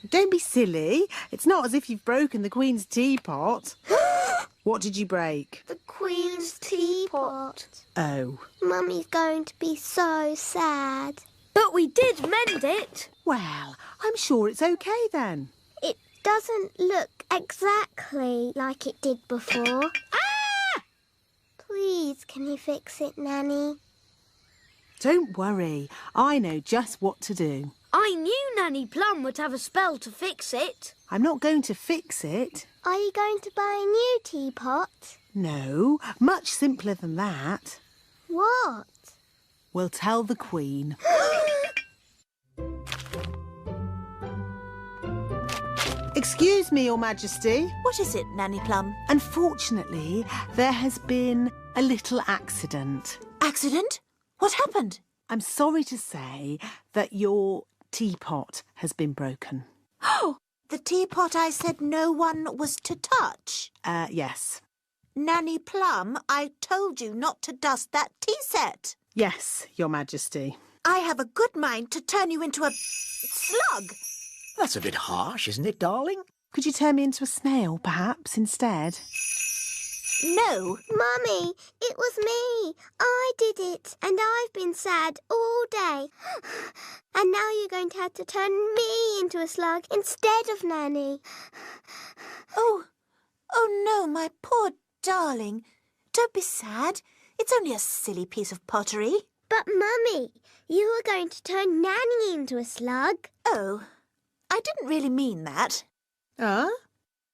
Don't be silly. It's not as if you've broken the Queen's teapot. What did you break? The Queen's teapot. Oh. Mummy's going to be so sad. But we did mend it. Well, I'm sure it's okay then. It doesn't look exactly like it did before. Ah! Please, can you fix it, Nanny? Don't worry. I know just what to do. I knew Nanny Plum would have a spell to fix it. I'm not going to fix it. Are you going to buy a new teapot? No, much simpler than that. What? We'll tell the Queen. Excuse me, Your Majesty. What is it, Nanny Plum? Unfortunately, there has been a little accident. Accident? What happened? I'm sorry to say that your teapot has been broken. Oh, the teapot I said no one was to touch. Yes. Nanny Plum, I told you not to dust that tea set. Yes, Your Majesty. I have a good mind to turn you into a slug. That's a bit harsh, isn't it, darling? Could you turn me into a snail, perhaps, instead? No. Mummy, it was me. I did it, and I've been sad all day. And now you're going to have to turn me into a slug instead of Nanny. Oh no, my poor darling. Don't be sad. It's only a silly piece of pottery. But, Mummy, you were going to turn Nanny into a slug. Oh, I didn't really mean that.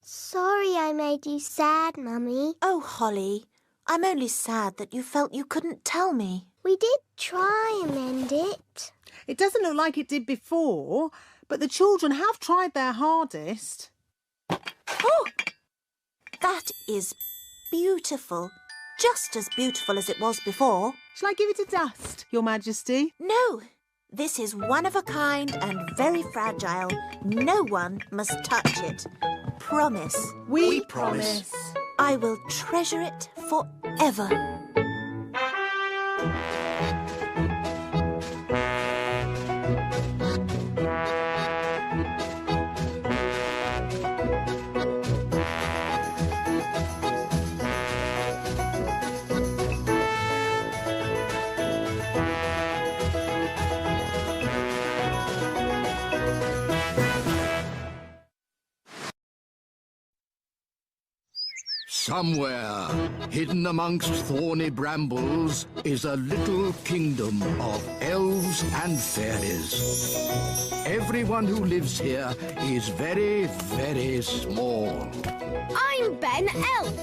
Sorry I made you sad, Mummy. Oh, Holly, I'm only sad that you felt you couldn't tell me. We did try and mend it. It doesn't look like it did before, but the children have tried their hardest. Oh, that is beautiful. Just as beautiful as it was before. Shall I give it a dust, Your Majesty? No, this is one of a kind and very fragile. No one must touch it. Promise. We promise. I will treasure it forever. Somewhere, hidden amongst thorny brambles, is a little kingdom of elves and fairies. Everyone who lives here is very, very small. I'm Ben Elf.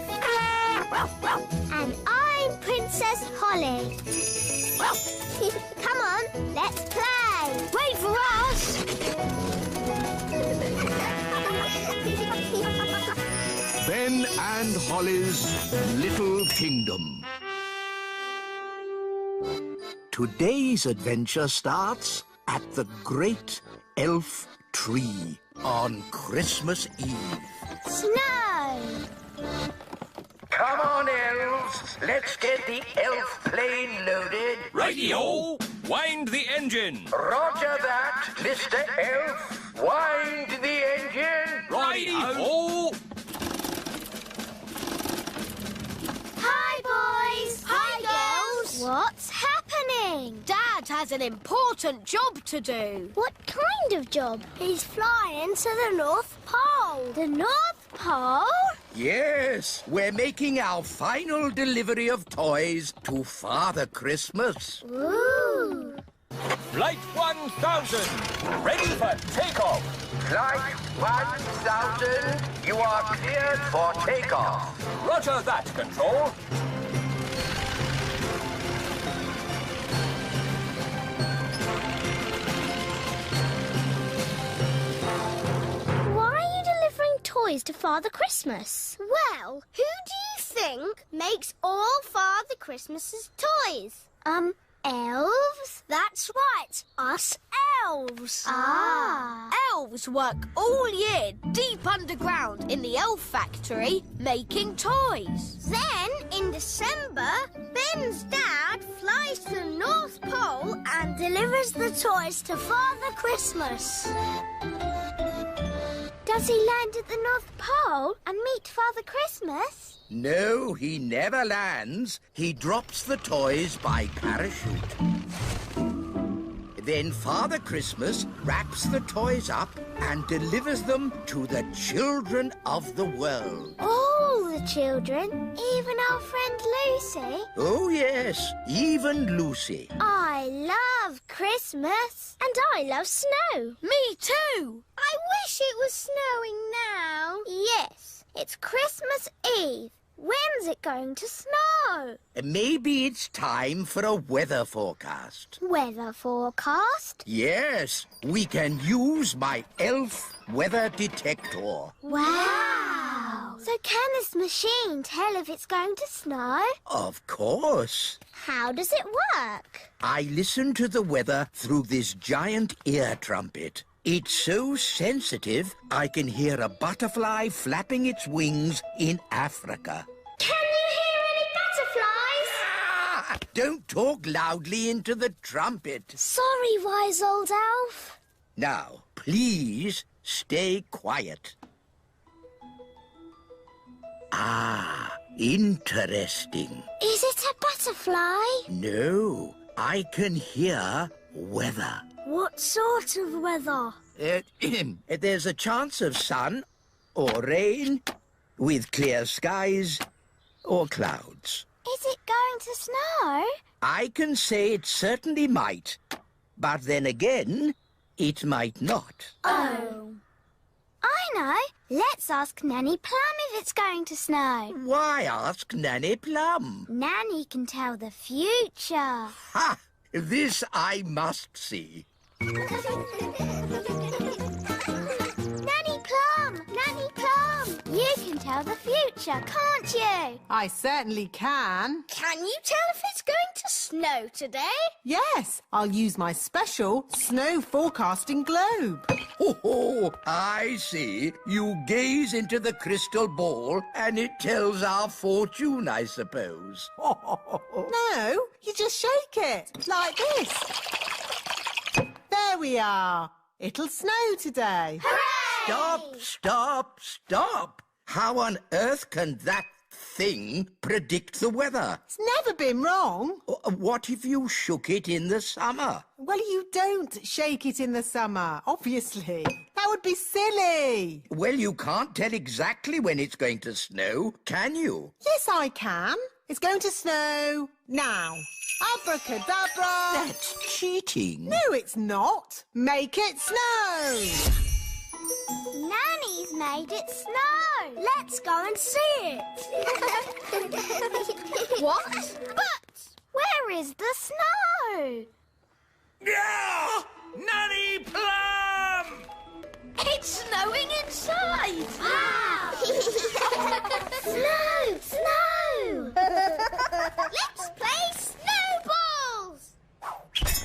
And I'm Princess Holly. Come on, let's play. Wait for us. Ben and Holly's Little Kingdom. Today's adventure starts at the Great Elf Tree on Christmas Eve. Snow. Come on, elves. Let's get the elf plane loaded. Radio! Wind the engine! Roger that, Mr. Elf. Wind the engine. Radio! Hi, boys. Hi, girls. What's happening? Dad has an important job to do. What kind of job? He's flying to the North Pole. The North Pole? Yes, we're making our final delivery of toys to Father Christmas. Ooh. Flight 1000, ready for takeoff. Flight 1000, you are cleared for takeoff. Roger that, Control. Why are you delivering toys to Father Christmas? Well, who do you think makes all Father Christmas's toys? Elves? That's right, us elves. Ah. Elves work all year deep underground in the elf factory making toys. Then, in December, Ben's dad flies to the North Pole and delivers the toys to Father Christmas. Does he land at the North Pole and meet Father Christmas? No, he never lands. He drops the toys by parachute. Then Father Christmas wraps the toys up and delivers them to the children of the world. All the children? Even our friend Lucy? Oh, yes, even Lucy. I love Christmas. And I love snow. Me too. I wish it was snowing now. Yes, it's Christmas Eve. When's it going to snow? Maybe it's time for a weather forecast. Weather forecast? Yes, we can use my elf weather detector. Wow! So can this machine tell if it's going to snow? Of course. How does it work? I listen to the weather through this giant ear trumpet. It's so sensitive, I can hear a butterfly flapping its wings in Africa. Can you hear any butterflies? Ah! Don't talk loudly into the trumpet. Sorry, wise old elf. Now, please stay quiet. Ah, interesting. Is it a butterfly? No, I can hear weather. What sort of weather? There's a chance of sun or rain with clear skies or clouds. Is it going to snow? I can say it certainly might, but then again, it might not. Oh. I know. Let's ask Nanny Plum if it's going to snow. Why ask Nanny Plum? Nanny can tell the future. Ha! This I must see. Nanny Plum! Nanny Plum! You can tell the future, can't you? I certainly can. Can you tell if it's going to snow today? Yes, I'll use my special snow forecasting globe. Oh, I see. You gaze into the crystal ball and it tells our fortune, I suppose. No, you just shake it, like this. There we are. It'll snow today. Stop, stop, stop! How on earth can that thing predict the weather? It's never been wrong. What if you shook it in the summer? Well, you don't shake it in the summer, obviously. That would be silly. Well, you can't tell exactly when it's going to snow, can you? Yes, I can. It's going to snow now. Abracadabra. That's cheating. No, it's not. Make it snow. Nanny's made it snow. Let's go and see it. What? But where is the snow? Yeah! Nanny Plum! It's snowing inside. Wow! Snow! Snow! Let's play snowballs!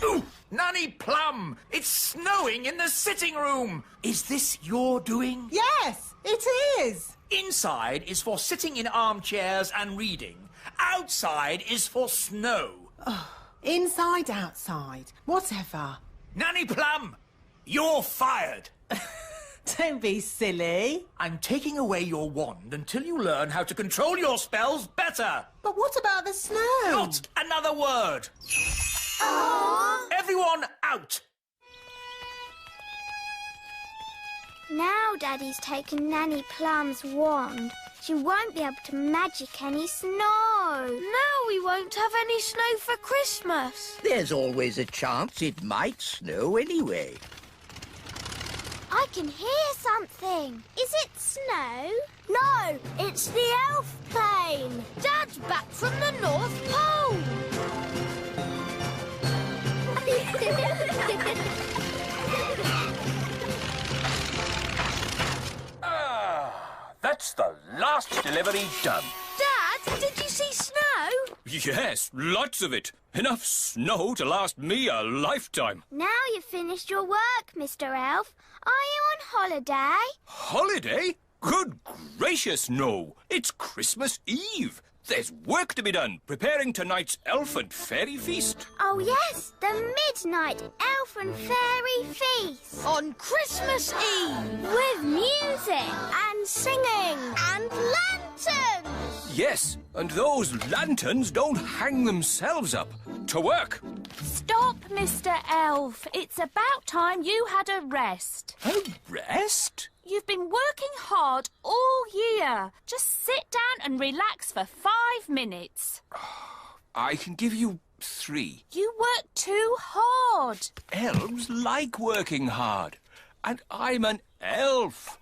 Ooh, Nanny Plum! It's snowing in the sitting room! Is this your doing? Yes, it is. Inside is for sitting in armchairs and reading. Outside is for snow. Inside, outside, whatever. Nanny Plum, you're fired. Don't be silly. I'm taking away your wand until you learn how to control your spells better. But what about the snow? Not another word. Everyone out. Now Daddy's taken Nanny Plum's wand. She won't be able to magic any snow. Now we won't have any snow for Christmas. There's always a chance it might snow anyway. I can hear something. Is it snow? No, it's the elf plane. Dad's back from the North Pole. That's the last delivery done. Dad, did you see snow? Yes, lots of it. Enough snow to last me a lifetime. Now you've finished your work, Mr. Elf. Are you on holiday? Holiday? Good gracious, no. It's Christmas Eve. There's work to be done, preparing tonight's elf and fairy feast. Oh, yes, the midnight elf and fairy feast. On Christmas Eve. With music and singing and lanterns. Yes, and those lanterns don't hang themselves up. To work. Stop, Mr. Elf. It's about time you had a rest. A rest? You've been working hard all year. Just sit down and relax for 5 minutes. I can give you 3. You work too hard. Elves like working hard. And I'm an elf.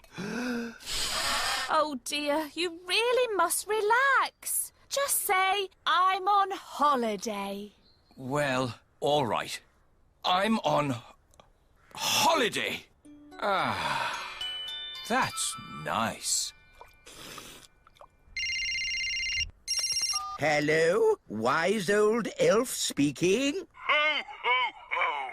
Oh, dear, you really must relax. Just say, I'm on holiday. Well, all right. I'm on holiday. Ah, that's nice. Hello, wise old elf speaking. Ho, ho, ho!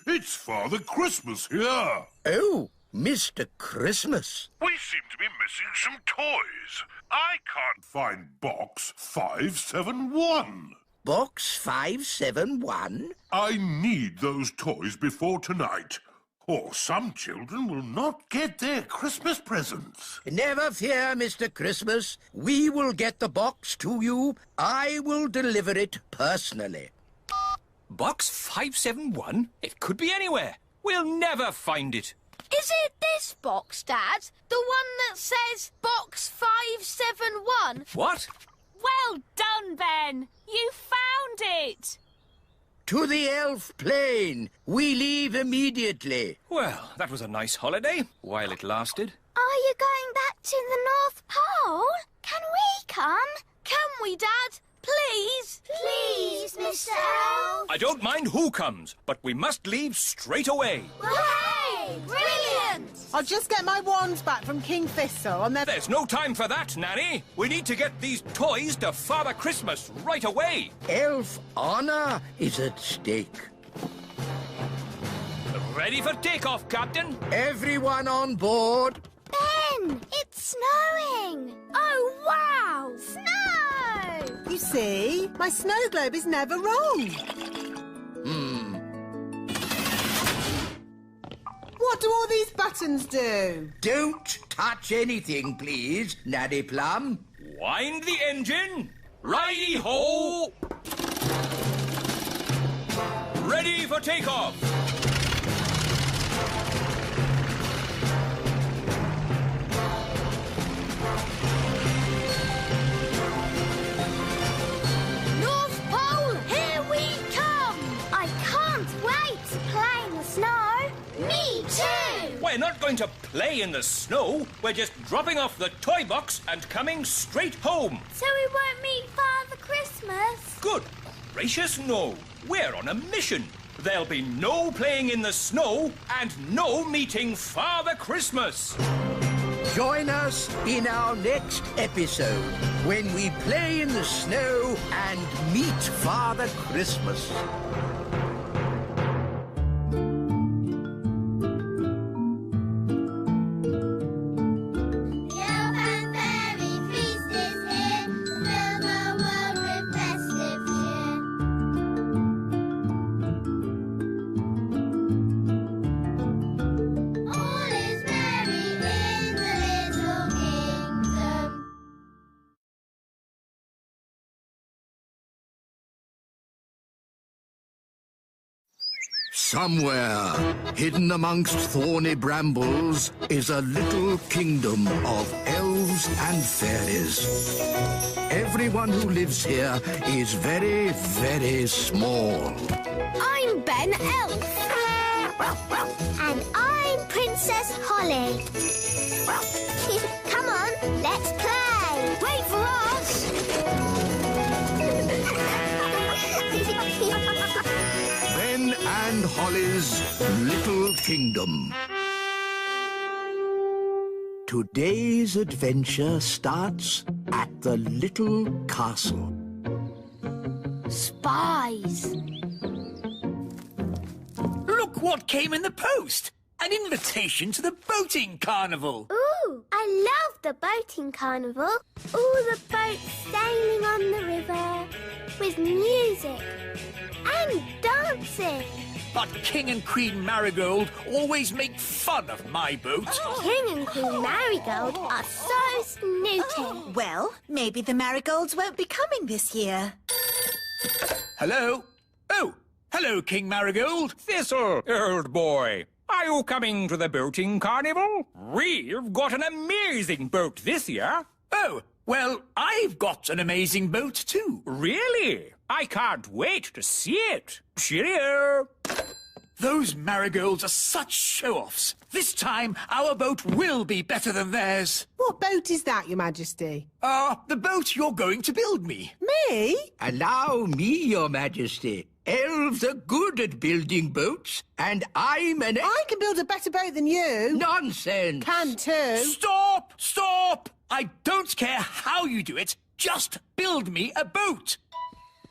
It's Father Christmas here. Oh, Mr. Christmas. We seem to be missing some toys. I can't find box 571. Box 571? I need those toys before tonight, or some children will not get their Christmas presents. Never fear, Mr. Christmas. We will get the box to you. I will deliver it personally. Box 571? It could be anywhere. We'll never find it. Is it this box, Dad? The one that says Box 571? What? Well done, Ben. You found it. To the elf plane. We leave immediately. Well, that was a nice holiday, while it lasted. Are you going back to the North Pole? Can we come? Can we, Dad? Please? Please, Mr. Elf. I don't mind who comes, but we must leave straight away. Hooray! Brilliant! I'll just get my wands back from King Thistle and then... There's no time for that, Nanny. We need to get these toys to Father Christmas right away. Elf honor is at stake. Ready for takeoff, Captain? Everyone on board. Ben, it's snowing. Oh, wow! Snow! You see, my snow globe is never wrong. What do all these buttons do? Don't touch anything, please, Nanny Plum. Wind the engine. Righty-ho! Ready for takeoff. North Pole, here we come! I can't wait to play in the snow. Me too! We're not going to play in the snow. We're just dropping off the toy box and coming straight home. So we won't meet Father Christmas? Good gracious, no. We're on a mission. There'll be no playing in the snow and no meeting Father Christmas. Join us in our next episode when we play in the snow and meet Father Christmas. Somewhere, hidden amongst thorny brambles, is a little kingdom of elves and fairies. Everyone who lives here is very, very small. I'm Ben Elf. And I'm Princess Holly. Come on, let's play. Wait for us! Ben and Holly's Little Kingdom. Today's adventure starts at the little castle. Spies. Look what came in the post! An invitation to the boating carnival. Ooh, I I love the boating carnival. All the boats sailing on the river with music and dancing. But King and Queen Marigold always make fun of my boat. King and Queen Marigold are so snooty. Well, maybe the marigolds won't be coming this year. Hello? Oh, hello, King Marigold. Thistle, old boy. Are you coming to the boating carnival? We've got an amazing boat this year. Oh, well, I've got an amazing boat too. Really? I can't wait to see it. Cheerio! Those marigolds are such show-offs. This time, our boat will be better than theirs. What boat is that, Your Majesty? The boat you're going to build me. Me? Allow me, Your Majesty. Elves are good at building boats, and I'm an... I can build a better boat than you. Nonsense! Can too. Stop! Stop! I don't care how you do it. Just build me a boat.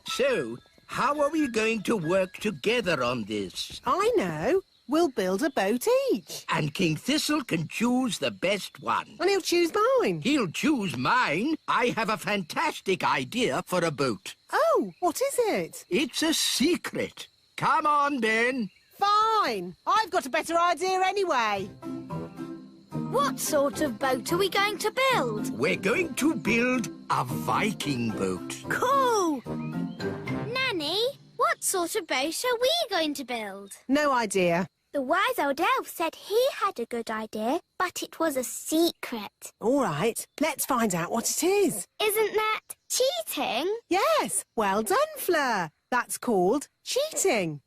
So, how are we going to work together on this? I know. We'll build a boat each. And King Thistle can choose the best one. And he'll choose mine. He'll choose mine. I have a fantastic idea for a boat. Oh, what is it? It's a secret. Come on, Ben. Fine. I've got a better idea anyway. What sort of boat are we going to build? We're going to build a Viking boat. Cool! Nanny, what sort of boat are we going to build? No idea. The wise old elf said he had a good idea, but it was a secret. All right, let's find out what it is. Isn't that cheating? Yes, well done, Fleur. That's called cheating.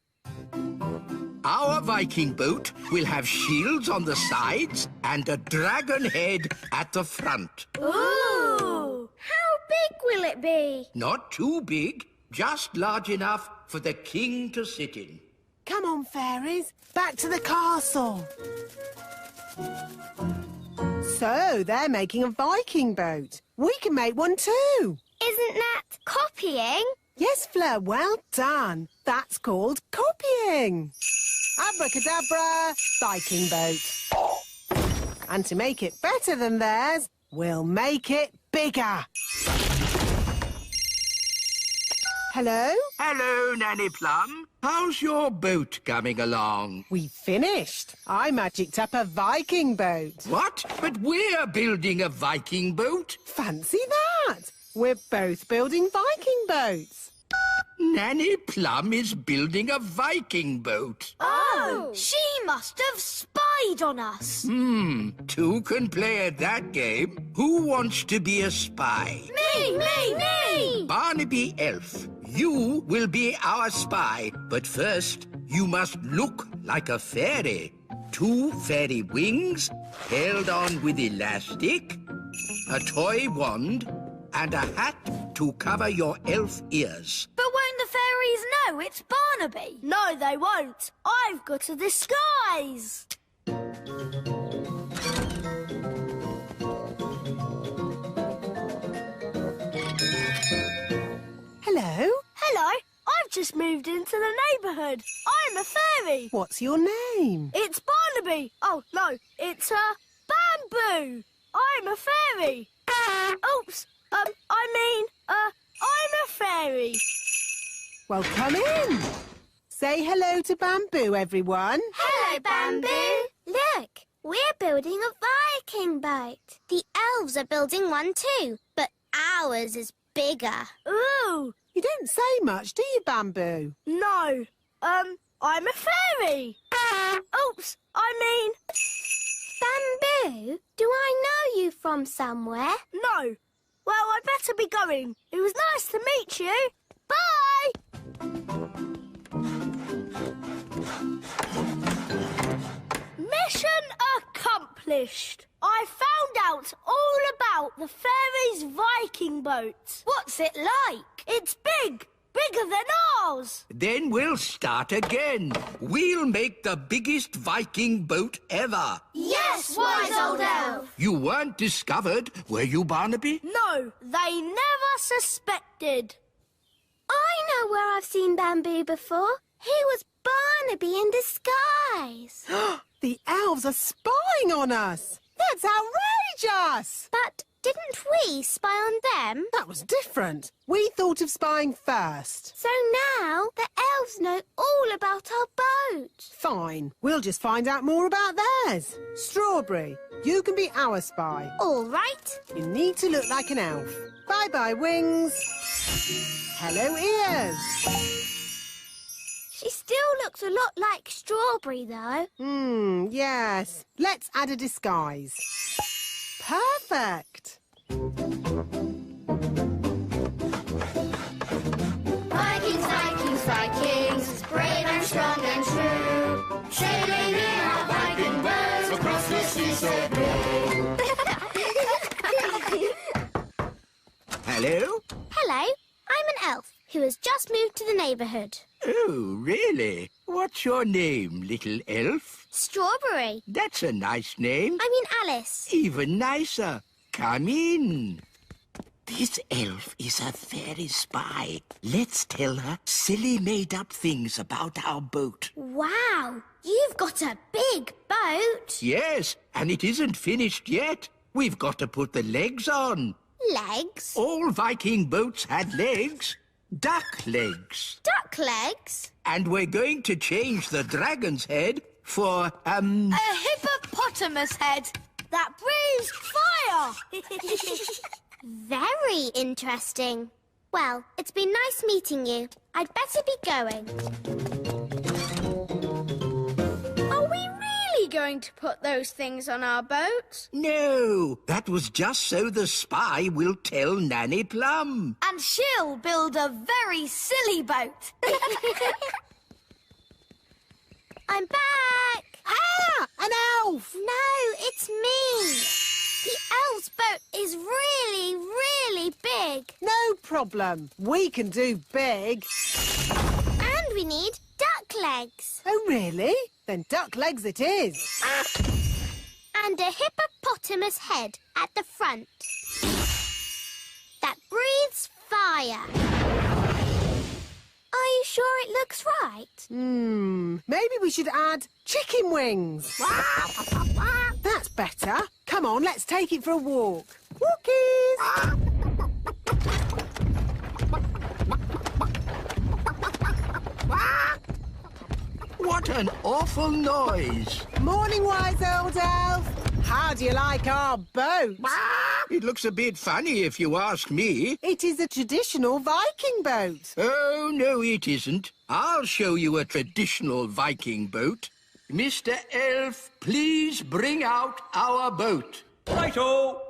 Our Viking boat will have shields on the sides and a dragon head at the front. Ooh! How big will it be? Not too big, just large enough for the king to sit in. Come on, fairies, back to the castle. So, they're making a Viking boat. We can make one too. Isn't that copying? Yes, Fleur, well done. That's called copying. Abracadabra, Viking boat. And to make it better than theirs, we'll make it bigger. Hello? Hello, Nanny Plum. How's your boat coming along? We finished. I magicked up a Viking boat. What? But we're building a Viking boat. Fancy that. We're both building Viking boats. Nanny Plum is building a Viking boat. Oh! She must have spied on us. Two can play at that game. Who wants to be a spy? Me! Barnaby Elf, you will be our spy. But first, you must look like a fairy. 2 fairy wings, held on with elastic, a toy wand, and a hat to cover your elf ears. But won't the fairies know it's Barnaby? No, they won't. I've got a disguise. Hello? Hello, I've just moved into the neighbourhood. I'm a fairy. What's your name? It's Barnaby. Oh, no, it's Bamboo. I'm a fairy. Oops, I'm a fairy. Well, come in. Say hello to Bamboo, everyone. Hello, Bamboo. Look, we're building a Viking boat. The elves are building one too, but ours is bigger. Ooh, You don't say much, do you, Bamboo? no, I'm a fairy. Oops, Bamboo, do I know you from somewhere? no. Well, I'd better be going. It was nice to meet you. Bye! Mission accomplished. I found out all about the fairies' Viking boat. What's it like? It's big. Bigger than ours. Then we'll start again. We'll make the biggest Viking boat ever. Yes, wise old elf. You weren't discovered, were you, Barnaby? No, they never suspected. I know where I've seen Bamboo before. He was Barnaby in disguise. The elves are spying on us. That's us! But didn't we spy on them? That was different. We thought of spying first. So now the elves know all about our boat. Fine. We'll just find out more about theirs. Strawberry, you can be our spy. All right. You need to look like an elf. Bye-bye, Wings. Hello, Ears. She still looks a lot like Strawberry, though. Yes. Let's add a disguise. Perfect. Vikings, Vikings, Vikings, brave and strong and true, sailing in our Viking boat across the sea so blue. Hello? Hello, I'm an elf who has just moved to the neighbourhood. Oh, really? What's your name, little elf? Strawberry. That's a nice name. I mean Alice. Even nicer. Come in. This elf is a fairy spy. Let's tell her silly made-up things about our boat. Wow, you've got a big boat. Yes, and it isn't finished yet. We've got to put the legs on. Legs? All Viking boats had legs. Duck legs. Duck legs? And we're going to change the dragon's head for, A hippopotamus head that breathes fire! Very interesting. Well, it's been nice meeting you. I'd better be going. Are we really going to put those things on our boat? No, that was just so the spy will tell Nanny Plum. And she'll build a very silly boat. I'm back. Ah, an elf! No, it's me. The elf's boat is really, really big. No problem. We can do big. And we need duck legs. Oh, really? Then duck legs it is. And a hippopotamus head at the front. That breathes fire. Are you sure it looks right? Maybe we should add chicken wings. That's better. Come on, let's take it for a walk. Walkies! What an awful noise. Morning, wise old elf. How do you like our boat? It looks a bit funny if you ask me. It is a traditional Viking boat. Oh, no, it isn't. I'll show you a traditional Viking boat. Mr. Elf, please bring out our boat. Righto!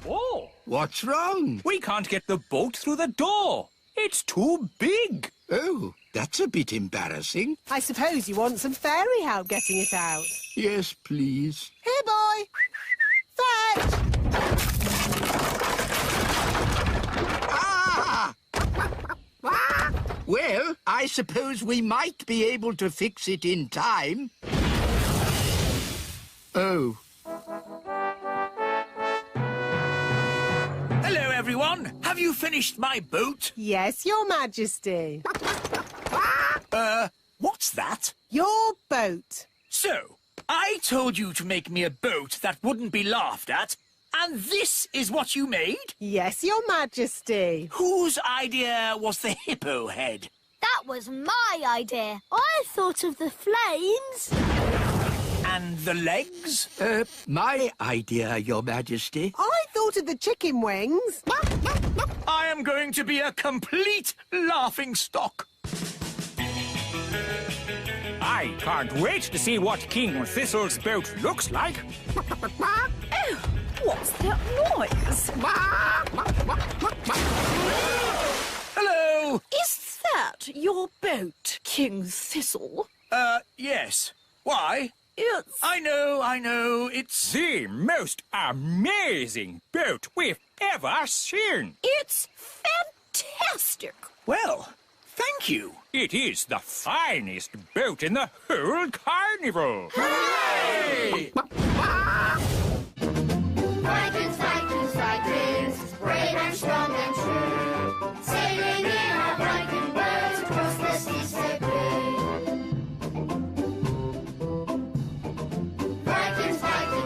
Oh! What's wrong? We can't get the boat through the door. It's too big. Oh, that's a bit embarrassing. I suppose you want some fairy help getting it out. Yes, please. Here, boy. Fetch! Ah! Well, I suppose we might be able to fix it in time. Oh. Hello, everyone. Have you finished my boat? Yes, Your Majesty. What's that? Your boat. So, I told you to make me a boat that wouldn't be laughed at, and this is what you made? Yes, Your Majesty. Whose idea was the hippo head? That was my idea. I thought of the flames. And the legs? My idea, Your Majesty. I thought of the chicken wings. I am going to be a complete laughingstock. I can't wait to see what King Thistle's boat looks like. Oh, what's that noise? Hello! Is that your boat, King Thistle? Yes. Why? It's... I know, it's... The most amazing boat we've ever seen. It's fantastic. Well, thank you. It is the finest boat in the whole carnival. Hooray! Vikings, Vikings, Vikings, brave and strong and true, sailing in our Viking boat across the sea so blue. Vikings, Vikings.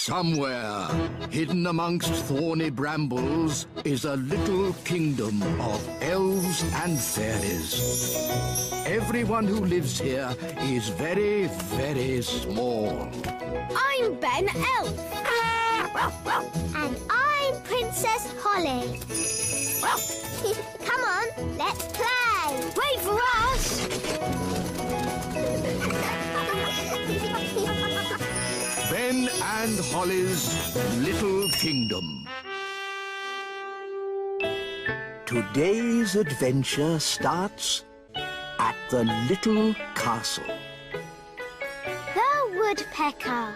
Somewhere, hidden amongst thorny brambles, is a little kingdom of elves and fairies. Everyone who lives here is very, very small. I'm Ben Elf. And I'm Princess Holly. Come on, let's play. Wait for us! Ben and Holly's Little Kingdom. Today's adventure starts at the little castle. The Woodpecker.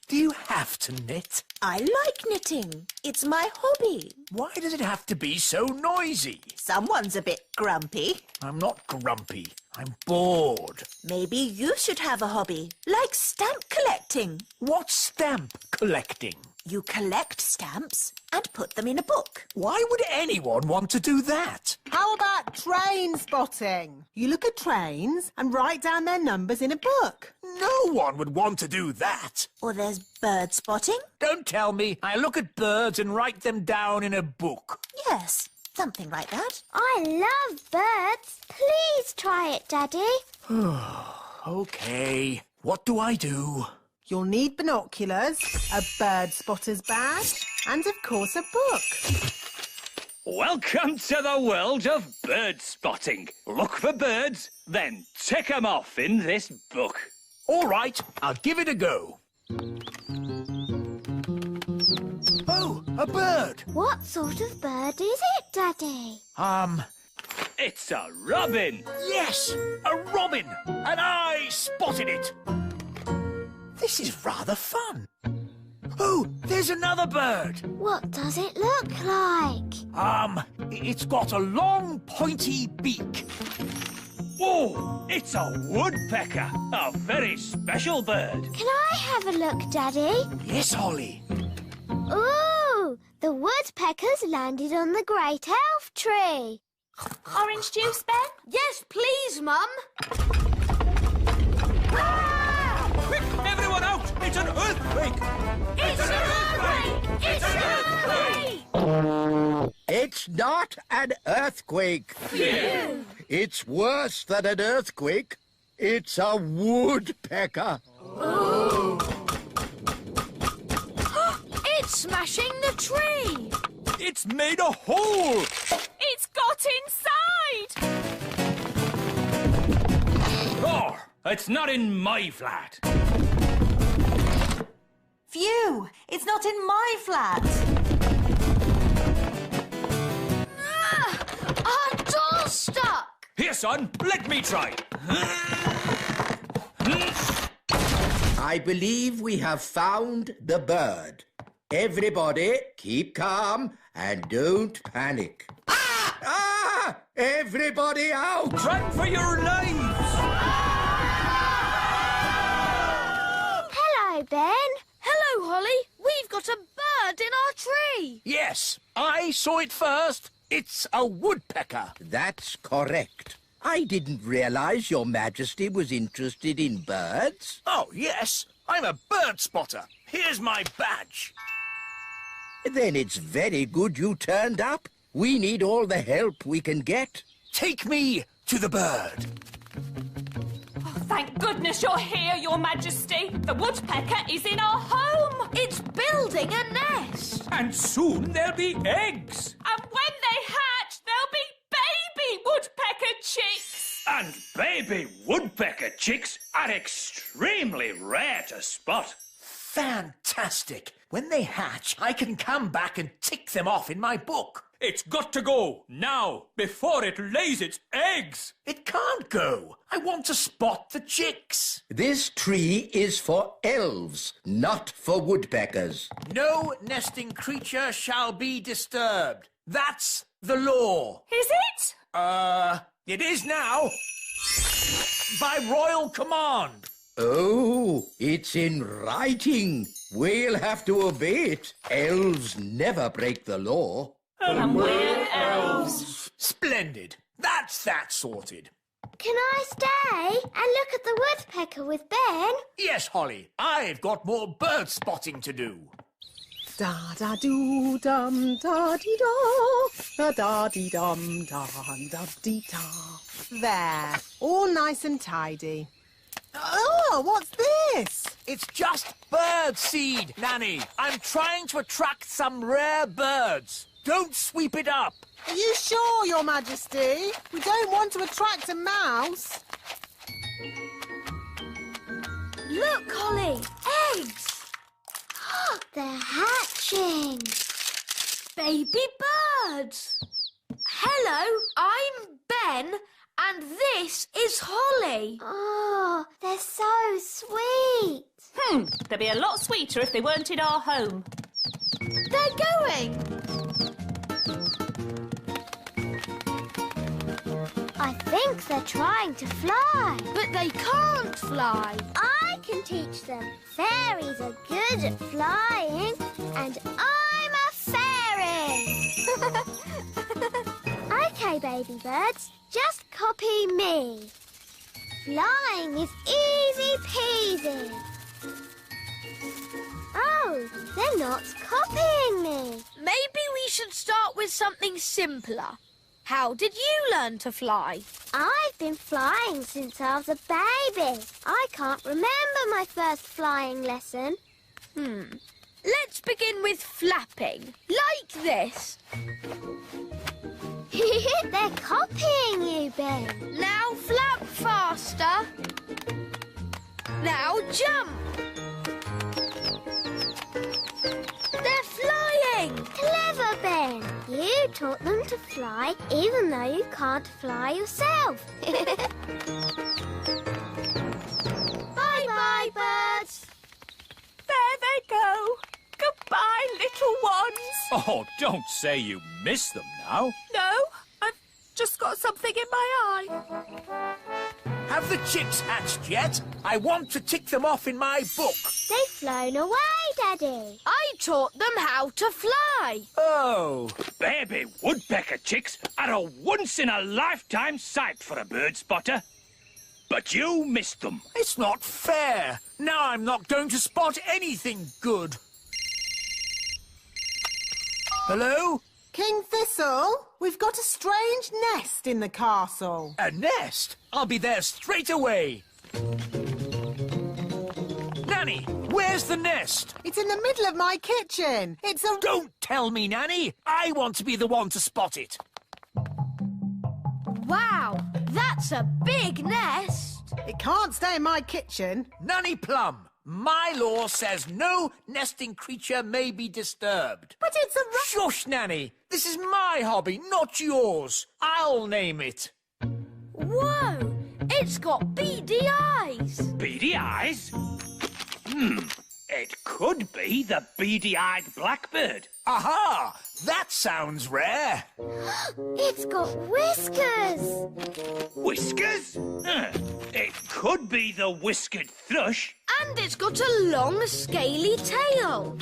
Do you have to knit? I like knitting. It's my hobby. Why does it have to be so noisy? Someone's a bit grumpy. I'm not grumpy. I'm bored. Maybe you should have a hobby, like stamp collecting. What's stamp collecting? You collect stamps and put them in a book. Why would anyone want to do that? How about train spotting? You look at trains and write down their numbers in a book. No one would want to do that. Or there's bird spotting. Don't tell me. I look at birds and write them down in a book. Yes, something like that. I love birds. Please try it, Daddy. OK. What do I do? You'll need binoculars, a bird spotter's badge, and of course a book. Welcome to the world of bird spotting. Look for birds, then tick 'em off in this book. All right, I'll give it a go. Oh, a bird. What sort of bird is it, Daddy? It's a robin. Yes, a robin. And I spotted it. This is rather fun. Oh, there's another bird. What does it look like? It's got a long, pointy beak. Oh, it's a woodpecker. A very special bird. Can I have a look, Daddy? Yes, Holly. Ooh, the woodpeckers landed on the great elf tree. Orange juice, Ben? Yes, please, Mum. Quick, everyone out! It's an earthquake! It's an earthquake! It's an earthquake! It's not an earthquake. Phew. It's worse than an earthquake. It's a woodpecker. Oh. It's smashing the tree. It's made a hole! It's got inside! Oh, it's not in my flat. Phew! It's not in my flat. Our door's stuck. Here, son, let me try. I believe we have found the bird. Everybody, keep calm and don't panic. Ah! Everybody out! Run for your lives! Hello, Ben. Hello, Holly. We've got a bird in our tree. Yes, I saw it first. It's a woodpecker. That's correct. I didn't realize Your Majesty was interested in birds. Oh, yes, I'm a bird spotter. Here's my badge. Then it's very good you turned up. We need all the help we can get. Take me to the bird. Oh, thank goodness you're here, Your Majesty. The woodpecker is in our home. It's building a nest. And soon there'll be eggs. And when they hatch, there'll be baby woodpecker chicks. And baby woodpecker chicks are extremely rare to spot. Fantastic. When they hatch, I can come back and tick them off in my book. It's got to go now, before it lays its eggs. It can't go. I want to spot the chicks. This tree is for elves, not for woodpeckers. No nesting creature shall be disturbed. That's the law. Is it? It is now. By royal command. Oh, it's in writing. We'll have to obey it. Elves never break the law. And we're elves. Splendid. That's that sorted. Can I stay and look at the woodpecker with Ben? Yes, Holly. I've got more bird spotting to do. Da-da-doo-dum-da-dee-da, da-da-dee-dum-da-da-dee-da. There, all nice and tidy. Oh, what's this? It's just bird seed, Nanny. I'm trying to attract some rare birds. Don't sweep it up. Are you sure, Your Majesty? We don't want to attract a mouse. Look, Holly, eggs. They're hatching. Baby birds. Hello, I'm Ben, and this is Holly. Oh, they're so sweet. They'd be a lot sweeter if they weren't in our home. They're going. I think they're trying to fly. But they can't fly. I can teach them. Fairies are good at flying, and I'm a fairy. OK, baby birds, just copy me. Flying is easy peasy. Oh, they're not copying me. Maybe we should start with something simpler. How did you learn to fly? I've been flying since I was a baby. I can't remember my first flying lesson. Let's begin with flapping, like this. They're copying you, Ben. Now flap faster. Now jump. They're flying. Clever, Ben. You taught them to fly even though you can't fly yourself. Bye-bye, birds. There they go. Goodbye, little ones. Oh, don't say you miss them now. No, I've just got something in my eye. Have the chicks hatched yet? I want to tick them off in my book. They've flown away, Daddy. I taught them how to fly. Oh. Baby woodpecker chicks are a once-in-a-lifetime sight for a bird spotter. But you missed them. It's not fair. Now I'm not going to spot anything good. Hello? King Thistle, we've got a strange nest in the castle. A nest? I'll be there straight away. Nanny, where's the nest? It's in the middle of my kitchen. It's a... Don't tell me, Nanny. I want to be the one to spot it. Wow, that's a big nest. It can't stay in my kitchen. Nanny Plum, my law says no nesting creature may be disturbed. But it's a... Shush, Nanny. This is my hobby, not yours. I'll name it. Whoa, it's got beady eyes. Beady eyes? It could be the beady-eyed blackbird. Aha! That sounds rare. It's got whiskers. Whiskers? It could be the whiskered thrush. And it's got a long, scaly tail.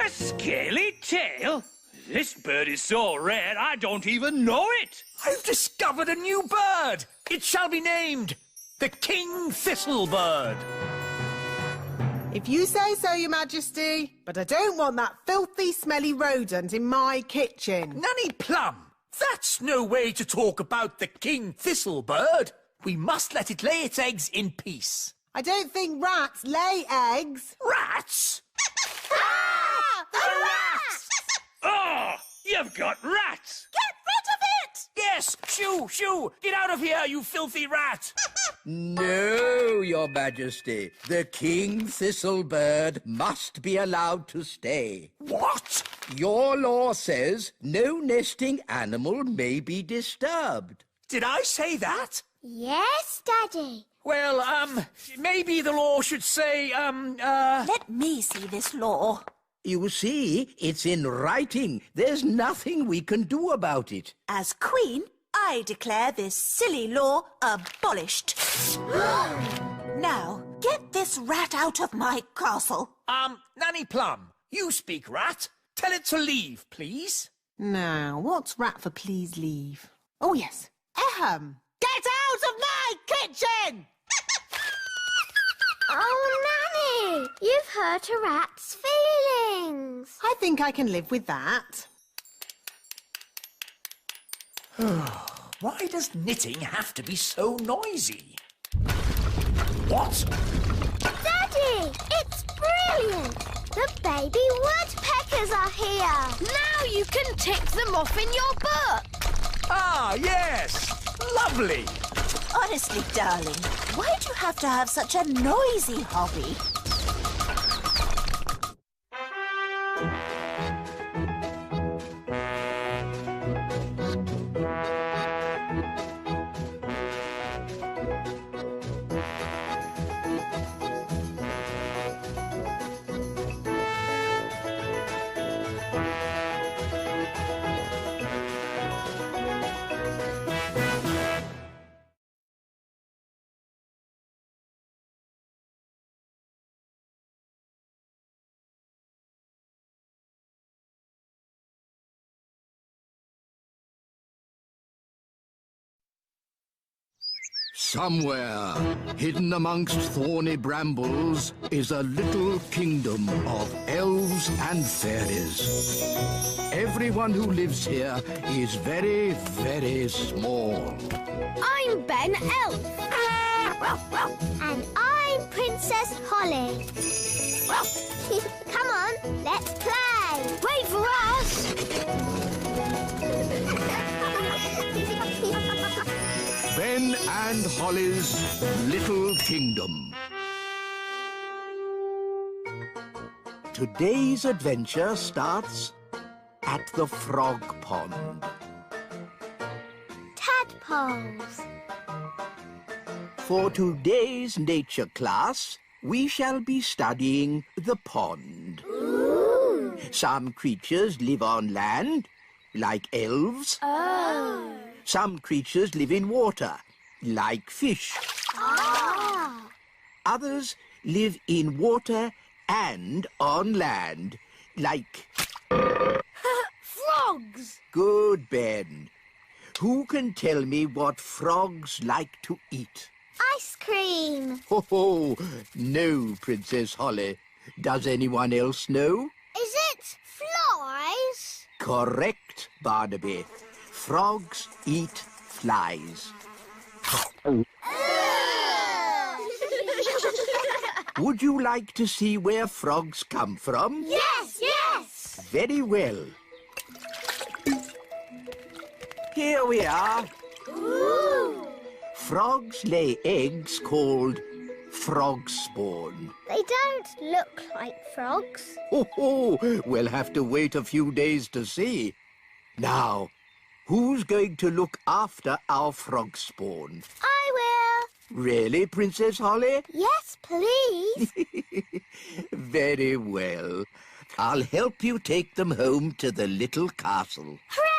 A scaly tail? This bird is so rare I don't even know it. I've discovered a new bird. It shall be named the King Thistlebird. If you say so, Your Majesty, but I don't want that filthy, smelly rodent in my kitchen. Nanny Plum, that's no way to talk about the King Thistlebird. We must let it lay its eggs in peace. I don't think rats lay eggs. Rats? The rats! Oh, you've got rats. Get rid of it! Yes, shoo, shoo! Get out of here, you filthy rat! No, Your Majesty. The King Thistlebird must be allowed to stay. What? Your law says no nesting animal may be disturbed. Did I say that? Yes, Daddy. Well, maybe the law should say, Let me see this law. You see, it's in writing. There's nothing we can do about it. As Queen, I declare this silly law abolished. Now, get this rat out of my castle. Nanny Plum, you speak rat. Tell it to leave, please. Now, what's rat for please leave? Oh, yes. Ahem. Get out of kitchen! Oh, Nanny, you've hurt a rat's feelings. I think I can live with that. Why does knitting have to be so noisy? What? Daddy, it's brilliant. The baby woodpeckers are here. Now you can tick them off in your book. Ah, yes! Lovely! Honestly, darling, why do you have to have such a noisy hobby? Somewhere, hidden amongst thorny brambles, is a little kingdom of elves and fairies. Everyone who lives here is very, very small. I'm Ben Elf. And I'm Princess Holly. Come on, let's play. Wait for us. Ben and Holly's Little Kingdom. Today's adventure starts at the frog pond. Tadpoles. For today's nature class, we shall be studying the pond. Ooh. Some creatures live on land, like elves. Oh. Some creatures live in water, like fish. Ah. Others live in water and on land, like... Frogs! Good, Ben. Who can tell me what frogs like to eat? Ice cream. Oh, no, Princess Holly. Does anyone else know? Is it flies? Correct, Barnaby. Frogs eat flies. Would you like to see where frogs come from? Yes, yes! Very well. Here we are. Ooh. Frogs lay eggs called frog spawn. They don't look like frogs. Oh, we'll have to wait a few days to see. Now, who's going to look after our frog spawn? I will. Really, Princess Holly? Yes, please. Very well. I'll help you take them home to the little castle. Hooray!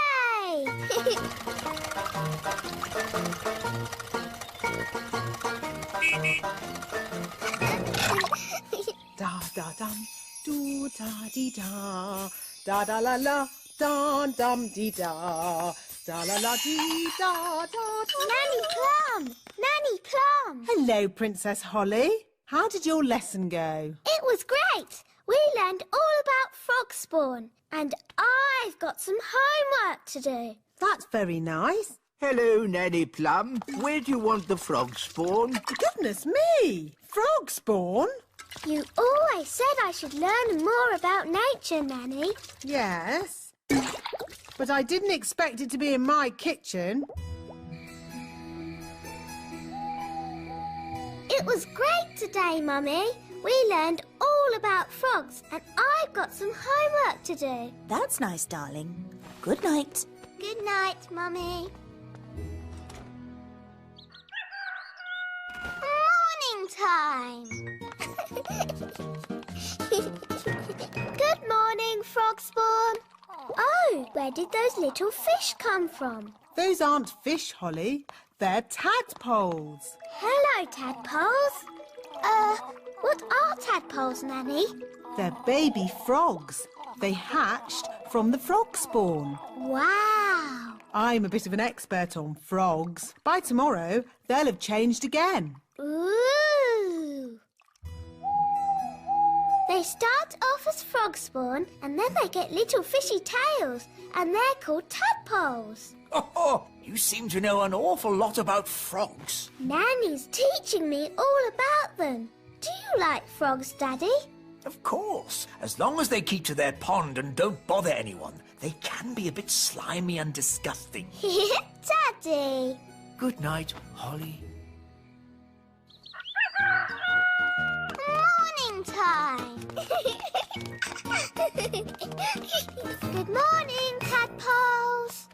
Da da dum, do da dee da, da da la la, dum dum dee da, da la la dee da da da. Nanny Plum! Nanny Plum! Hello, Princess Holly. How did your lesson go? It was great. We learned all about frog spawn, and I've got some homework to do. That's very nice. Hello, Nanny Plum. Where do you want the frog spawn? Goodness me! Frog spawn? You always said I should learn more about nature, Nanny. Yes. But I didn't expect it to be in my kitchen. It was great today, Mummy. We learned all about frogs, and I've got some homework to do. That's nice, darling. Good night. Good night, Mummy. Morning time. Good morning, frog spawn. Oh, where did those little fish come from? Those aren't fish, Holly. They're tadpoles. Hello, tadpoles. What are tadpoles, Nanny? They're baby frogs. They hatched from the frog spawn. Wow. I'm a bit of an expert on frogs. By tomorrow, they'll have changed again. Ooh! They start off as frog spawn and then they get little fishy tails and they're called tadpoles. Oh, you seem to know an awful lot about frogs. Nanny's teaching me all about them. Do you like frogs, Daddy? Of course. As long as they keep to their pond and don't bother anyone, they can be a bit slimy and disgusting. Daddy! Good night, Holly. Morning time! Good morning, tadpoles!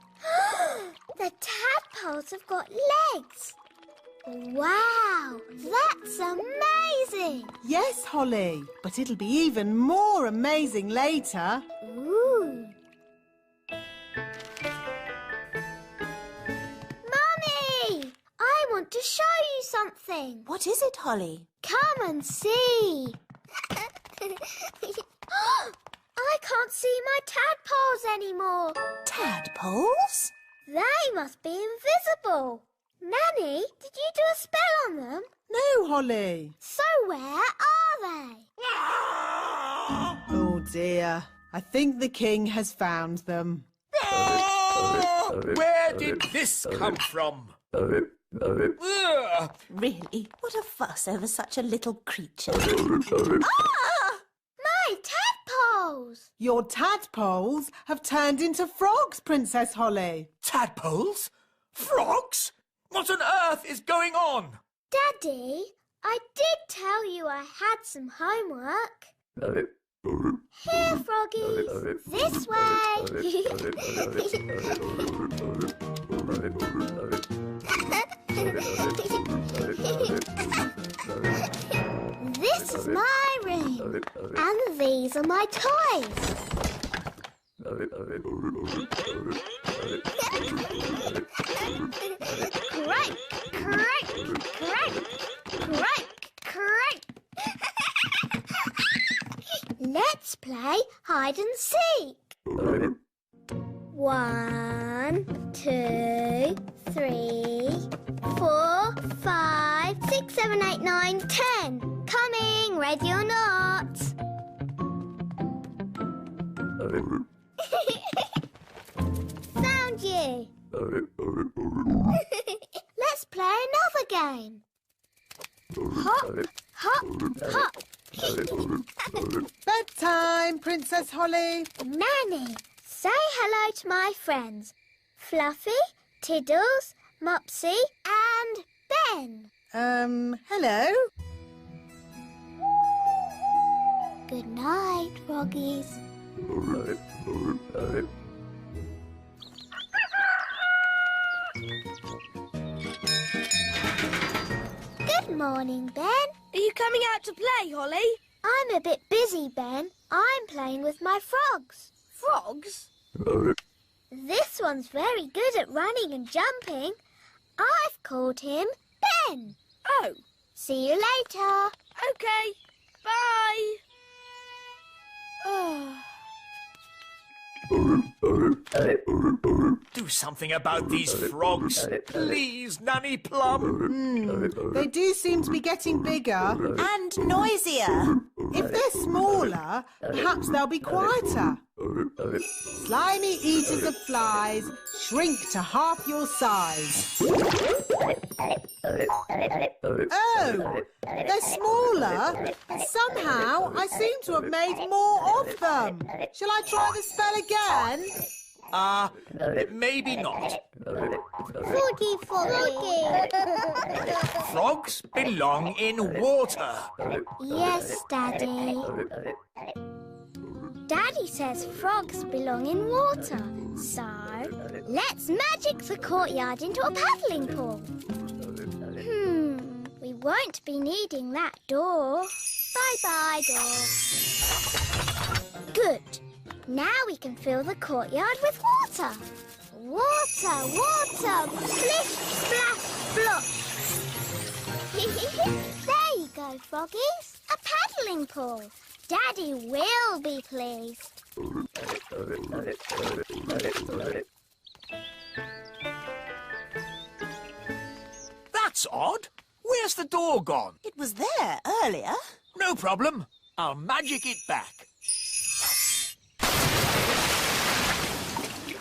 The tadpoles have got legs! Wow, that's amazing! Yes, Holly, but it'll be even more amazing later. Ooh! Mummy! I want to show you something. What is it, Holly? Come and see. I can't see my tadpoles anymore. Tadpoles? They must be invisible. Nanny, did you do a spell on them? No, Holly. So where are they? Oh, dear. I think the king has found them. Oh, where did this come from? Ugh. Really? What a fuss over such a little creature. Ah! My tadpoles! Your tadpoles have turned into frogs, Princess Holly. Tadpoles? Frogs? What on earth is going on? Daddy, I did tell you I had some homework. Here, froggies. This way. This is my room. And these are my toys. Crank, crank, crank, crank, crank. Let's play hide and seek. 1, 2, 3, 4, 5, 6, 7, 8, 9, 10. Coming, ready or not? Found you. Let's play another game. Hop, hop, hop. Bedtime, Princess Holly. Nanny, say hello to my friends. Fluffy, Tiddles, Mopsy and Ben. Hello? Good night, froggies. Good morning, Ben. Are you coming out to play, Holly? I'm a bit busy, Ben. I'm playing with my frogs. Frogs? This one's very good at running and jumping. I've called him Ben. Oh. See you later. OK. Bye. Do something about these frogs. Please, Nanny Plum. They do seem to be getting bigger. And noisier. If they're smaller, perhaps they'll be quieter. Slimy eaters of flies, shrink to half your size. Oh, they're smaller. Somehow I seem to have made more of them. Shall I try the spell again? Maybe not. Froggy, froggy. Frogs belong in water. Yes, Daddy. Daddy says frogs belong in water. So, let's magic the courtyard into a paddling pool. We won't be needing that door. Bye-bye, door. Good. Now we can fill the courtyard with water. Water, water, splish, splash, splosh. There you go, froggies. A paddling pool. Daddy will be pleased. That's odd. Where's the door gone? It was there earlier. No problem. I'll magic it back.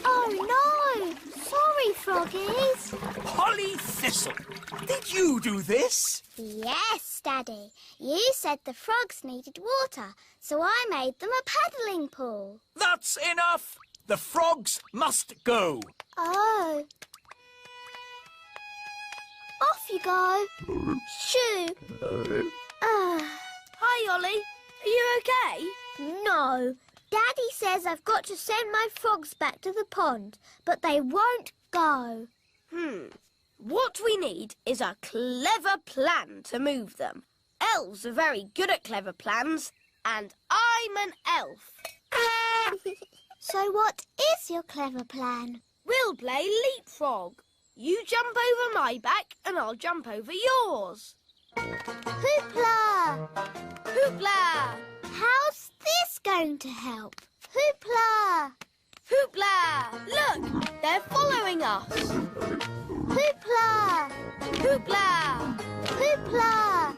Oh, no! Sorry, Froggies. Holly Thistle, did you do this? Yes, Daddy. You said the frogs needed water, so I made them a paddling pool. That's enough. The frogs must go. Oh. Off you go. Shoo. Hi, Ollie. Are you okay? No. Daddy says I've got to send my frogs back to the pond, but they won't go. What we need is a clever plan to move them. Elves are very good at clever plans, and I'm an elf. So what is your clever plan? We'll play leapfrog. You jump over my back and I'll jump over yours. Hoopla! Hoopla! How's this going to help? Hoopla! Hoopla! Look, they're following us. Hoopla! Hoopla! Hoopla!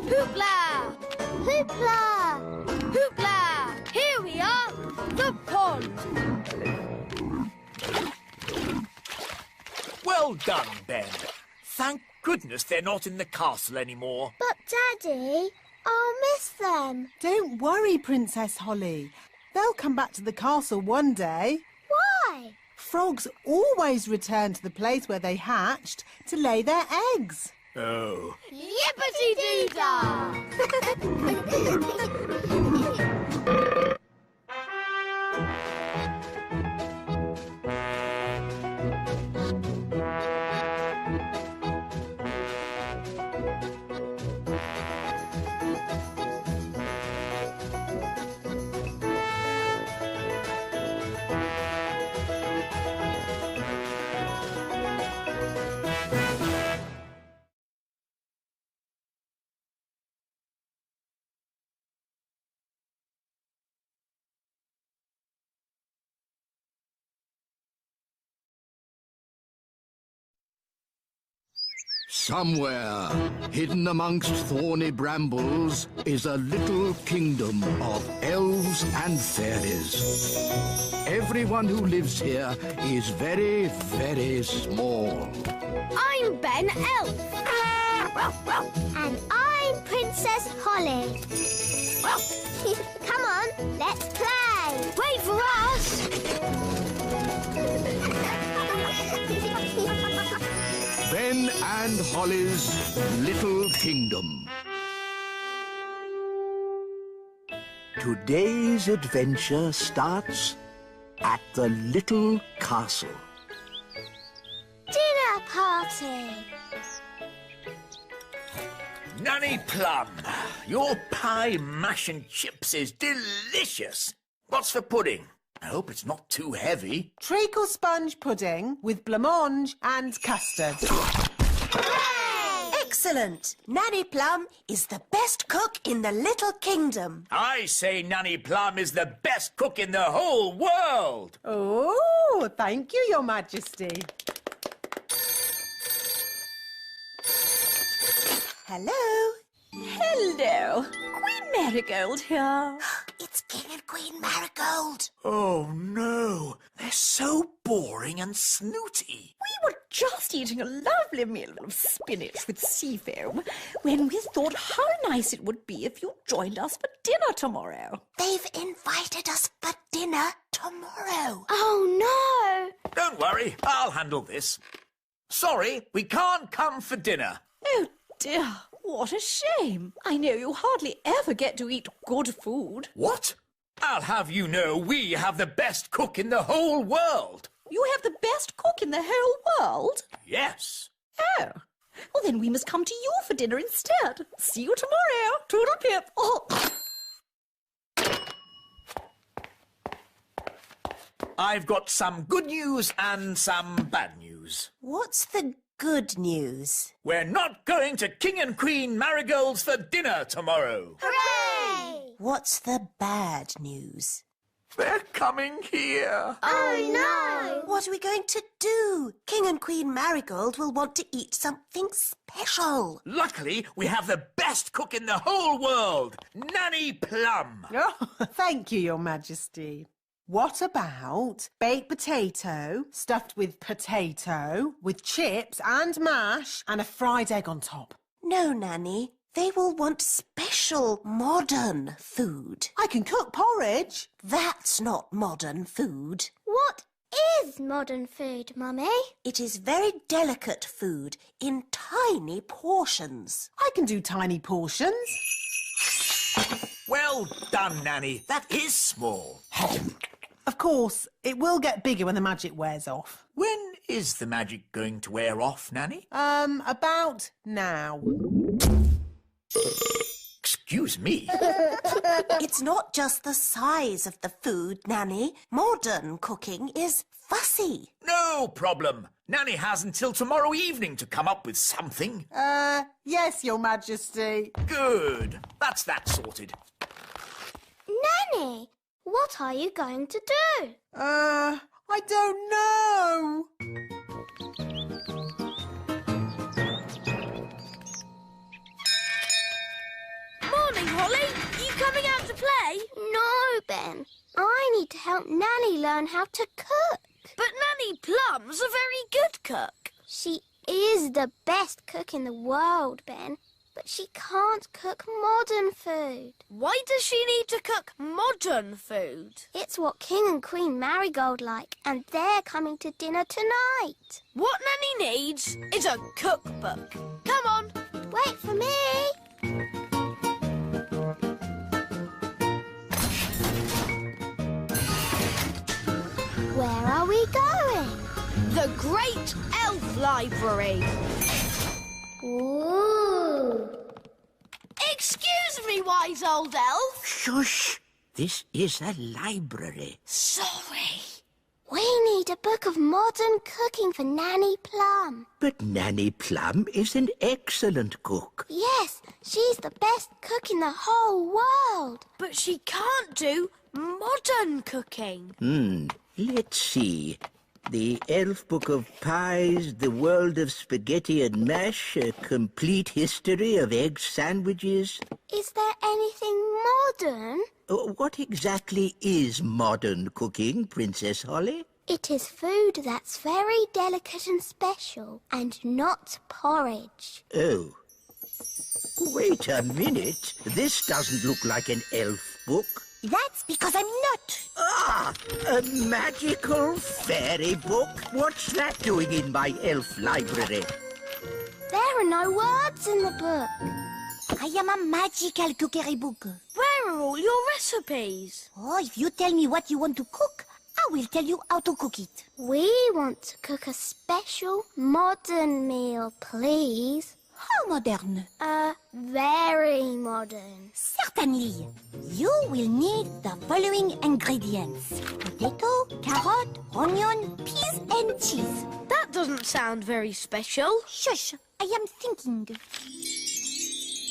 Hoopla! Hoopla! Hoopla! Here we are, the pond. Well done, Ben. Thank goodness they're not in the castle anymore. But, Daddy, I'll miss them. Don't worry, Princess Holly. They'll come back to the castle one day. Why? Frogs always return to the place where they hatched to lay their eggs. Oh. Yippity-doo-dah! Somewhere, hidden amongst thorny brambles, is a little kingdom of elves and fairies. Everyone who lives here is very, very small. I'm Ben Elf. And I'm Princess Holly. Come on, let's play. Wait for us. Ben and Holly's Little Kingdom. Today's adventure starts at the little castle. Dinner party. Nanny Plum, your pie, mash and chips is delicious. What's for pudding? I hope it's not too heavy. Treacle sponge pudding with blancmange and custard. Excellent. Nanny Plum is the best cook in the Little Kingdom. I say Nanny Plum is the best cook in the whole world. Oh, thank you, Your Majesty. Hello. Hello. Queen Marigold here. It's King and Queen Marigold. Oh, no. They're so boring and snooty. We were just eating a lovely meal of spinach with sea foam when we thought how nice it would be if you joined us for dinner tomorrow. They've invited us for dinner tomorrow. Oh, no. Don't worry, I'll handle this. Sorry, we can't come for dinner. Oh, dear. What a shame. I know you hardly ever get to eat good food. What? I'll have you know we have the best cook in the whole world. You have the best cook in the whole world? Yes. Oh. Well, then we must come to you for dinner instead. See you tomorrow. Toodle-pip. Oh. I've got some good news and some bad news. What's the good news? We're not going to King and Queen Marigold's for dinner tomorrow. Hooray! What's the bad news? They're coming here. Oh, no! What are we going to do? King and Queen Marigold will want to eat something special. Luckily, we have the best cook in the whole world, Nanny Plum. Oh, thank you, Your Majesty. What about baked potato stuffed with potato, with chips and mash, and a fried egg on top? No, Nanny. They will want special, modern food. I can cook porridge. That's not modern food. What is modern food, Mummy? It is very delicate food in tiny portions. I can do tiny portions. Well done, Nanny. That is small. Of course, it will get bigger when the magic wears off. When is the magic going to wear off, Nanny? About now. Excuse me. It's not just the size of the food, Nanny. Modern cooking is fussy. No problem. Nanny has until tomorrow evening to come up with something. Yes, Your Majesty. Good. That's that sorted. Nanny, what are you going to do? I don't know. Morning, Holly. Are you coming out to play? No, Ben. I need to help Nanny learn how to cook. But Nanny Plum's a very good cook. She is the best cook in the world, Ben. But she can't cook modern food. Why does she need to cook modern food? It's what King and Queen Marigold like, and they're coming to dinner tonight. What Nanny needs is a cookbook. Come on. Wait for me. Where are we going? The Great Elf Library. Ooh. Excuse me, wise old elf. Shush! This is a library. Sorry. We need a book of modern cooking for Nanny Plum. But Nanny Plum is an excellent cook. Yes, she's the best cook in the whole world. But she can't do modern cooking. Let's see. The Elf Book of Pies, The World of Spaghetti and Mash, A Complete History of Egg Sandwiches. Is there anything modern? What exactly is modern cooking, Princess Holly? It is food that's very delicate and special, and not porridge. Oh. Wait a minute. This doesn't look like an elf book. That's because I'm not. Ah! A magical fairy book? What's that doing in my elf library? There are no words in the book. I am a magical cookery book. Where are all your recipes? Oh, if you tell me what you want to cook, I will tell you how to cook it. We want to cook a special modern meal, please. How modern? Very modern. Certainly. You will need the following ingredients. Potato, carrot, onion, peas and cheese. That doesn't sound very special. Shush, I am thinking.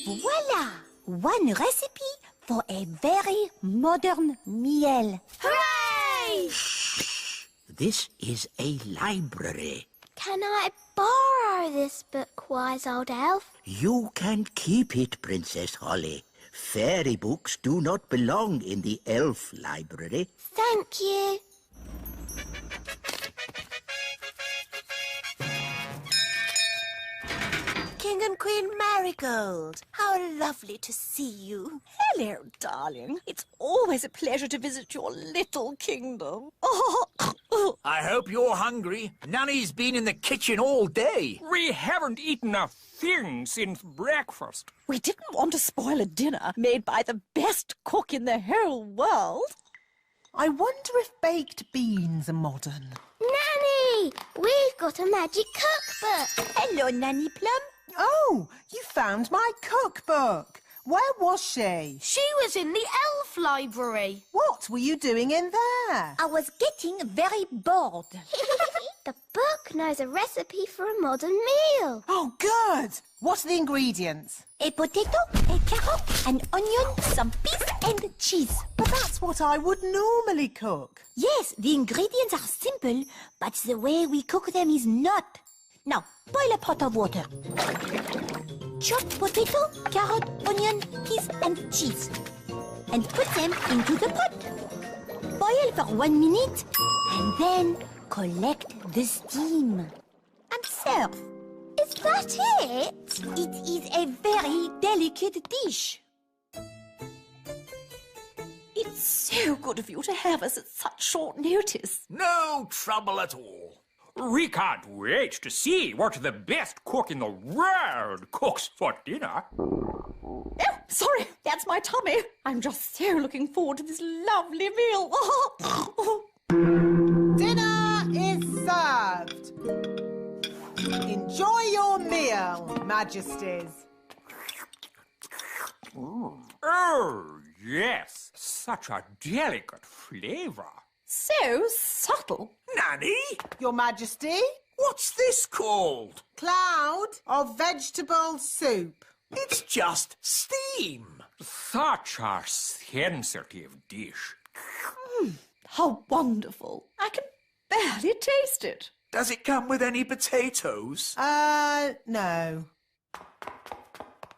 Voila! One recipe for a very modern meal. Hooray! Shh! This is a library. Can I borrow this book, wise old elf? You can keep it, Princess Holly. Fairy books do not belong in the elf library. Thank you. King and Queen Marigold, how lovely to see you. Hello, darling. It's always a pleasure to visit your little kingdom. Oh, I hope you're hungry. Nanny's been in the kitchen all day. We haven't eaten a thing since breakfast. we didn't want to spoil a dinner made by the best cook in the whole world. I wonder if baked beans are modern. Nanny, we've got a magic cookbook. Hello, Nanny Plum. Oh, you found my cookbook. Where was she? She was in the elf library. What were you doing in there? I was getting very bored. The book knows a recipe for a modern meal. Oh, good. What are the ingredients? A potato, a carrot, an onion, some peas and cheese. But that's what I would normally cook. Yes, the ingredients are simple, but the way we cook them is not. Now, boil a pot of water. Chop potato, carrot, onion, peas and cheese. And put them into the pot. Boil for 1 minute and then collect the steam. And serve. Is that it? It is a very delicate dish. It's so good of you to have us at such short notice. No trouble at all. We can't wait to see what the best cook in the world cooks for dinner. Oh, sorry, that's my tummy. I'm just so looking forward to this lovely meal. Dinner is served. Enjoy your meal, Majesties. Oh, yes, such a delicate flavour. So subtle. Nanny, Your Majesty, what's this called? cloud of vegetable soup. It's just steam. Such a sensitive dish. How wonderful. I can barely taste it. Does it come with any potatoes? No.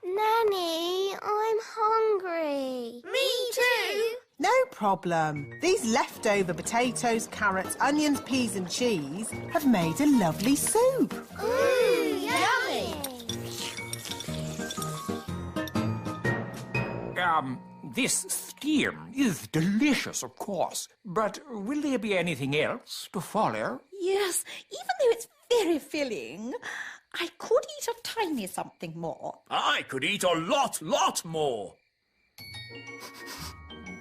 Nanny, I'm hungry. Me too. No problem. These leftover potatoes, carrots, onions, peas and cheese have made a lovely soup. Yummy. This steam is delicious, of course, but will there be anything else to follow? Yes, even though it's very filling, I could eat a tiny something more. I could eat a lot more.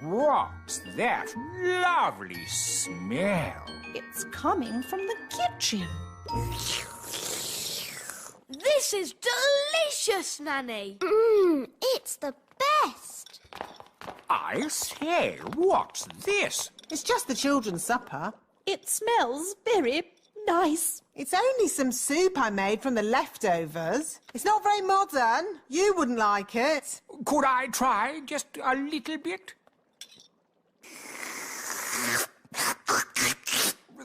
What's that lovely smell? It's coming from the kitchen. This is delicious, Nanny. It's the best. I say, what's this? It's just the children's supper. It smells very nice. It's only some soup I made from the leftovers. It's not very modern. You wouldn't like it. Could I try just a little bit?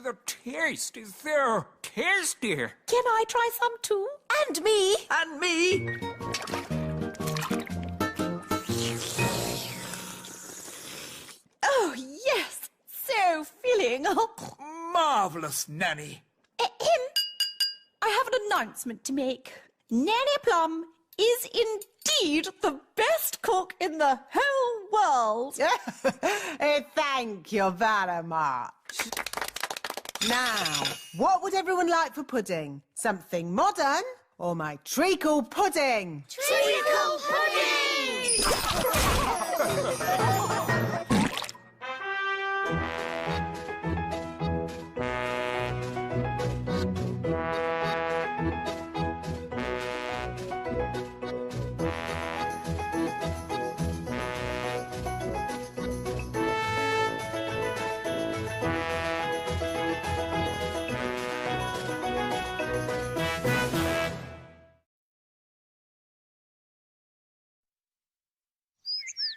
The taste is so tasty. Can I try some too? And me. And me. Oh, yes. So filling. Marvellous, Nanny. I have an announcement to make. Nanny Plum is indeed the best cook in the whole world. Thank you very much. Now, what would everyone like for pudding? Something modern or my treacle pudding? Treacle pudding!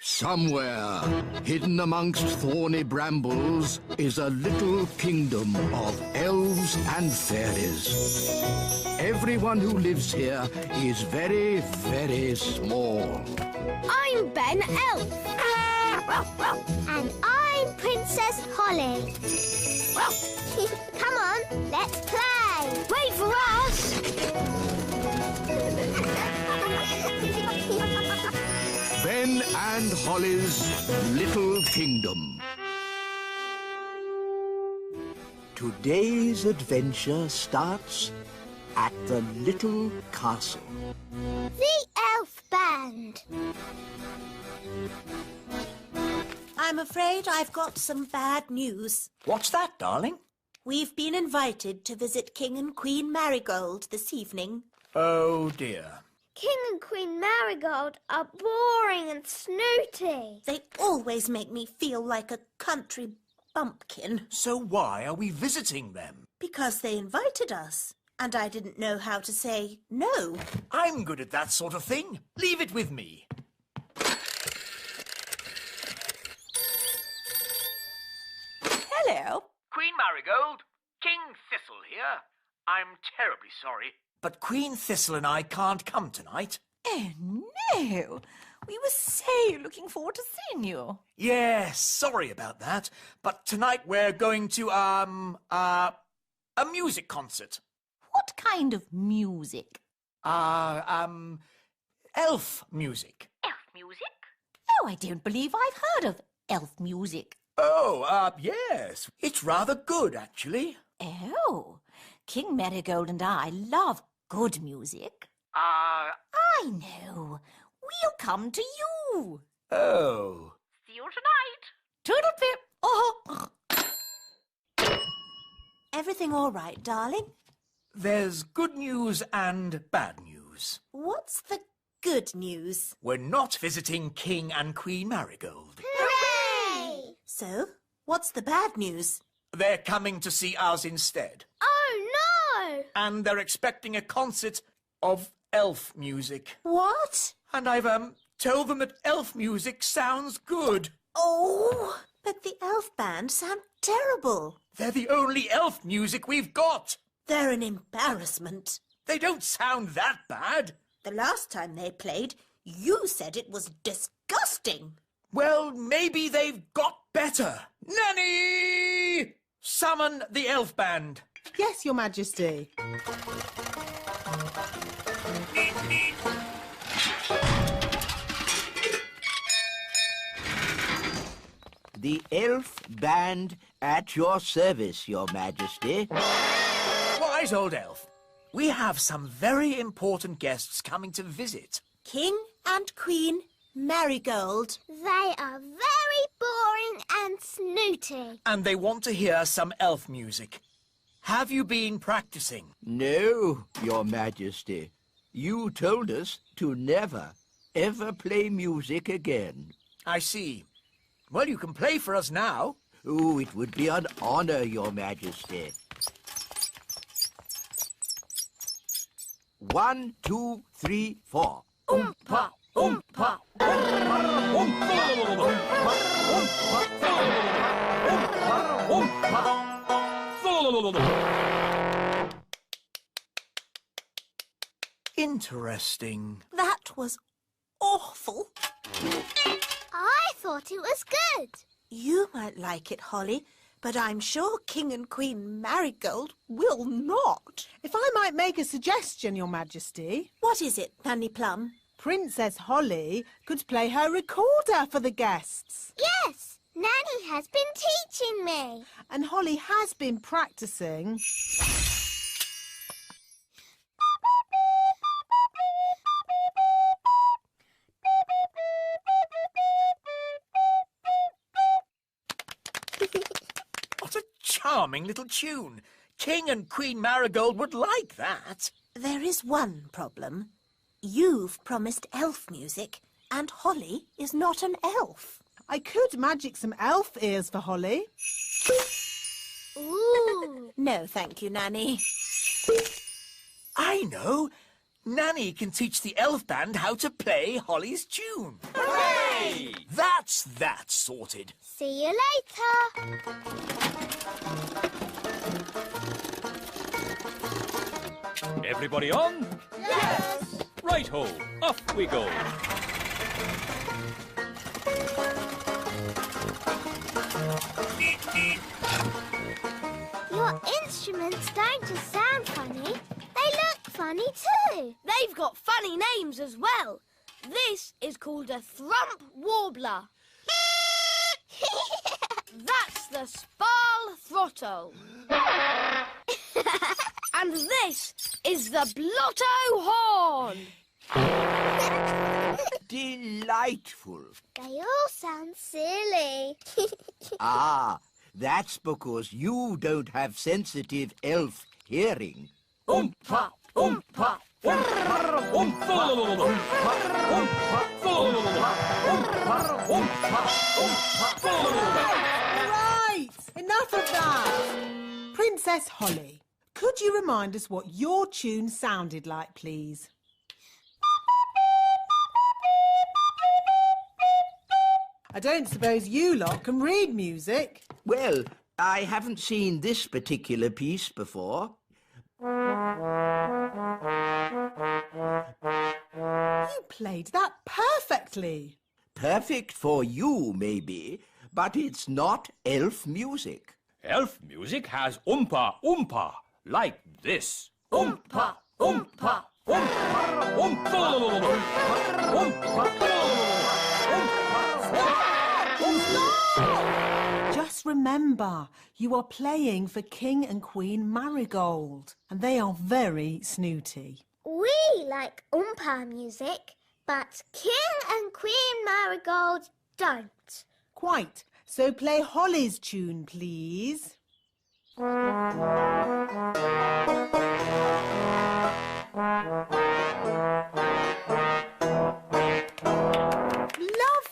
Somewhere, hidden amongst thorny brambles, is a little kingdom of elves and fairies. Everyone who lives here is very, very small. I'm Ben Elf. And I'm Princess Holly. Come on, let's play. Wait for us. Ben and Holly's Little Kingdom. Today's adventure starts at the little castle. The Elf Band. I'm afraid I've got some bad news. What's that, darling? We've been invited to visit King and Queen Marigold this evening. Oh, dear. King and Queen Marigold are boring and snooty. They always make me feel like a country bumpkin. So why are we visiting them? Because they invited us, and I didn't know how to say no. I'm good at that sort of thing. Leave it with me. Hello. Queen Marigold, King Thistle here. I'm terribly sorry. But Queen Thistle and I can't come tonight. Oh, no. We were so looking forward to seeing you. Yes, sorry about that. But tonight we're going to, a music concert. What kind of music? Elf music. Elf music? Oh, I don't believe I've heard of elf music. Oh, yes. It's rather good, actually. Oh, King Marigold and I love good music. I know. We'll come to you. Oh. See you tonight. Toodle-pip. Oh. Everything all right, darling? There's good news and bad news. What's the good news? We're not visiting King and Queen Marigold. Hooray! So, what's the bad news? They're coming to see us instead. Oh, no! And they're expecting a concert of elf music. What? And I've, told them that elf music sounds good. Oh, but the elf band sound terrible. They're the only elf music we've got. They're an embarrassment. They don't sound that bad. The last time they played, you said it was disgusting. Well, maybe they've got better. Nanny! Summon the elf band. Yes, Your Majesty. The elf band at your service, Your Majesty. Wise old elf. We have some very important guests coming to visit. King and Queen Marigold. They are very boring and snooty. And they want to hear some elf music. Have you been practicing? No, Your Majesty. You told us to never, ever play music again. I see. Well, you can play for us now. Oh, it would be an honor, Your Majesty. 1, 2, 3, 4. Oompa, oompa, Interesting. That was awful. I thought it was good. You might like it, Holly, but I'm sure King and Queen Marigold will not. If I might make a suggestion, Your Majesty. What is it, Nanny Plum? Princess Holly could play her recorder for the guests. Yes, Nanny has been teaching me. And Holly has been practicing. What a charming little tune. King and Queen Marigold would like that. There is one problem. You've promised elf music, and Holly is not an elf. I could magic some elf ears for Holly. Ooh. No, thank you, Nanny. I know. Nanny can teach the elf band how to play Holly's tune. Hooray! That's that sorted. See you later. Everybody on? Yes. Right-ho, off we go. Your instruments don't just sound funny, they look funny too. They've got funny names as well. This is called a thrump warbler. That's the spal throttle. And this is the blotto horn. Delightful. They all sound silly. Ah, that's because you don't have sensitive elf hearing. Oompa, oompa, oompa, oompa. Right! Enough of that! Princess Holly, could you remind us what your tune sounded like, please? I don't suppose you lot can read music. Well, I haven't seen this particular piece before. You played that perfectly. Perfect for you, maybe, but it's not elf music. Elf music has oompa oompa, like this. Oompa oompa oompa oompa Just remember, you are playing for King and Queen Marigold, and they are very snooty. We like Oompa music, but King and Queen Marigold don't. Quite. So play Holly's tune, please.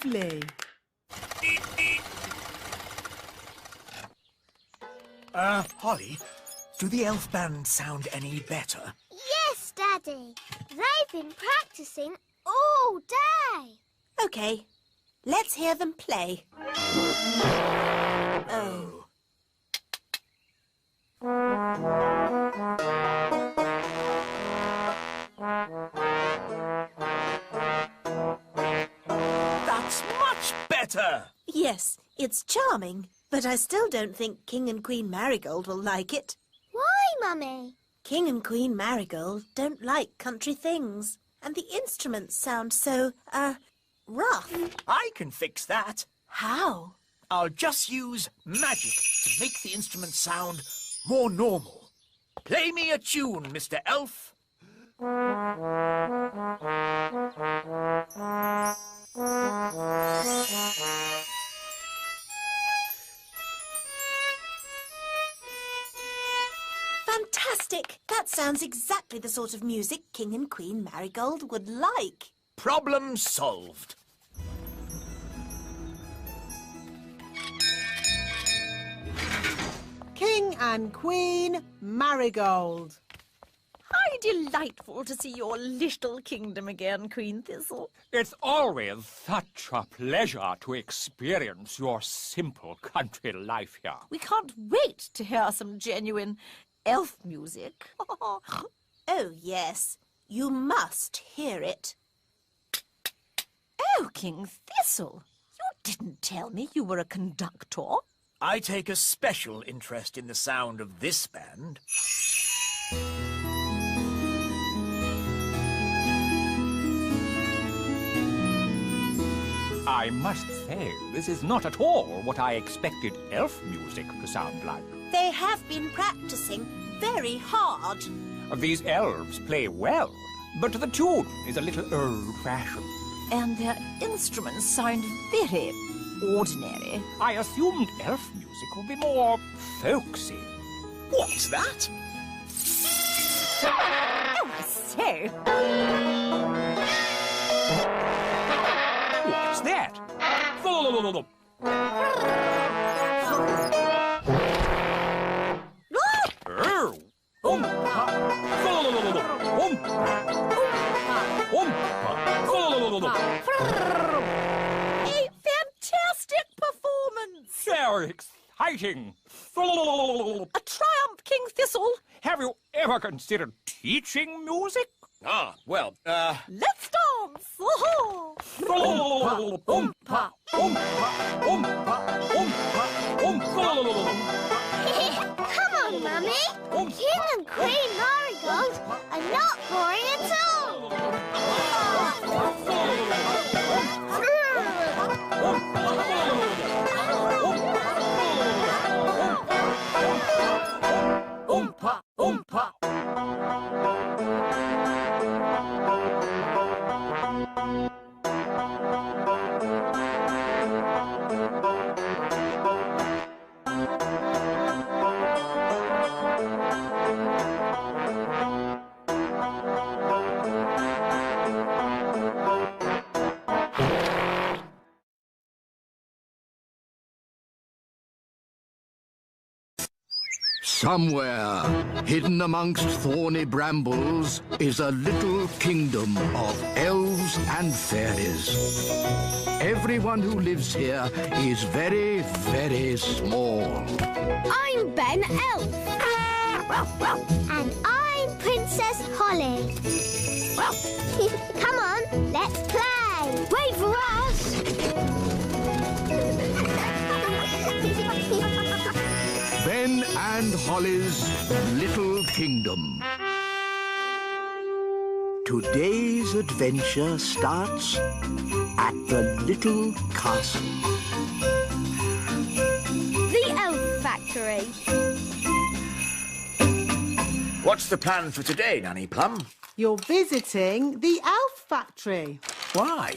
Lovely. Holly, do the elf band sound any better? Yes, Daddy. They've been practicing all day. OK, let's hear them play. Oh. That's much better! Yes, it's charming, but I still don't think King and Queen Marigold will like it. Why, Mummy? King and Queen Marigold don't like country things, and the instruments sound so, rough. I can fix that. How? I'll just use magic to make the instrument sound more normal. Play me a tune, Mr. Elf. Fantastic! That sounds exactly the sort of music King and Queen Marigold would like. Problem solved. King and Queen Marigold. How delightful to see your little kingdom again, Queen Thistle. It's always such a pleasure to experience your simple country life here. We can't wait to hear some genuine elf music. Oh, yes. You must hear it. Oh, King Thistle, you didn't tell me you were a conductor. I take a special interest in the sound of this band. I must say, this is not at all what I expected elf music to sound like. They have been practicing very hard. These elves play well, but the tune is a little old-fashioned. And their instruments sound very ordinary. I assumed elf music would be more folksy. What's that? Oh, I say. What's that? A fantastic performance! Very exciting! A triumph, King Thistle! Have you ever considered teaching music? Well, Let's dance! Oh-ho! Come on, Mummy. King and Queen Marigold are not boring at all. Oompa, oompa. Somewhere, hidden amongst thorny brambles, is a little kingdom of elves and fairies. Everyone who lives here is very, very small. I'm Ben Elf. And I'm Princess Holly. Come on, let's play. Wait for us. Ben and Holly's Little Kingdom. Today's adventure starts at the little castle. The Elf Factory. What's the plan for today, Nanny Plum? You're visiting the Elf Factory. Why?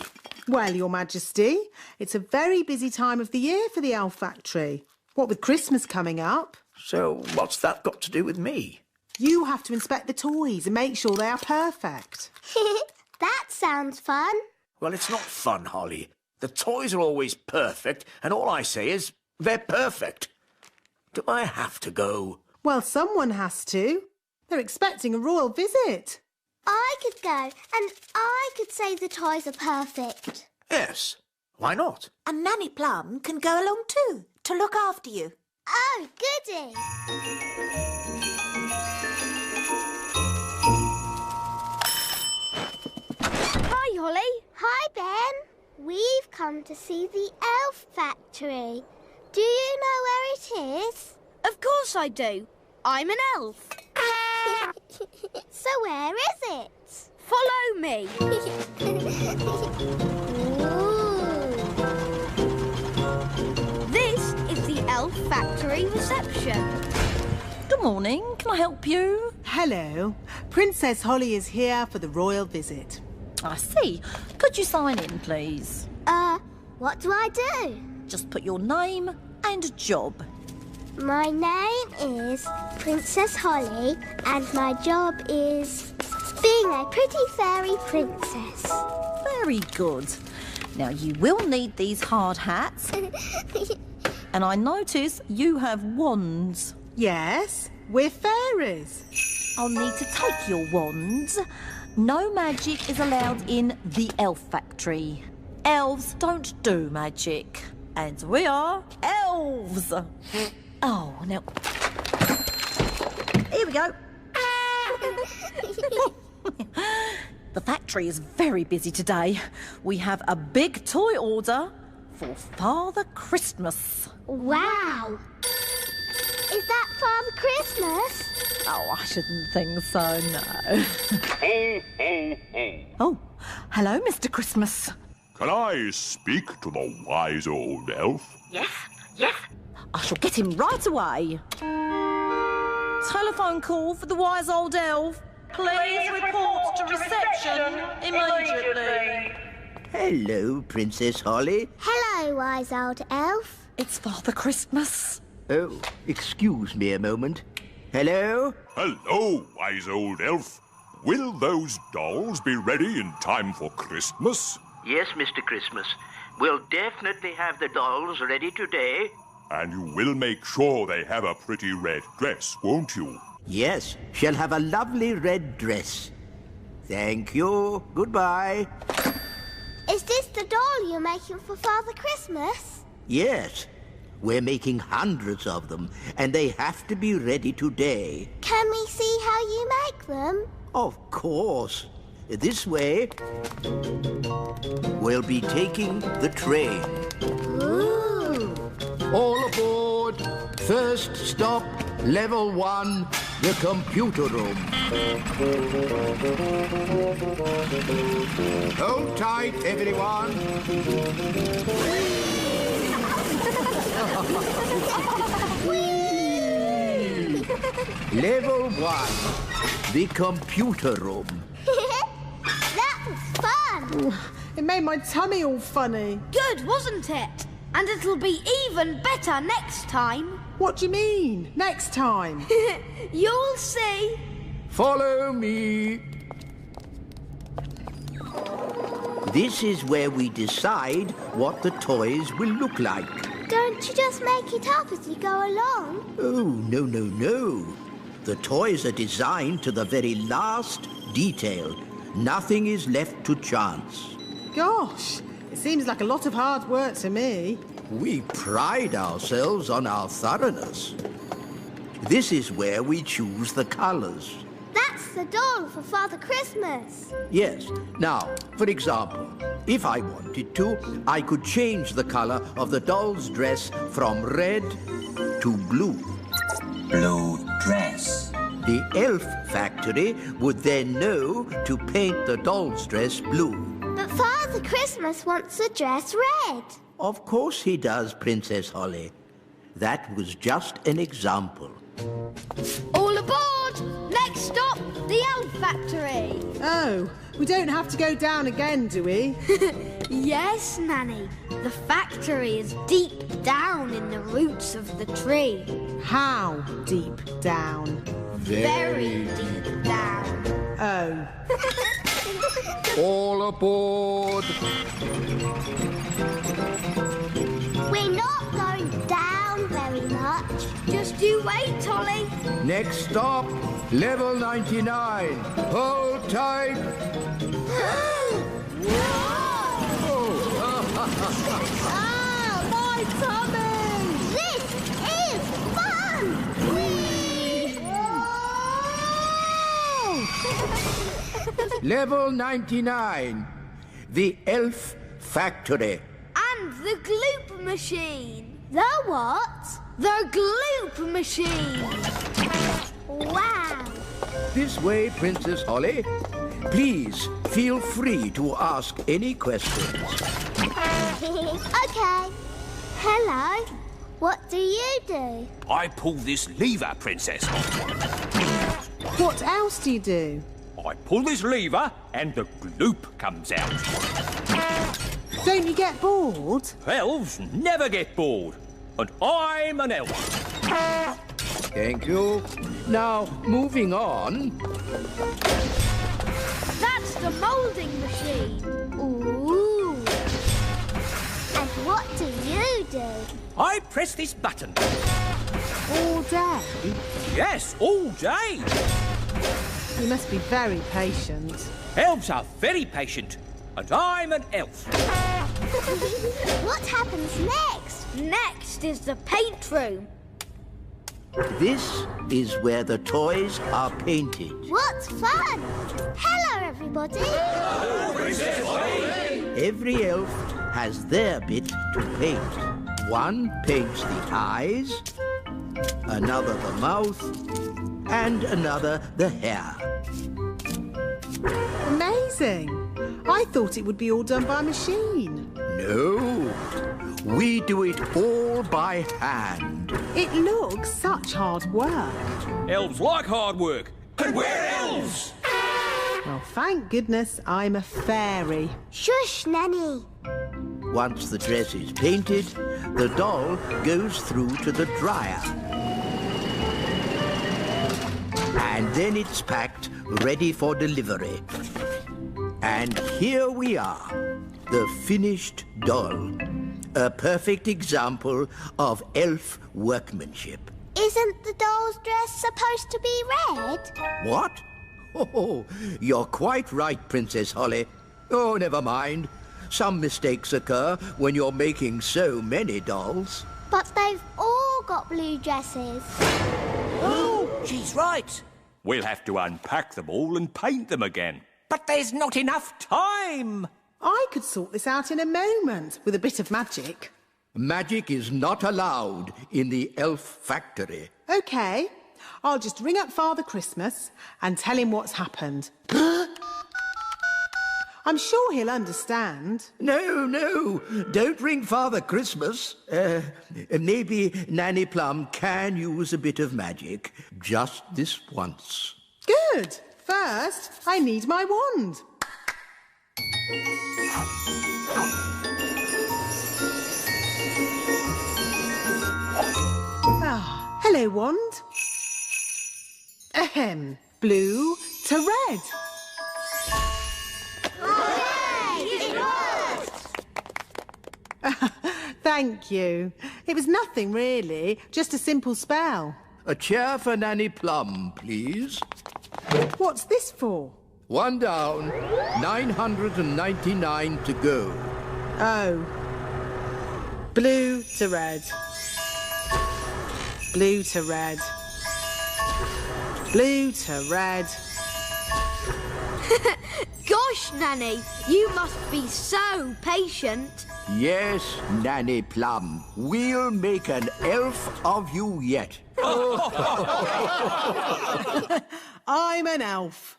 Well, Your Majesty, it's a very busy time of the year for the Elf Factory. What with Christmas coming up. So what's that got to do with me? You have to inspect the toys and make sure they are perfect. That sounds fun. Well, it's not fun, Holly. The toys are always perfect, and all I say is they're perfect. Do I have to go? Well, someone has to. They're expecting a royal visit. I could go, and I could say the toys are perfect. Yes. Why not? And Nanny Plum can go along too, to look after you. Oh, goody. Hi, Holly. Hi, Ben. We've come to see the Elf Factory. Do you know where it is? Of course I do. I'm an elf. So where is it? Follow me. This is the Elf Factory reception. Good morning. Can I help you? Hello. Princess Holly is here for the royal visit. I see. Could you sign in, please? What do I do? Just put your name and job. My name is Princess Holly, and my job is being a pretty fairy princess. Very good. Now, you will need these hard hats. And I notice you have wands. Yes, we're fairies. I'll need to take your wands. No magic is allowed in the Elf Factory. Elves don't do magic. And we are elves. Oh, now... Here we go. The factory is very busy today. We have a big toy order for Father Christmas. Wow! Is that Father Christmas? Oh, I shouldn't think so, no. Ho, ho, ho. Oh, hello, Mr. Christmas. Can I speak to the wise old elf? Yes, yes. I shall get him right away. Telephone call for the wise old elf. Please report to reception immediately. Hello, Princess Holly. Hello, wise old elf. It's Father Christmas. Oh, excuse me a moment. Hello? Hello, wise old elf. Will those dolls be ready in time for Christmas? Yes, Mr. Christmas. We'll definitely have the dolls ready today. And you will make sure they have a pretty red dress, won't you? Yes, she'll have a lovely red dress. Thank you. Goodbye. Is this the doll you're making for Father Christmas? Yes. We're making hundreds of them, and they have to be ready today. Can we see how you make them? Of course. This way. We'll be taking the train. Ooh. All aboard. First stop, level 1, the computer room. Hold tight, everyone. Level 1, the computer room. That was fun. It made my tummy all funny. Good, wasn't it? And it'll be even better next time. What do you mean, next time? You'll see. Follow me. This is where we decide what the toys will look like. Don't you just make it up as you go along? Oh, no, no, no. The toys are designed to the very last detail. Nothing is left to chance. Gosh, it seems like a lot of hard work to me. We pride ourselves on our thoroughness. This is where we choose the colours. That's the doll for Father Christmas. Yes. Now, for example, if I wanted to, I could change the colour of the doll's dress from red to blue. Blue dress. The elf factory would then know to paint the doll's dress blue. But Father Christmas wants the dress red. Of course he does, Princess Holly. That was just an example. All aboard! Next stop, the elf factory. Oh, we don't have to go down again, do we? Yes, Nanny. The factory is deep down in the roots of the tree. How deep down? Very deep down. Oh. All aboard! We're not going down very much. Just you wait, Tolly. Next stop, level 99. Hold tight. Ah, my tummy! This is fun! Level 99. The elf factory. And the gloop machine. The what? The gloop machine. Wow! This way, Princess Holly. Please feel free to ask any questions. Okay. Hello. What do you do? I pull this lever, Princess. What else do you do? I pull this lever and the gloop comes out. Don't you get bored? Elves never get bored. And I'm an elf. Thank you. Now, moving on. That's the moulding machine. Ooh. And what do you do? I press this button. All day? Yes, all day. You must be very patient. Elves are very patient. And I'm an elf. What happens next? Next is the paint room. This is where the toys are painted. What fun! Hello, everybody. Every elf has their bit to paint. One paints the eyes, another the mouth, and another the hair. Amazing. I thought it would be all done by machine. No, we do it all by hand. It looks such hard work. Elves like hard work. And we're elves! Well, thank goodness I'm a fairy. Shush, Nanny. Once the dress is painted, the doll goes through to the dryer. And then it's packed, ready for delivery. And here we are, the finished doll. A perfect example of elf workmanship. Isn't the doll's dress supposed to be red? What? Oh, you're quite right, Princess Holly. Oh, never mind. Some mistakes occur when you're making so many dolls. But they've all got blue dresses. Oh, she's right. We'll have to unpack them all and paint them again. But there's not enough time. I could sort this out in a moment with a bit of magic. Magic is not allowed in the elf factory. OK, I'll just ring up Father Christmas and tell him what's happened. I'm sure he'll understand. No, don't ring Father Christmas. Maybe Nanny Plum can use a bit of magic. Just this once. Good. First, I need my wand. Ah, hello, wand. Ahem. Blue to red. Hooray! It worked! thank you. It was nothing, really. Just a simple spell. A chair for Nanny Plum, please. What's this for? 1 down, 999 to go. Oh. Blue to red. Blue to red. Blue to red. Gosh, Nanny, you must be so patient. Yes, Nanny Plum. We'll make an elf of you yet. I'm an elf.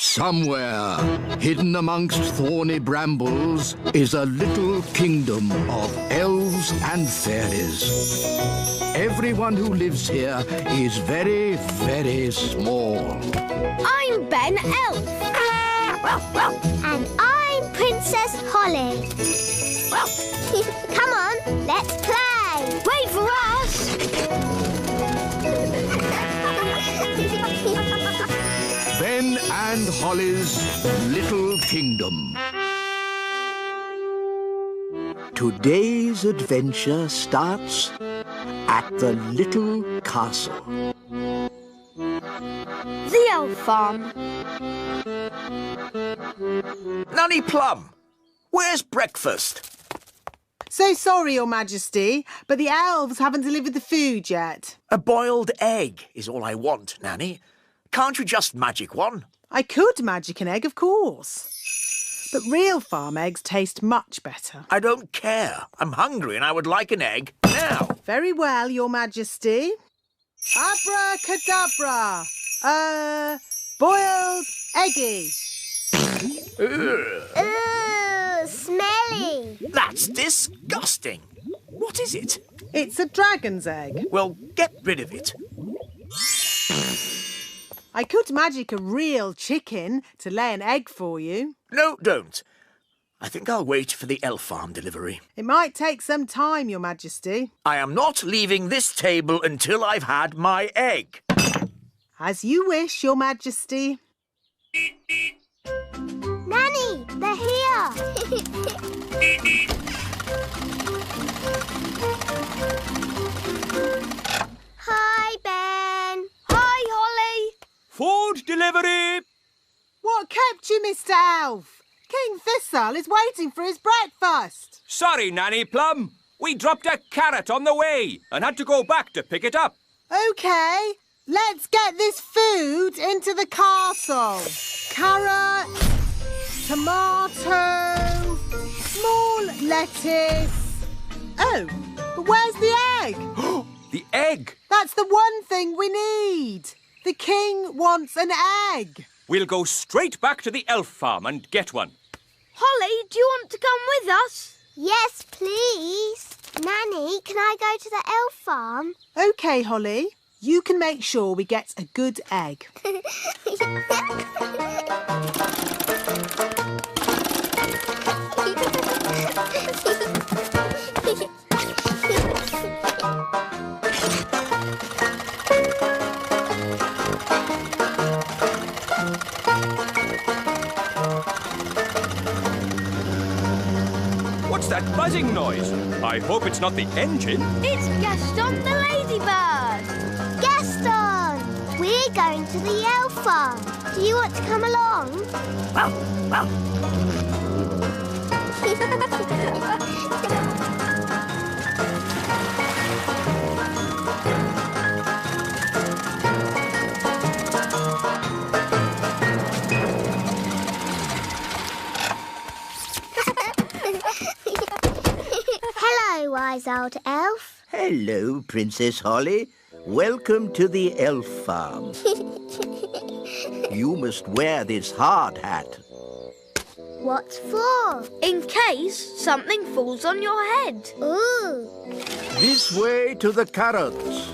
Somewhere, hidden amongst thorny brambles, is a little kingdom of elves and fairies. Everyone who lives here is very, very small. I'm Ben Elf. And I'm Princess Holly. Come on, let's play. Wait for us. Ben and Holly's Little Kingdom. Today's adventure starts at the little castle. The elf farm. Nanny Plum, where's breakfast? So sorry, Your Majesty, but the elves haven't delivered the food yet. A boiled egg is all I want, Nanny. Can't you just magic one? I could magic an egg, of course. But real farm eggs taste much better. I don't care. I'm hungry and I would like an egg now. Very well, Your Majesty. Abracadabra! Boiled eggy. Ooh, smelly. That's disgusting. What is it? It's a dragon's egg. Well, get rid of it. I could magic a real chicken to lay an egg for you. No, don't. I think I'll wait for the elf farm delivery. It might take some time, Your Majesty. I am not leaving this table until I've had my egg. As you wish, Your Majesty. Nanny, they're here. Hi, Ben. Hi, Holly. Food delivery! What kept you, Mr. Elf? King Thistle is waiting for his breakfast. Sorry, Nanny Plum. We dropped a carrot on the way and had to go back to pick it up. OK, let's get this food into the castle. Carrot, tomato, small lettuce. Oh, but where's the egg? The egg! That's the one thing we need. The king wants an egg. We'll go straight back to the elf farm and get one. Holly, do you want to come with us? Yes, please. Nanny, can I go to the elf farm? OK, Holly. You can make sure we get a good egg. What's that buzzing noise? I hope it's not the engine. It's Gaston the ladybird. Gaston! We're going to the elf farm. Do you want to come along? Hello, wise old elf. Hello, Princess Holly. Welcome to the elf farm. You must wear this hard hat. What for? In case something falls on your head. Ooh. This way to the carrots.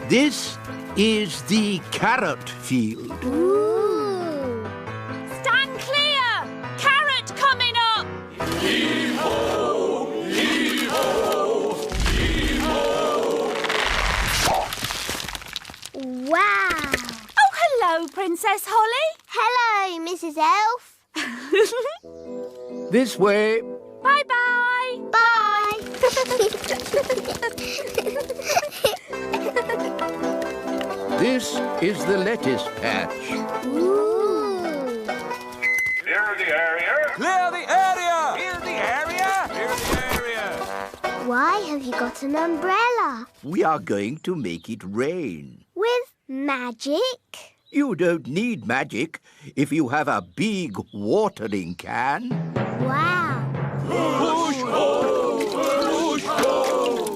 This is the carrot field. Ooh. Stand clear! Carrot coming up! Heave-ho! Heave-ho! Heave-ho! Wow. Oh, hello, Princess Holly. Hello, Mrs. Elf. This way. Bye-bye. Bye. This is the lettuce patch. Ooh. Clear the area. Clear the area! Clear the area! Clear the area! Why have you got an umbrella? We are going to make it rain. With magic? You don't need magic if you have a big watering can. Wow. Push-ho! Push-ho!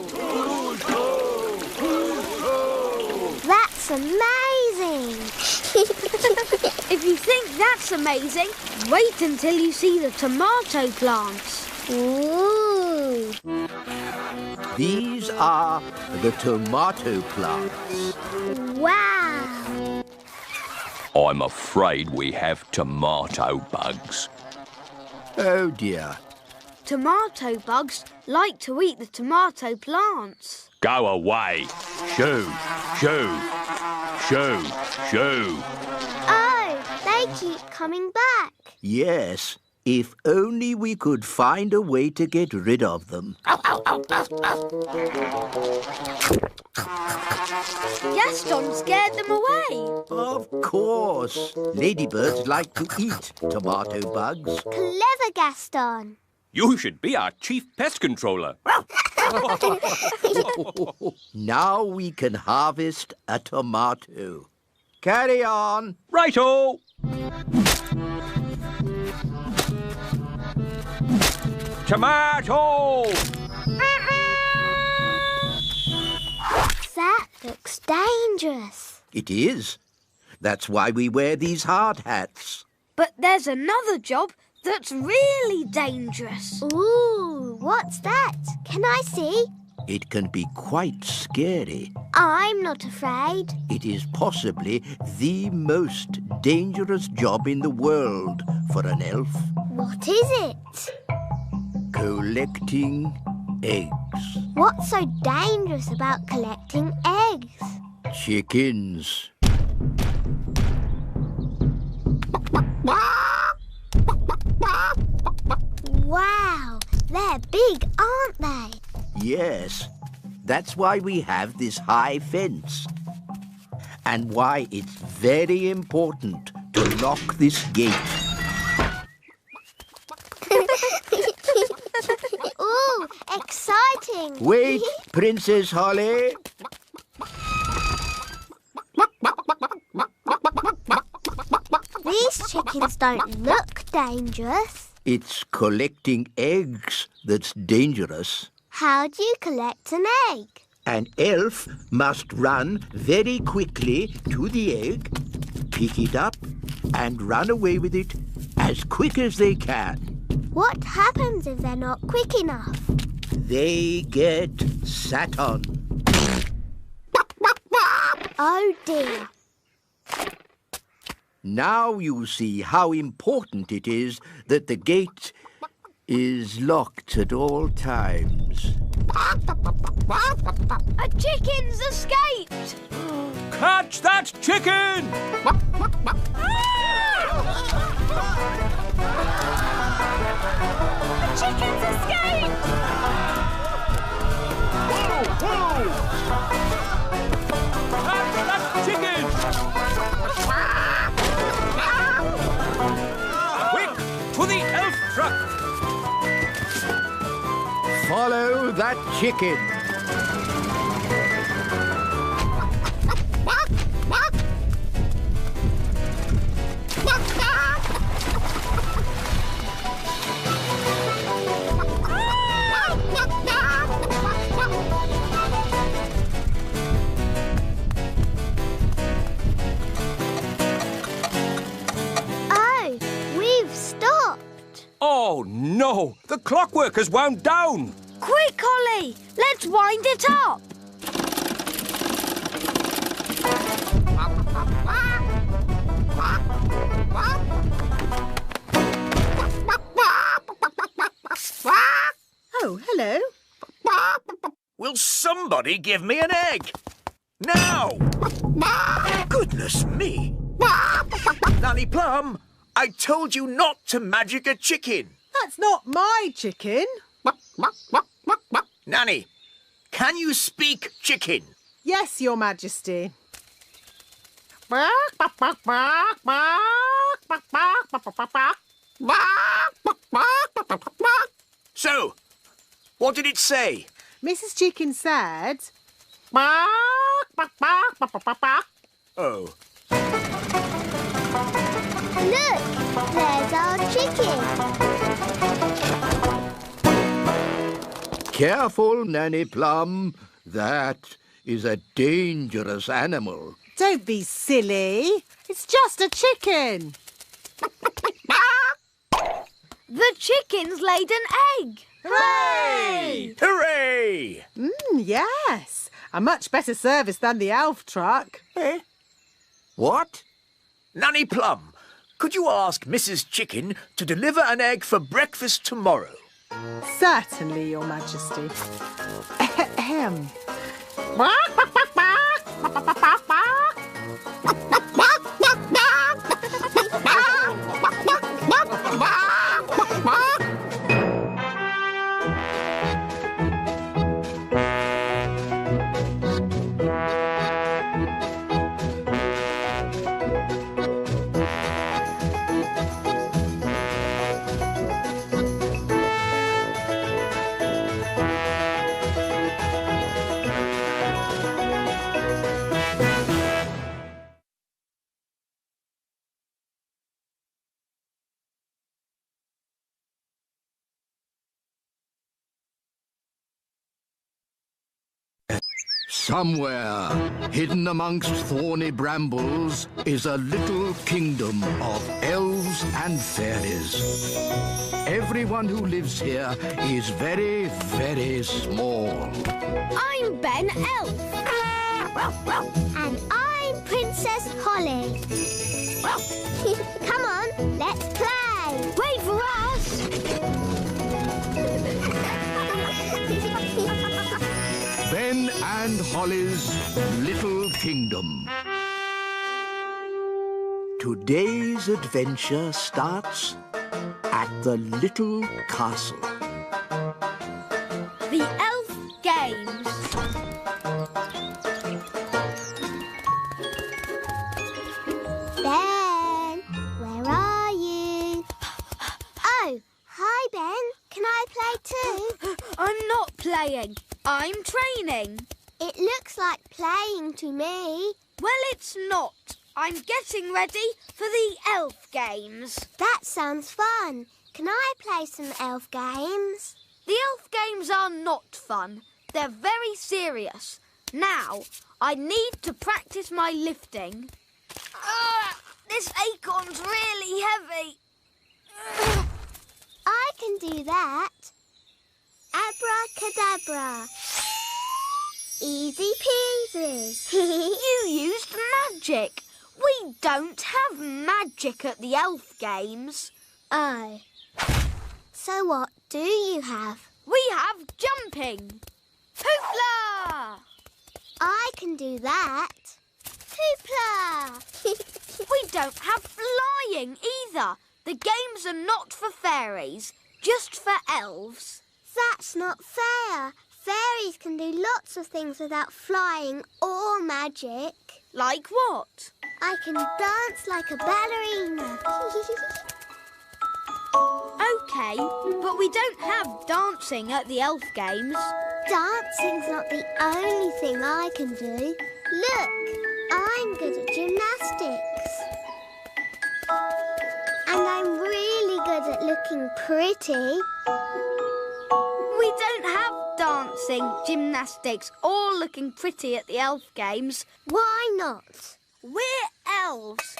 Push-ho! That's amazing. If you think that's amazing, wait until you see the tomato plants. Ooh. These are the tomato plants. Wow. I'm afraid we have tomato bugs. Oh dear. Tomato bugs like to eat the tomato plants. Go away. Shoo, shoo, shoo, shoo. Oh, they keep coming back. Yes, if only we could find a way to get rid of them. Gaston scared them away. Of course. Ladybirds like to eat tomato bugs. Clever, Gaston. You should be our chief pest controller. Now we can harvest a tomato. Carry on. Righto! Tomato! That looks dangerous. It is. That's why we wear these hard hats. But there's another job that's really dangerous. Ooh, what's that? Can I see? It can be quite scary. I'm not afraid. It is possibly the most dangerous job in the world for an elf. What is it? Collecting eggs. What's so dangerous about collecting eggs? Chickens. Wow, they're big, aren't they? Yes, that's why we have this high fence. And why it's very important to lock this gate. Ooh, exciting. Wait, Princess Holly. These chickens don't look dangerous. It's collecting eggs that's dangerous. How do you collect an egg? An elf must run very quickly to the egg, pick it up, and run away with it as quick as they can. What happens if they're not quick enough? They get sat on. Oh dear. Now you see how important it is that the gate is locked at all times. A chicken's escaped! Catch that chicken! The chicken's escaped! Catch that chicken! Quick, to the elf truck! Follow that chicken. Oh, no! The clockwork has wound down! Quick, Holly! Let's wind it up! Oh, hello. Will somebody give me an egg? Now! Goodness me! Nanny Plum, I told you not to magic a chicken. That's not my chicken. Nanny, can you speak chicken? Yes, Your Majesty. So, what did it say? Mrs. Chicken said... Oh. Look, there's our chicken. Careful, Nanny Plum. That is a dangerous animal. Don't be silly. It's just a chicken. The chicken's laid an egg. Hooray! Hooray! Yes. A much better service than the elf truck. Eh? What? Nanny Plum, could you ask Mrs. Chicken to deliver an egg for breakfast tomorrow? Certainly, Your Majesty. Ahem. Somewhere, hidden amongst thorny brambles, is a little kingdom of elves and fairies. Everyone who lives here is very, very small. I'm Ben Elf. And I'm Princess Holly. Come on, let's play. Wait for us. Ben and Holly's Little Kingdom. Today's adventure starts at the little castle. The Elf Games. Ben, where are you? Oh, hi, Ben. Can I play too? I'm not playing. I'm training. It looks like playing to me. Well, it's not. I'm getting ready for the Elf Games. That sounds fun. Can I play some elf games? The Elf Games are not fun. They're very serious. Now, I need to practice my lifting. This acorn's really heavy. I can do that. Abracadabra. Easy peasy. You used magic. We don't have magic at the Elf Games. Oh. So what do you have? We have jumping. Hoopla! I can do that. Hoopla! We don't have flying either. The games are not for fairies, just for elves. That's not fair. Fairies can do lots of things without flying or magic. Like what? I can dance like a ballerina. OK, but we don't have dancing at the Elf Games. Dancing's not the only thing I can do. Look, I'm good at gymnastics. And I'm really good at looking pretty. We don't have dancing, gymnastics or looking pretty at the Elf Games. Why not? We're elves.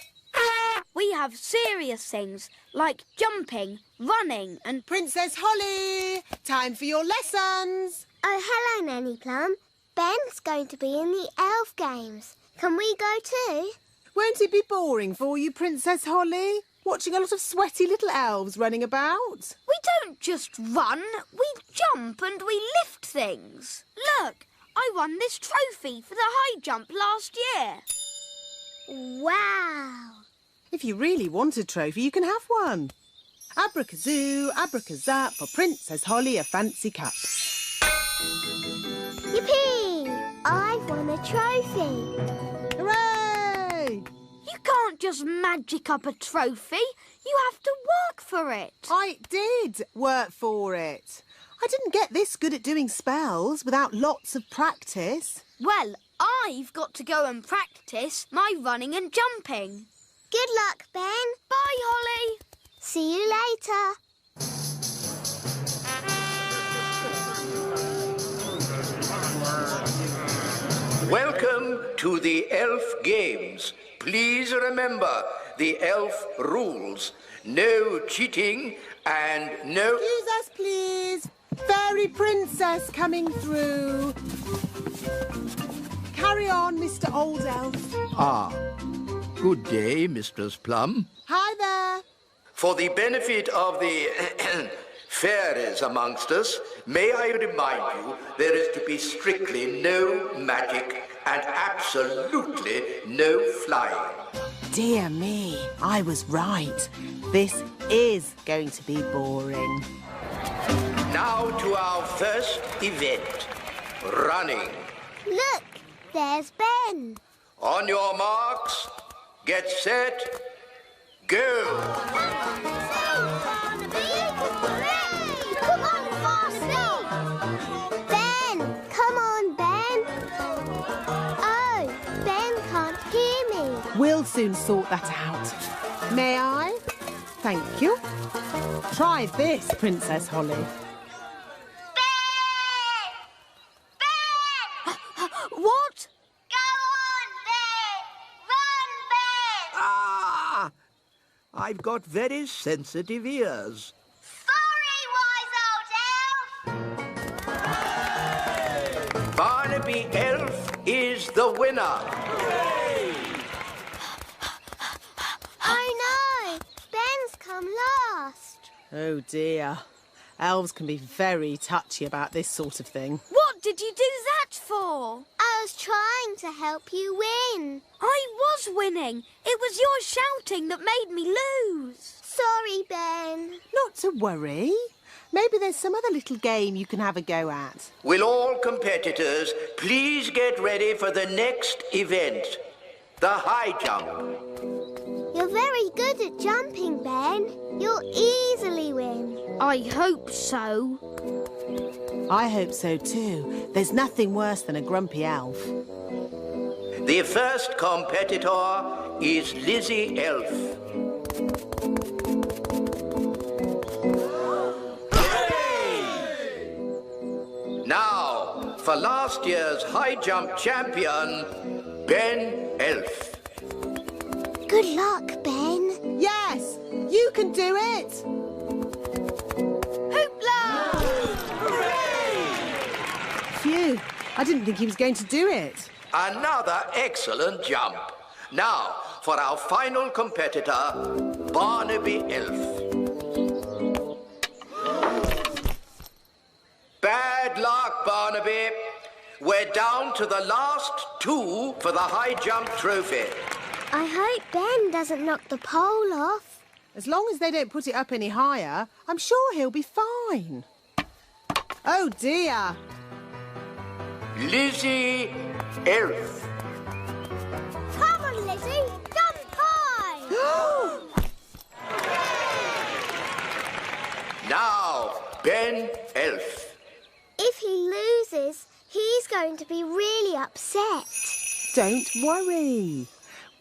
We have serious things like jumping, running and... Princess Holly, time for your lessons. Oh, hello, Nanny Plum. Ben's going to be in the elf games. Can we go too? Won't it be boring for you, Princess Holly? Watching a lot of sweaty little elves running about? We don't just run, we jump and we lift things. Look, I won this trophy for the high jump last year. Wow. If you really want a trophy, you can have one. Abracazoo, abracazap, for Princess Holly a fancy cup. Yippee! I've won a trophy. Hooray! You can't just magic up a trophy. You have to work for it. I did work for it. I didn't get this good at doing spells without lots of practice. Well, I've got to go and practice my running and jumping. Good luck, Ben. Bye, Holly. See you later. Welcome to the Elf Games. Please remember the elf rules. No cheating and no... Excuse us, please. Fairy princess coming through. Carry on, Mr. Old Elf. Ah, good day, Mistress Plum. Hi there. For the benefit of the fairies amongst us, may I remind you there is to be strictly no magic and absolutely no flying. Dear me, I was right. This is going to be boring. Now to our first event, running. Look, there's Ben. On your marks, get set, go. Come on, Barnaby! Ben! Come on, Ben! Oh, Ben can't hear me. We'll soon sort that out. May I? Thank you. Try this, Princess Holly. What? Go on, Ben! Run, Ben! Ah! I've got very sensitive ears. Sorry, wise old elf! Barnaby Elf is the winner. Oh no! Ben's come last. Oh dear. Elves can be very touchy about this sort of thing. What did you do that for? I was trying to help you win. I was winning. It was your shouting that made me lose. Sorry, Ben. Not to worry. Maybe there's some other little game you can have a go at. Will all competitors please get ready for the next event, the high jump. You're very good at jumping, Ben. You'll easily win. I hope so. I hope so too. There's nothing worse than a grumpy elf. The first competitor is Lizzie Elf. Now, for last year's high jump champion, Ben Elf. Good luck, Ben. Yes, you can do it. Hoopla! Phew, I didn't think he was going to do it. Another excellent jump. Now, for our final competitor, Barnaby Elf. Bad luck, Barnaby. We're down to the last two for the high jump trophy. I hope Ben doesn't knock the pole off. As long as they don't put it up any higher, I'm sure he'll be fine. Oh dear. Lizzie Elf. Come on, Lizzie. Jump high. Now, Ben Elf. If he loses, he's going to be really upset. Don't worry.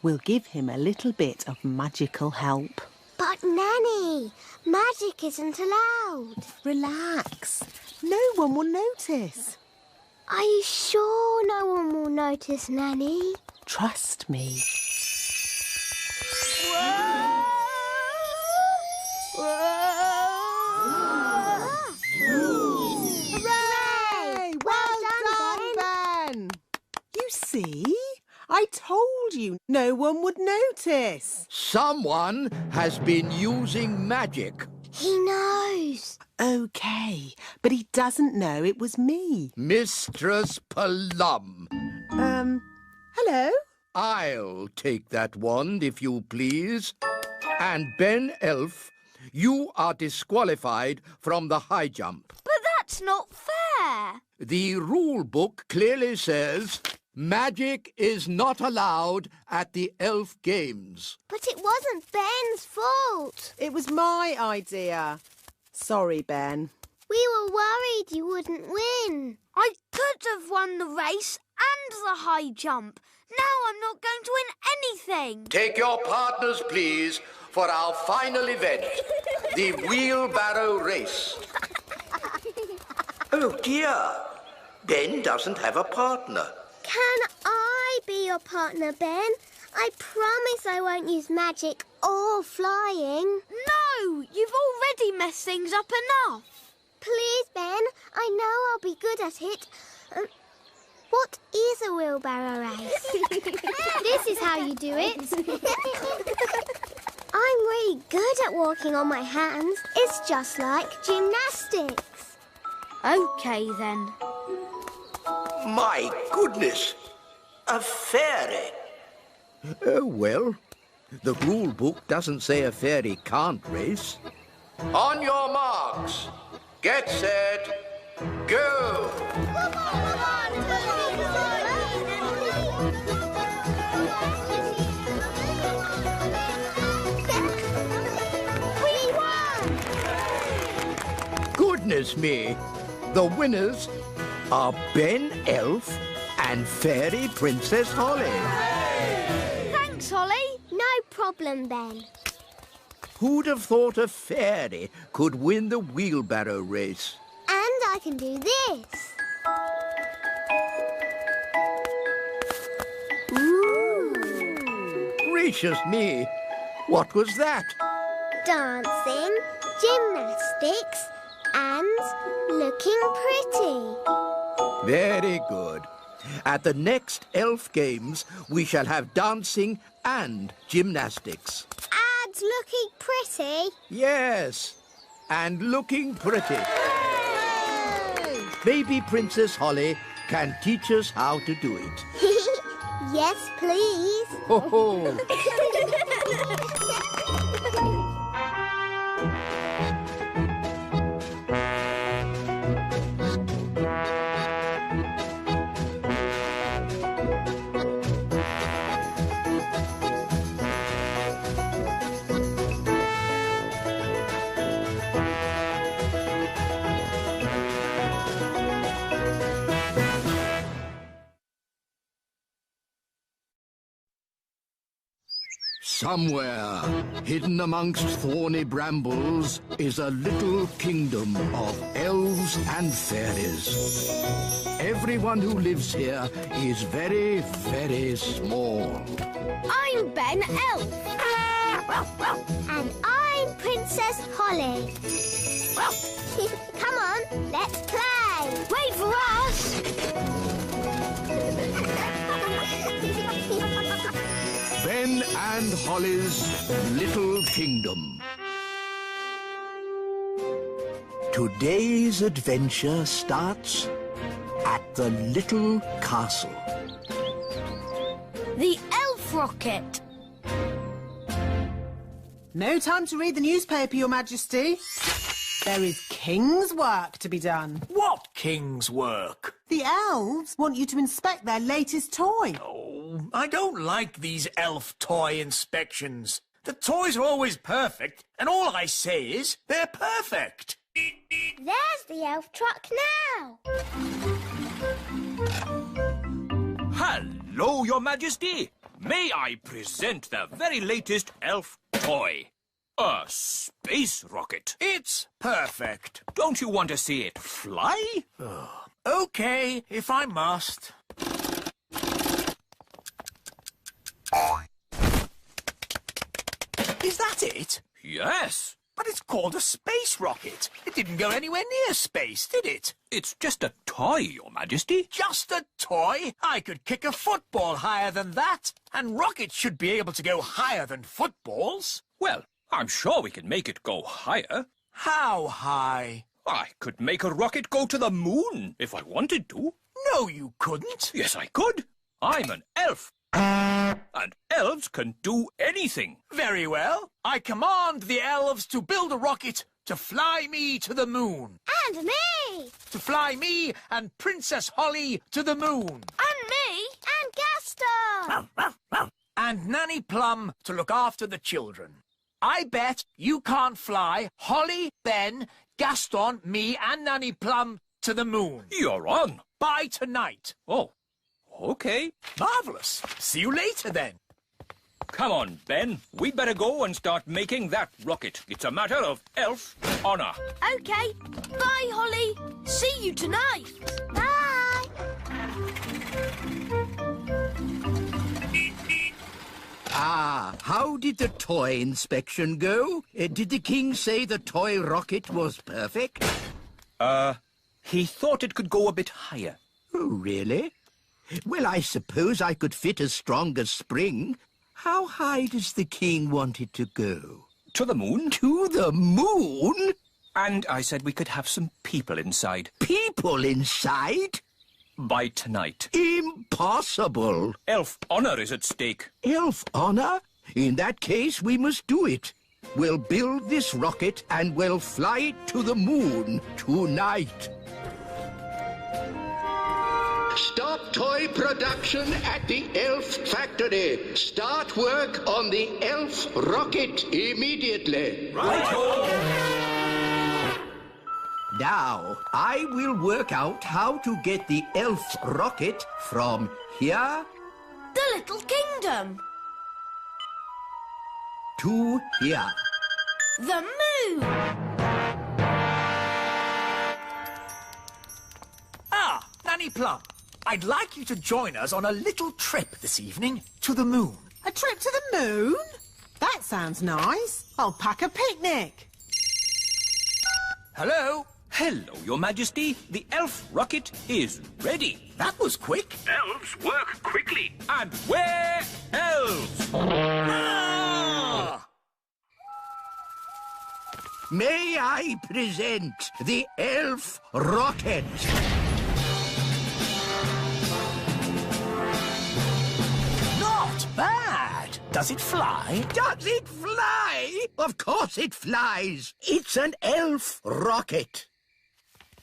We'll give him a little bit of magical help. But, Nanny, magic isn't allowed. Relax. No one will notice. Are you sure no one will notice, Nanny? Trust me. Whoa! told you, no one would notice. Someone has been using magic. He knows. OK, but he doesn't know it was me. Mistress Plum. Hello? I'll take that wand, if you please. And Ben Elf, you are disqualified from the high jump. But that's not fair. The rule book clearly says magic is not allowed at the elf games. But it wasn't Ben's fault. It was my idea. Sorry, Ben. We were worried you wouldn't win. I could have won the race and the high jump. Now I'm not going to win anything. Take your partners, please, for our final event, the wheelbarrow race. Oh, dear. Ben doesn't have a partner. Can I be your partner, Ben? I promise I won't use magic or flying. No, you've already messed things up enough. Please, Ben. I know I'll be good at it. What is a wheelbarrow race? This is how you do it. I'm really good at walking on my hands. It's just like gymnastics. OK, then. My goodness! A fairy! Oh, well, the rule book doesn't say a fairy can't race. On your marks, get set, go! Come on, we won! Goodness me! The winners are Ben Elf and Fairy Princess Holly. Thanks, Holly. No problem, Ben. Who'd have thought a fairy could win the wheelbarrow race? And I can do this. Ooh. Gracious me! What was that? Dancing, gymnastics, and looking pretty. Very good. At the next Elf Games, we shall have dancing and gymnastics. And looking pretty? Yes, and looking pretty. Maybe Princess Holly can teach us how to do it. Yes, please. Ho ho! Somewhere, hidden amongst thorny brambles, is a little kingdom of elves and fairies. Everyone who lives here is very, very small. I'm Ben Elf. And I'm Princess Holly. Come on, let's play. Wait for us. Ben and Holly's Little Kingdom. Today's adventure starts at the little castle. The Elf Rocket. No time to read the newspaper, Your Majesty. There is king's work to be done. What king's work? The elves want you to inspect their latest toy. Oh, I don't like these elf toy inspections. The toys are always perfect, and all I say is they're perfect. There's the elf truck now. Hello, Your Majesty. May I present the very latest elf toy? A space rocket. It's perfect. Don't you want to see it fly? Okay, if I must. Is that it? Yes. But it's called a space rocket. It didn't go anywhere near space, did it? It's just a toy, Your Majesty. Just a toy? I could kick a football higher than that. And rockets should be able to go higher than footballs. Well, I'm sure we can make it go higher. How high? I could make a rocket go to the moon if I wanted to. No, you couldn't. Yes, I could. I'm an elf. And elves can do anything. Very well. I command the elves to build a rocket to fly me to the moon. And me. To fly me and Princess Holly to the moon. And me. And Gaston. And Nanny Plum to look after the children. I bet you can't fly Holly, Ben, Gaston, me and Nanny Plum to the moon. You're on. By tonight. Oh, okay. Marvellous. See you later, then. Come on, Ben. We'd better go and start making that rocket. It's a matter of elf honour. OK. Bye, Holly. See you tonight. Bye. Ah, how did the toy inspection go? Did the king say the toy rocket was perfect? He thought it could go a bit higher. Oh, really? Well, I suppose I could fit a stronger spring. How high does the king want it to go? To the moon. To the moon? And I said we could have some people inside. People inside? By tonight. Impossible. Elf honour is at stake. Elf honour? In that case, we must do it. We'll build this rocket and we'll fly it to the moon tonight. Stop toy production at the Elf Factory. Start work on the Elf rocket immediately. Right-o. Now, I will work out how to get the Elf rocket from here... The Little Kingdom. ...to here. The moon. Ah, Nanny Plum. I'd like you to join us on a little trip this evening to the moon. A trip to the moon? That sounds nice. I'll pack a picnic. Hello? Hello, Your Majesty. The elf rocket is ready. That was quick. Elves work quickly. And we're elves. Ah! May I present the Elf rocket? Not bad. Does it fly? Does it fly? Of course it flies. It's an elf rocket.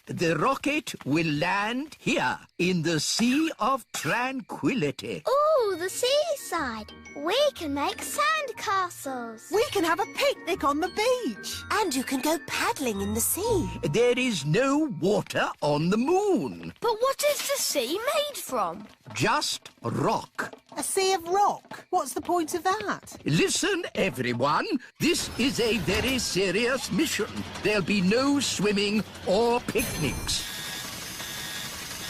The rocket will land here in the Sea of Tranquility. Ooh, the seaside. We can make sand castles. We can have a picnic on the beach. And you can go paddling in the sea. There is no water on the moon. But what is the sea made from? Just rock. A sea of rock. What's the point of that? Listen, everyone. This is a very serious mission. There'll be no swimming or picnics.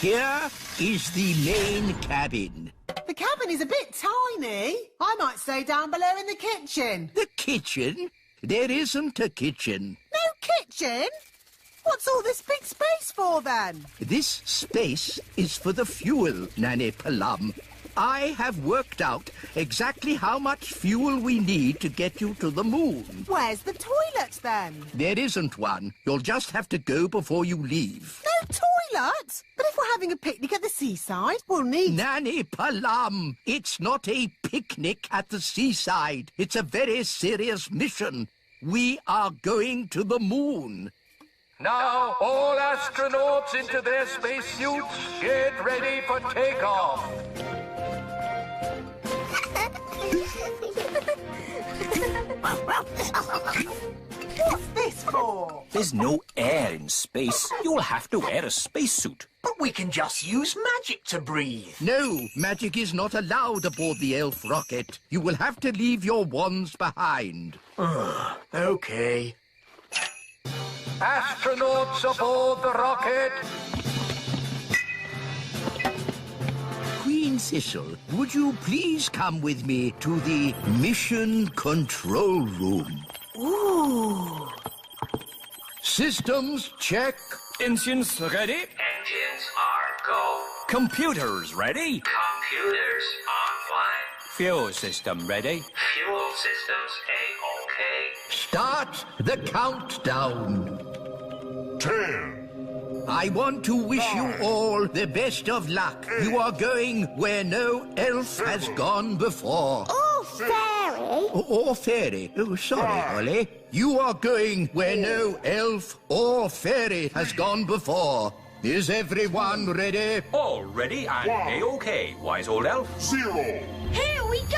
Here is the main cabin. The cabin is a bit tiny. I might stay down below in the kitchen. The kitchen? There isn't a kitchen. No kitchen? What's all this big space for, then? This space is for the fuel, Nanny Plum. I have worked out exactly how much fuel we need to get you to the moon. Where's the toilet, then? There isn't one. You'll just have to go before you leave. No toilet? But if we're having a picnic at the seaside, we'll need... Nanny Plum, it's not a picnic at the seaside. It's a very serious mission. We are going to the moon. Now, all astronauts into their spacesuits. Get ready for takeoff. What's this for? There's no air in space. You'll have to wear a spacesuit. But we can just use magic to breathe. No, magic is not allowed aboard the elf rocket. You will have to leave your wands behind. Okay. Astronauts aboard the rocket. Queen Thistle, would you please come with me to the mission control room? Ooh. Systems check. Engines ready? Engines are go. Computers ready? Computers online. Fuel system ready? Fuel systems A-OK. Start the countdown. 10. I want to wish you all the best of luck. You are going where no elf has gone before. Or fairy. Or fairy. Oh, sorry, Holly. You are going where no elf or fairy has gone before. Is everyone ready? All ready and A-OK, wise old elf. 0. Here we go.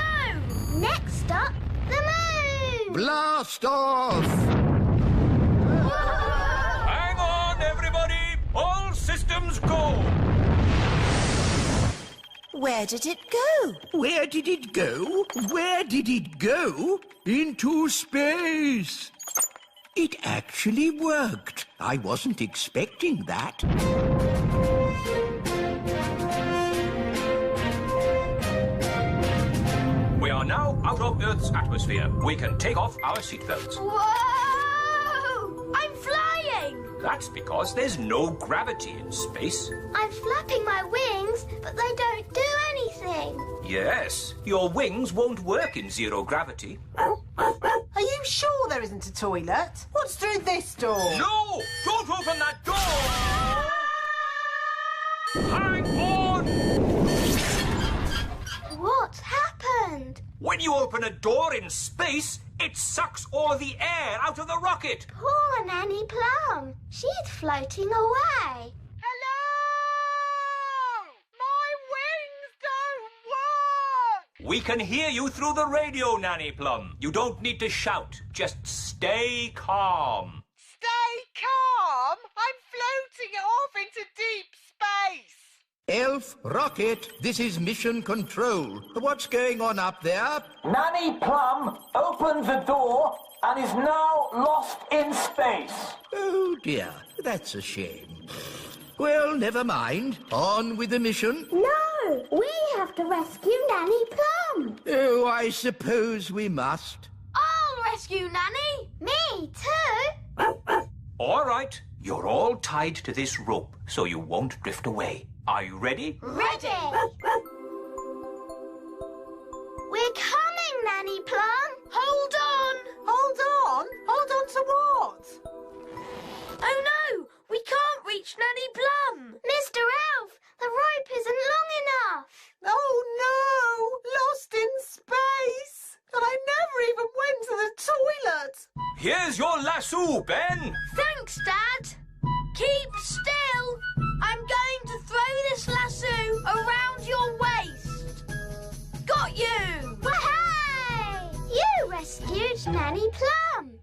Next up, the moon. Blast off! Hang on, everybody! All systems go! Where did it go? Where did it go? Where did it go? Into space. It actually worked. I wasn't expecting that. We are now out of Earth's atmosphere. We can take off our seatbelts. Whoa! I'm flying. That's because there's no gravity in space. I'm flapping my wings, but they don't do anything. Yes, your wings won't work in zero gravity. Are you sure there isn't a toilet? What's through this door? No! Don't open that door! Hang on! What happened? When you open a door in space, it sucks all the air out of the rocket. Poor Nanny Plum. She's floating away. Hello! My wings don't work! We can hear you through the radio, Nanny Plum. You don't need to shout. Just stay calm. Stay calm! I'm floating off into deep space! Elf, Rocket, this is Mission Control. What's going on up there? Nanny Plum opened the door and is now lost in space. Oh, dear. That's a shame. Well, never mind. On with the mission. No, we have to rescue Nanny Plum. Oh, I suppose we must. I'll rescue Nanny. Me too. All right, you're all tied to this rope so you won't drift away. Are you ready? Ready. We're coming, Nanny Plum. Hold on. Hold on? Hold on to what? Oh no, we can't reach Nanny Plum. Mr. Elf, the rope isn't long enough. Oh no! Lost in space! And I never even went to the toilet! Here's your lasso, Ben. Thanks, Dad. Keep still. I'm going to throw this lasso around your waist. Got you! Wahey! You rescued Nanny Plum.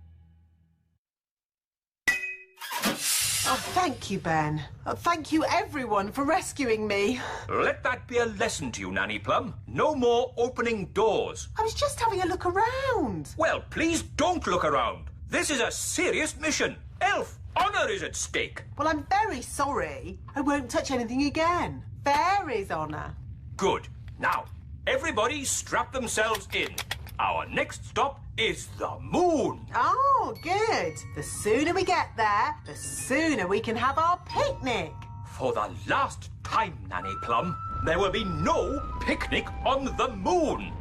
Oh, thank you, Ben. Thank you, everyone, for rescuing me. Let that be a lesson to you, Nanny Plum. No more opening doors. I was just having a look around. Well, please don't look around. This is a serious mission. Elf, honour is at stake. Well, I'm very sorry. I won't touch anything again. Fairy's honour. Good. Now, everybody strap themselves in. Our next stop is the moon. Oh, good. The sooner we get there, the sooner we can have our picnic. For the last time, Nanny Plum, there will be no picnic on the moon.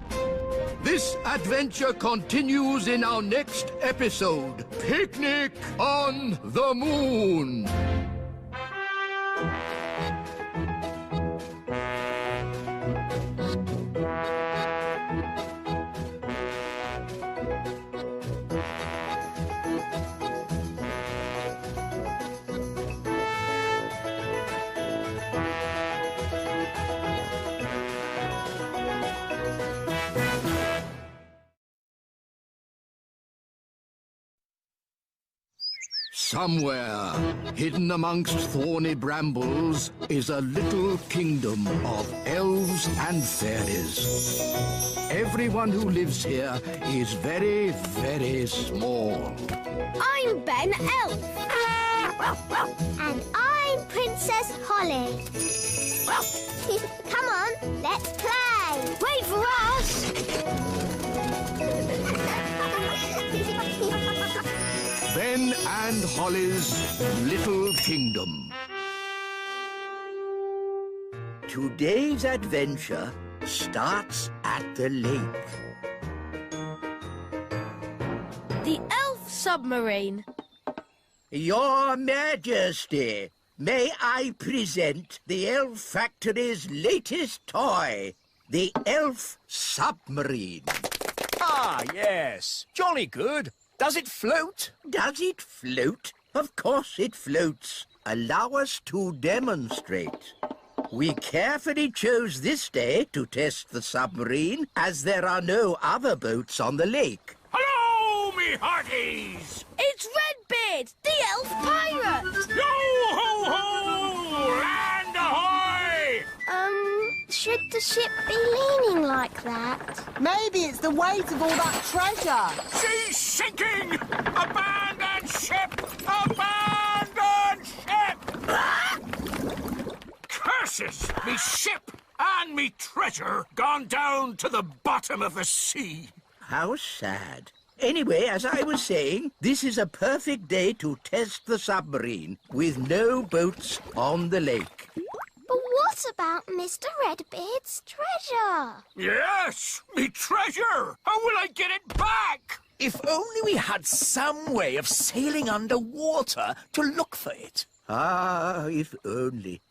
This adventure continues in our next episode. Picnic on the Moon. Somewhere, hidden amongst thorny brambles, is a little kingdom of elves and fairies. Everyone who lives here is very, very small. I'm Ben Elf. And I'm Princess Holly. Come on, let's play. Wait for us. Ben and Holly's Little Kingdom. Today's adventure starts at the lake. The elf submarine. Your Majesty, may I present the Elf Factory's latest toy, the Elf Submarine. Ah, yes. Jolly good. Does it float? Does it float? Of course it floats. Allow us to demonstrate. We carefully chose this day to test the submarine, as there are no other boats on the lake. Hello, me hearties! It's Redbeard, the elf pirate! Yo-ho-ho! Land ahoy! Should the ship be leaning like that? Maybe it's the weight of all that treasure. She's sinking! Abandon ship! Abandon ship! Curses! Me ship and me treasure gone down to the bottom of the sea. How sad. Anyway, as I was saying, this is a perfect day to test the submarine, with no boats on the lake. But what about Mr. Redbeard's treasure? Yes, me treasure! How will I get it back? If only we had some way of sailing underwater to look for it. Ah, if only.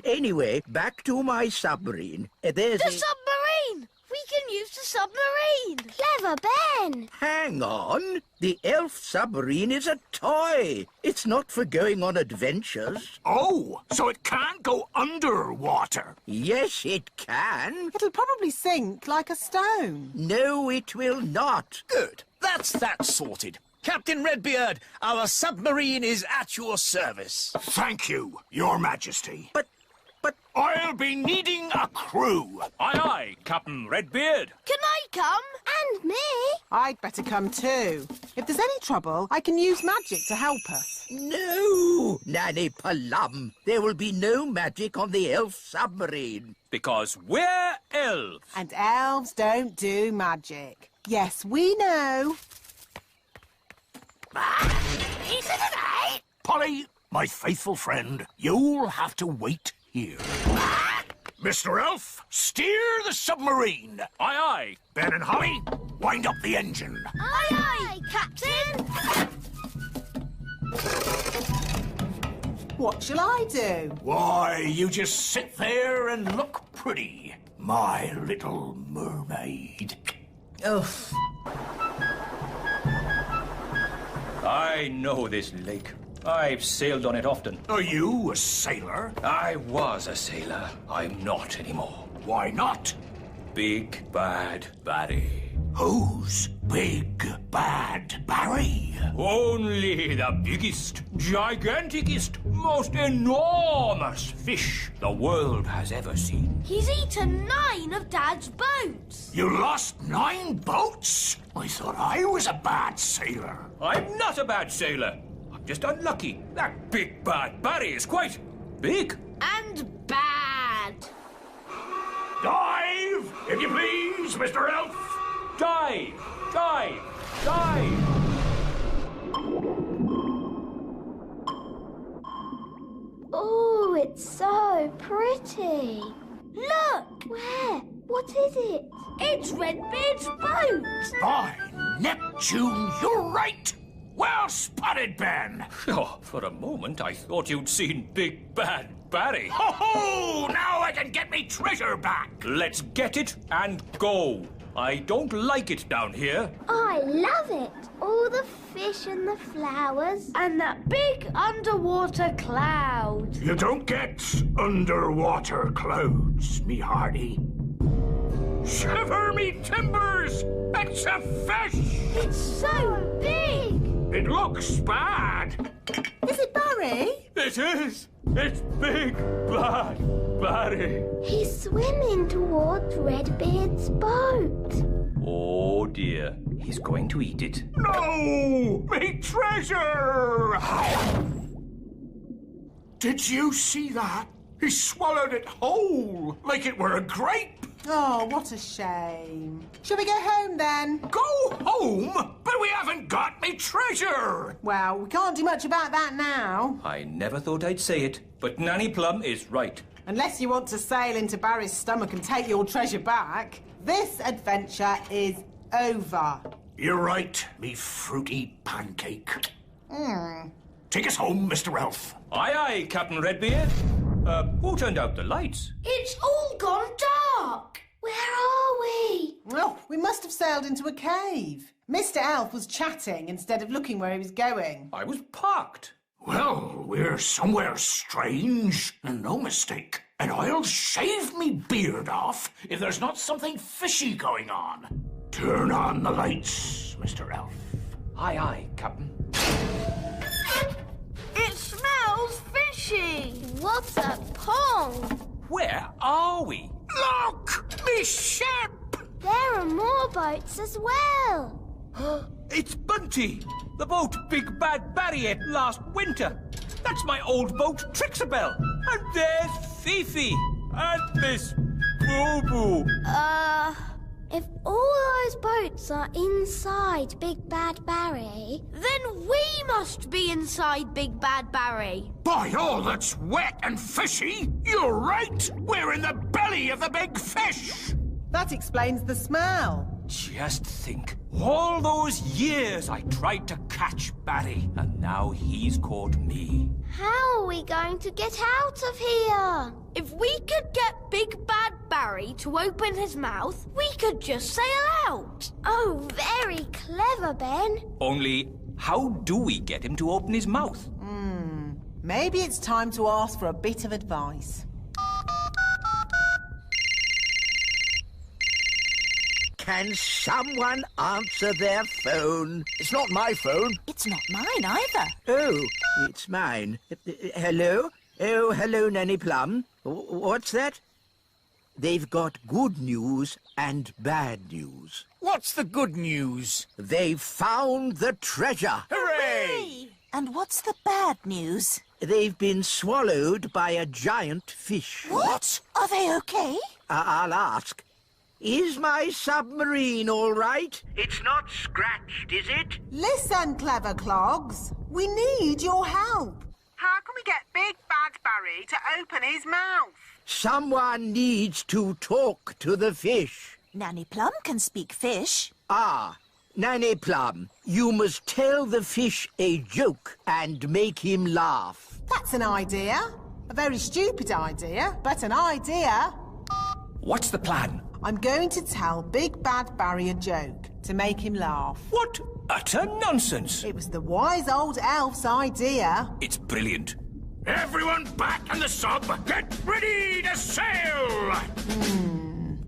Anyway, back to my submarine. There's The submarine! We can use the submarine! Clever Ben! Hang on. The elf submarine is a toy. It's not for going on adventures. Oh, so it can't go underwater. Yes, it can. It'll probably sink like a stone. No, it will not. Good. That's that sorted. Captain Redbeard, our submarine is at your service. Thank you, Your Majesty. But I'll be needing a crew. Aye, aye, Captain Redbeard. Can I come? And me? I'd better come too. If there's any trouble, I can use magic to help us. No, Nanny Plum. There will be no magic on the elf submarine. Because we're elves. And elves don't do magic. Yes, we know. Polly, my faithful friend, you'll have to wait here. Mr. Elf, steer the submarine. Aye, aye. Ben and Holly, wind up the engine. Aye, aye, Captain. What shall I do? Why, you just sit there and look pretty, my little mermaid. Oh. I know this lake. I've sailed on it often. Are you a sailor? I was a sailor. I'm not anymore. Why not? Big Bad Barry. Who's Big Bad Barry? Only the biggest, giganticest, most enormous fish the world has ever seen. He's eaten 9 of Dad's boats. You lost 9 boats? I thought I was a bad sailor. I'm not a bad sailor. I'm just unlucky. That Big Bad Barry is quite big. And bad. Dive, if you please, Mr. Elf. Dive! Dive! Dive! Oh, it's so pretty. Look! Where? What is it? It's Redbeard's boat. By Neptune, you're right. Well spotted, Ben. Oh, for a moment I thought you'd seen Big Bad Barry. Ho ho! Now I can get me treasure back. Let's get it and go. I don't like it down here. I love it. All the fish and the flowers. And that big underwater cloud. You don't get underwater clouds, me hearty. Shiver me timbers! It's a fish! It's so big. It looks bad. Is it Barry? It is. It's Big Bad Barry. He's swimming towards Redbeard's boat. Oh dear. He's going to eat it. No! Me treasure! Did you see that? He swallowed it whole, like it were a grape. Oh, what a shame. Shall we go home then? Go home? But we haven't got me treasure! treasure! Well, we can't do much about that now. I never thought I'd say it, but Nanny Plum is right. Unless you want to sail into Barry's stomach and take your treasure back, this adventure is over. You're right, me fruity pancake. Take us home, Mr. Elf. Aye, aye, Captain Redbeard. Who turned out the lights? It's all gone dark. Where are we? Oh, we must have sailed into a cave. Mr. Elf was chatting instead of looking where he was going. I was parked. Well, we're somewhere strange, and no mistake. And I'll shave me beard off if there's not something fishy going on. Turn on the lights, Mr. Elf. Aye, aye, Captain. It smells fishy. What a pong! Where are we? Look! Me ship! There are more boats as well. It's Bunty, the boat Big Bad Barry ate last winter. That's my old boat, Trixabel. And there's Fifi. And Miss Boo-Boo. If all those boats are inside Big Bad Barry... Then we must be inside Big Bad Barry. By all that's wet and fishy, you're right! We're in the belly of the big fish! That explains the smell. Just think, all those years I tried to catch Barry, and now he's caught me. How are we going to get out of here? If we could get Big Bad Barry to open his mouth, we could just sail out. Oh, very clever, Ben. Only, how do we get him to open his mouth? Maybe it's time to ask for a bit of advice. Can someone answer their phone? It's not my phone. It's not mine either. Oh, it's mine. Hello? Oh, hello, Nanny Plum. What's that? They've got good news and bad news. What's the good news? They've found the treasure. Hooray! And what's the bad news? They've been swallowed by a giant fish. What? Are they okay? I'll ask. Is my submarine all right? It's not scratched, is it? Listen, clever clogs. We need your help. How can we get Big Bad Barry to open his mouth? Someone needs to talk to the fish. Nanny Plum can speak fish. Ah, Nanny Plum, you must tell the fish a joke and make him laugh. That's an idea. A very stupid idea, but an idea. What's the plan? I'm going to tell Big Bad Barry a joke to make him laugh. What utter nonsense! It was the wise old elf's idea. It's brilliant. Everyone back on the sub! Get ready to sail!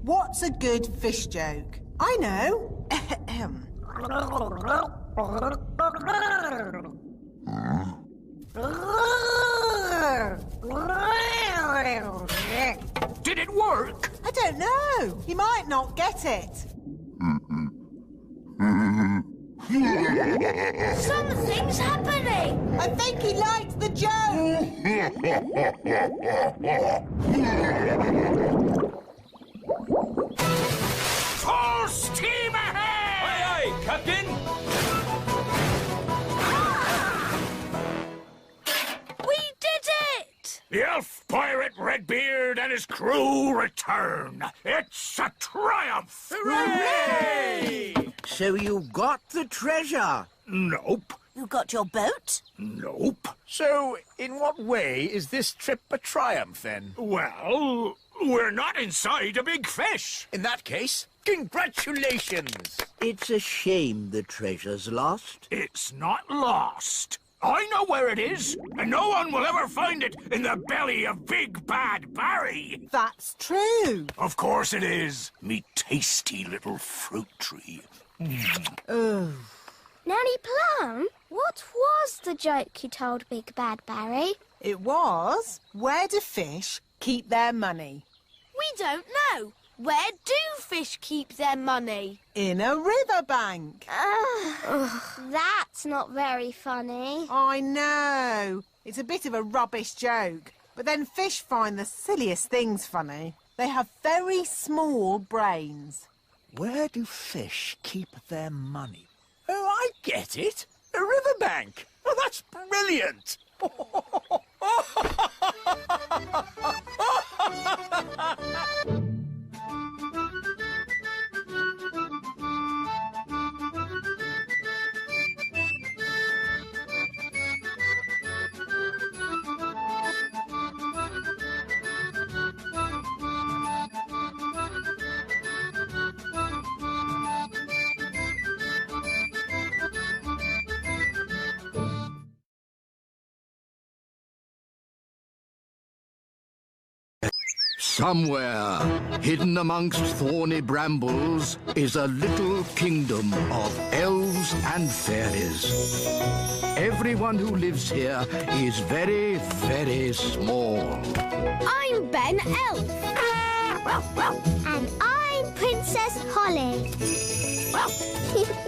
What's a good fish joke? I know. Did it work? I don't know. He might not get it. Something's happening. I think he liked the joke. Full steam ahead! Aye, aye, Captain! We did it! The elf pirate Redbeard and his crew return. It's a triumph! Hooray! So you got the treasure? Nope. You got your boat? Nope. So, in what way is this trip a triumph, then? Well, we're not inside a big fish. In that case, congratulations! It's a shame the treasure's lost. It's not lost. I know where it is, and no one will ever find it in the belly of Big Bad Barry. That's true. Of course it is, me tasty little fruit tree. Nanny Plum, what was the joke you told Big Bad Barry? It was, where do fish keep their money? We don't know. Where do fish keep their money? In a riverbank. That's not very funny. I know. It's a bit of a rubbish joke. But then fish find the silliest things funny. They have very small brains. Where do fish keep their money? Oh, I get it. A river riverbank. Oh, that's brilliant. Somewhere, hidden amongst thorny brambles, is a little kingdom of elves and fairies. Everyone who lives here is very, very small. I'm Ben Elf. And I'm Princess Holly.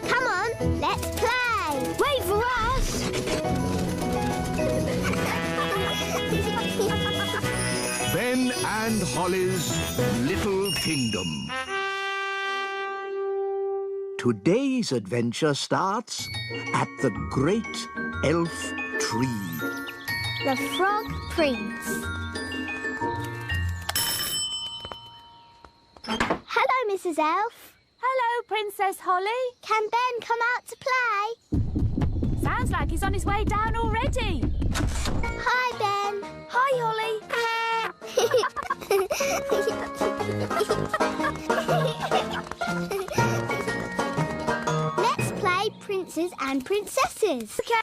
Come on, let's play. Wait for us. Ben and Holly's Little Kingdom. Today's adventure starts at the Great Elf Tree. The Frog Prince. Hello, Mrs. Elf. Hello, Princess Holly. Can Ben come out to play? Sounds like he's on his way down already. Hi, Ben. Hi, Holly. Let's play Princes and Princesses. Okay.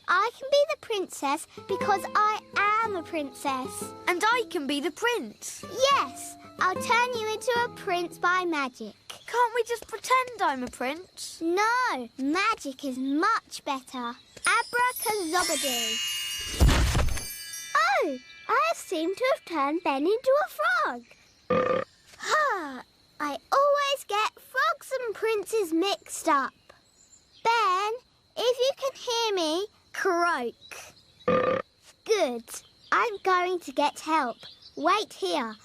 I can be the princess because I am a princess. And I can be the prince. Yes, I'll turn you into a prince by magic. Can't we just pretend I'm a prince? No, magic is much better. Abracazobadoo. Oh, I seem to have turned Ben into a frog. I always get frogs and princes mixed up. Ben, if you can hear me, croak. Good. I'm going to get help. Wait here.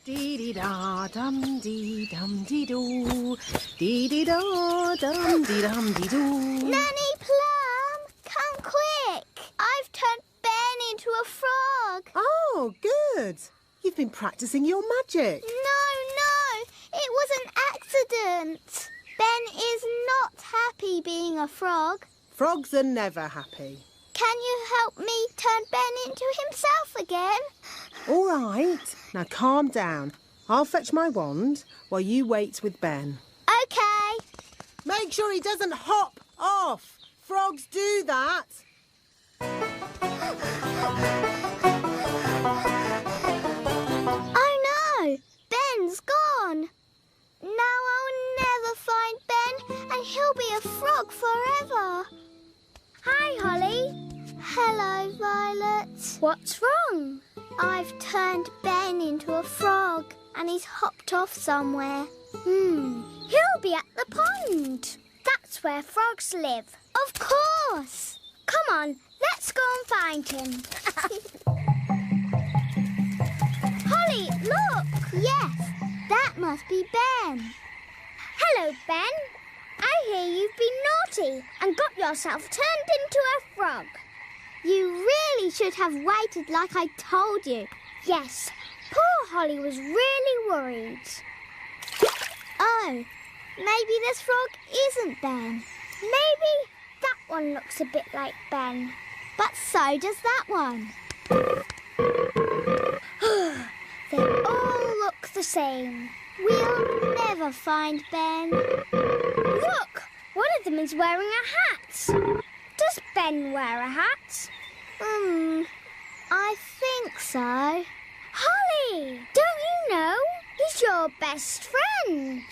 Dee-dee-da-dum-dee-dum-dee-doo. Dee-dee-da-dum-dee-dum-dee-doo. Nanny Plum, come quick. I've turned Ben into a frog. Oh, good. You've been practicing your magic. No, it was an accident. Ben is not happy being a frog. Frogs are never happy. Can you help me turn Ben into himself again? All right. Now calm down. I'll fetch my wand while you wait with Ben. OK. Make sure he doesn't hop off. Frogs do that. Oh no! Ben's gone. Now I'll never find Ben and he'll be a frog forever. Hi, Holly. Hello, Violet. What's wrong? I've turned Ben into a frog and he's hopped off somewhere. He'll be at the pond. That's where frogs live. Of course. Come on, let's go and find him. Holly, look. Yes, that must be Ben. Hello, Ben. I hear you've been naughty and got yourself turned into a frog. You really should have waited like I told you. Yes, poor Holly was really worried. Oh, maybe this frog isn't Ben. Maybe that one looks a bit like Ben. But so does that one. They all look the same. We'll never find Ben. Look, one of them is wearing a hat. Does Ben wear a hat? I think so. Holly, don't you know? He's your best friend.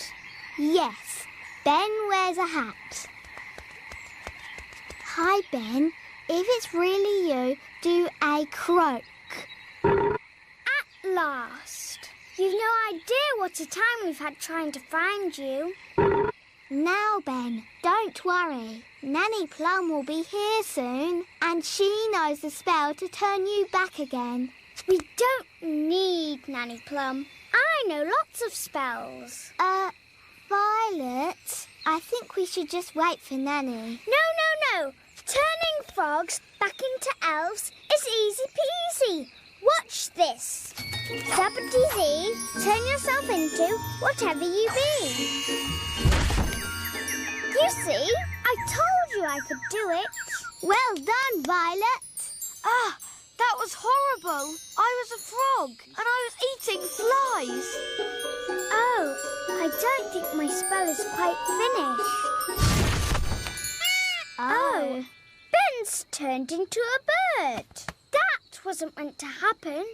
Yes, Ben wears a hat. Hi, Ben. If it's really you, do a croak. At last. You've no idea what a time we've had trying to find you. Now, Ben, don't worry. Nanny Plum will be here soon, and she knows the spell to turn you back again. We don't need Nanny Plum. I know lots of spells. Violet, I think we should just wait for Nanny. No. Turning frogs back into elves is easy peasy. Watch this. Zappity-zee, turn yourself into whatever you be. You see, I told you I could do it. Well done, Violet. Ah, that was horrible. I was a frog and I was eating flies. Oh, I don't think my spell is quite finished. Oh, Ben's turned into a bird. That wasn't meant to happen.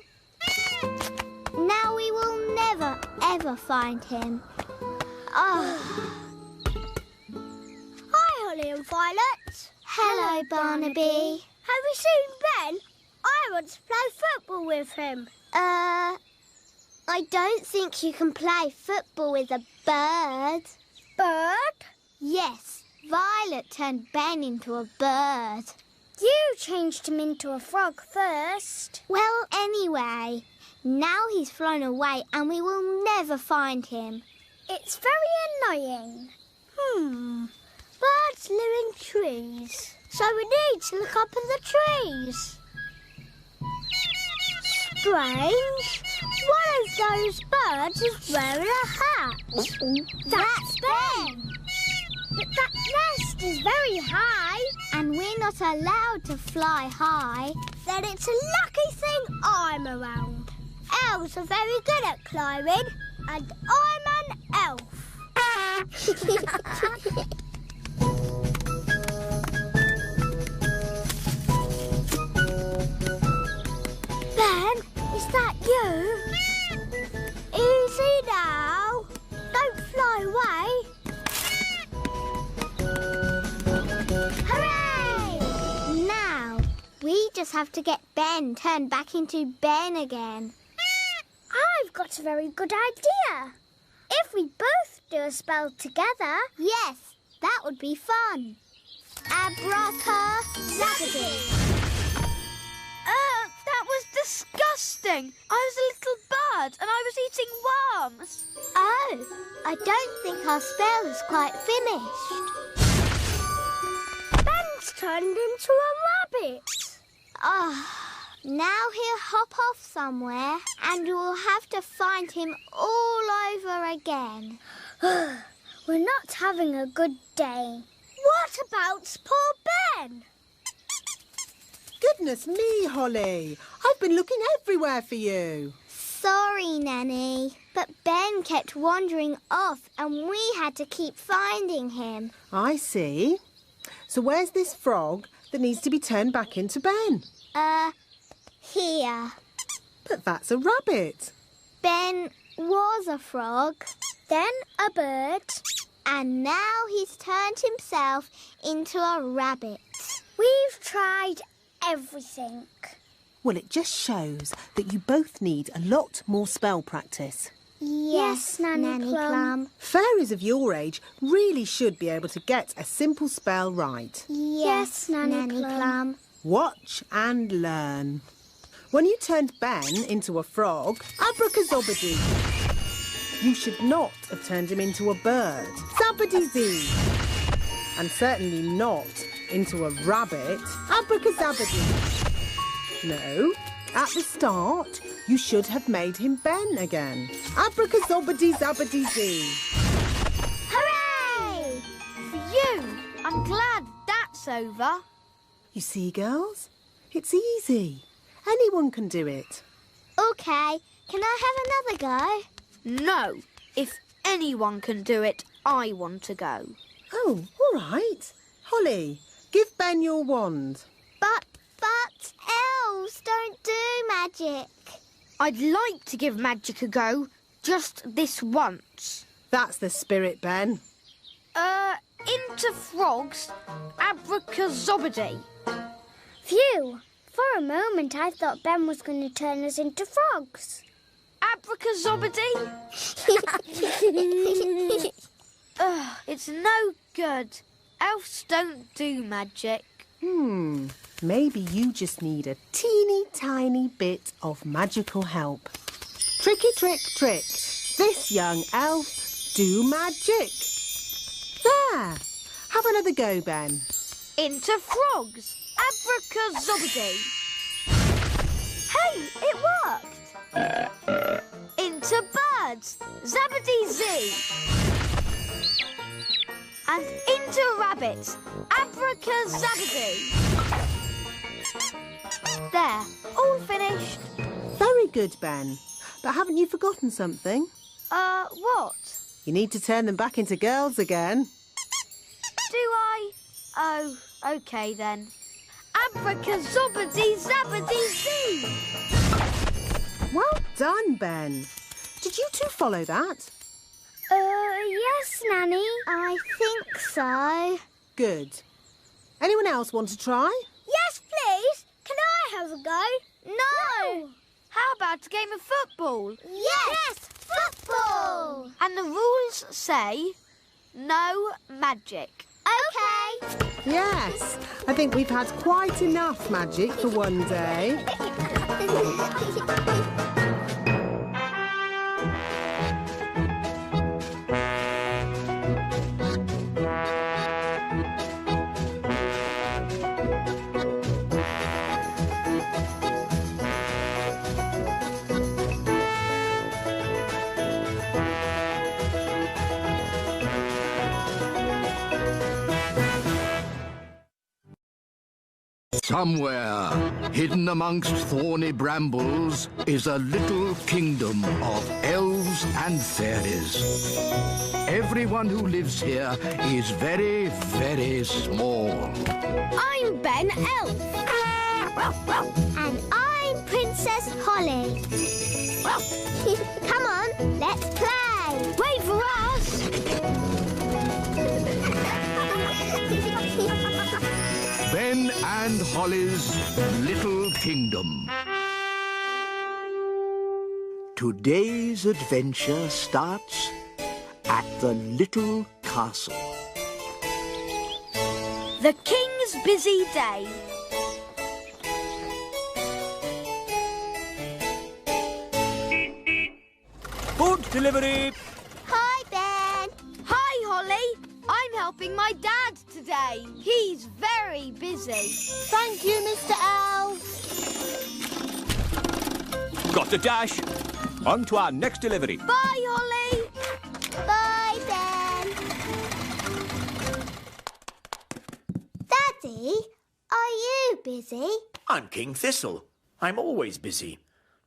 Now we will never, ever find him. Oh. Hi, Holly and Violet. Hello, Barnaby. Have you seen Ben? I want to play football with him. I don't think you can play football with a bird. Bird? Yes. Violet turned Ben into a bird. You changed him into a frog first. Well, anyway, now he's flown away and we will never find him. It's very annoying. Birds live in trees, so we need to look up in the trees. Strange. One of those birds is wearing a hat. That's Ben. But that nest is very high. And we're not allowed to fly high. Then it's a lucky thing I'm around. Elves are very good at climbing. And I'm an elf. Ben, is that you? Easy now. Don't fly away. Hooray! Now, we just have to get Ben turned back into Ben again. I've got a very good idea. If we both do a spell together... Yes, that would be fun. Abracadabra. That was disgusting. I was a little bird and I was eating worms. Oh, I don't think our spell is quite finished. Ben's turned into a rabbit. Now he'll hop off somewhere and we'll have to find him all over again. We're not having a good day. What about poor Ben? Goodness me, Holly. I've been looking everywhere for you. Sorry, Nanny, but Ben kept wandering off and we had to keep finding him. I see. So where's this frog that needs to be turned back into Ben? Here. But that's a rabbit. Ben was a frog, then a bird, and now he's turned himself into a rabbit. We've tried everything. Well, it just shows that you both need a lot more spell practice. Yes, Nanny Plum. Fairies of your age really should be able to get a simple spell right. Yes, Nanny Plum. Watch and learn. When you turned Ben into a frog, abracadabra. You should not have turned him into a bird. Zappity-zee. And certainly not into a rabbit. Abracadabra. No, at the start, you should have made him Ben again. Abracadabra-zappity-zee. Hooray! Phew! I'm glad that's over. You see, girls? It's easy. Anyone can do it. OK, can I have another go? No. If anyone can do it, I want to go. Oh, all right. Holly, give Ben your wand. But elves don't do magic. I'd like to give magic a go, just this once. That's the spirit, Ben. Into frogs, abracadabra. Phew! For a moment I thought Ben was going to turn us into frogs. Abracadabra. It's no good. Elves don't do magic. Maybe you just need a teeny tiny bit of magical help. Tricky trick trick. this young elf do magic. There. Have another go, Ben. Into frogs. Abracazobody. Hey, it worked. Into birds. Zabadee-zee. And into rabbits. Abracazabadee. There, all finished. Very good, Ben. But haven't you forgotten something? What? You need to turn them back into girls again. Do I? Oh, OK then. Abracazobadee-zabadee-zee. Well done, Ben. Did you two follow that? Yes, Nanny. I think so. Good. Anyone else want to try? Yes, please. Can I have a go? No! How about a game of football? Yes, football. And the rules say no magic. OK. Yes. I think we've had quite enough magic for one day. Somewhere, hidden amongst thorny brambles, is a little kingdom of elves and fairies. Everyone who lives here is very, very small. I'm Ben Elf. And I'm Princess Holly. Come on, let's play. Wait for us. Ben and Holly's Little Kingdom. Today's adventure starts at the little castle. The King's busy day. Food delivery. Hi, Ben. Hi, Holly. I'm helping my dad today. He's very busy. Thank you, Mr. Elf. Got to dash. On to our next delivery. Bye, Holly. Bye, Ben. Daddy, are you busy? I'm King Thistle. I'm always busy.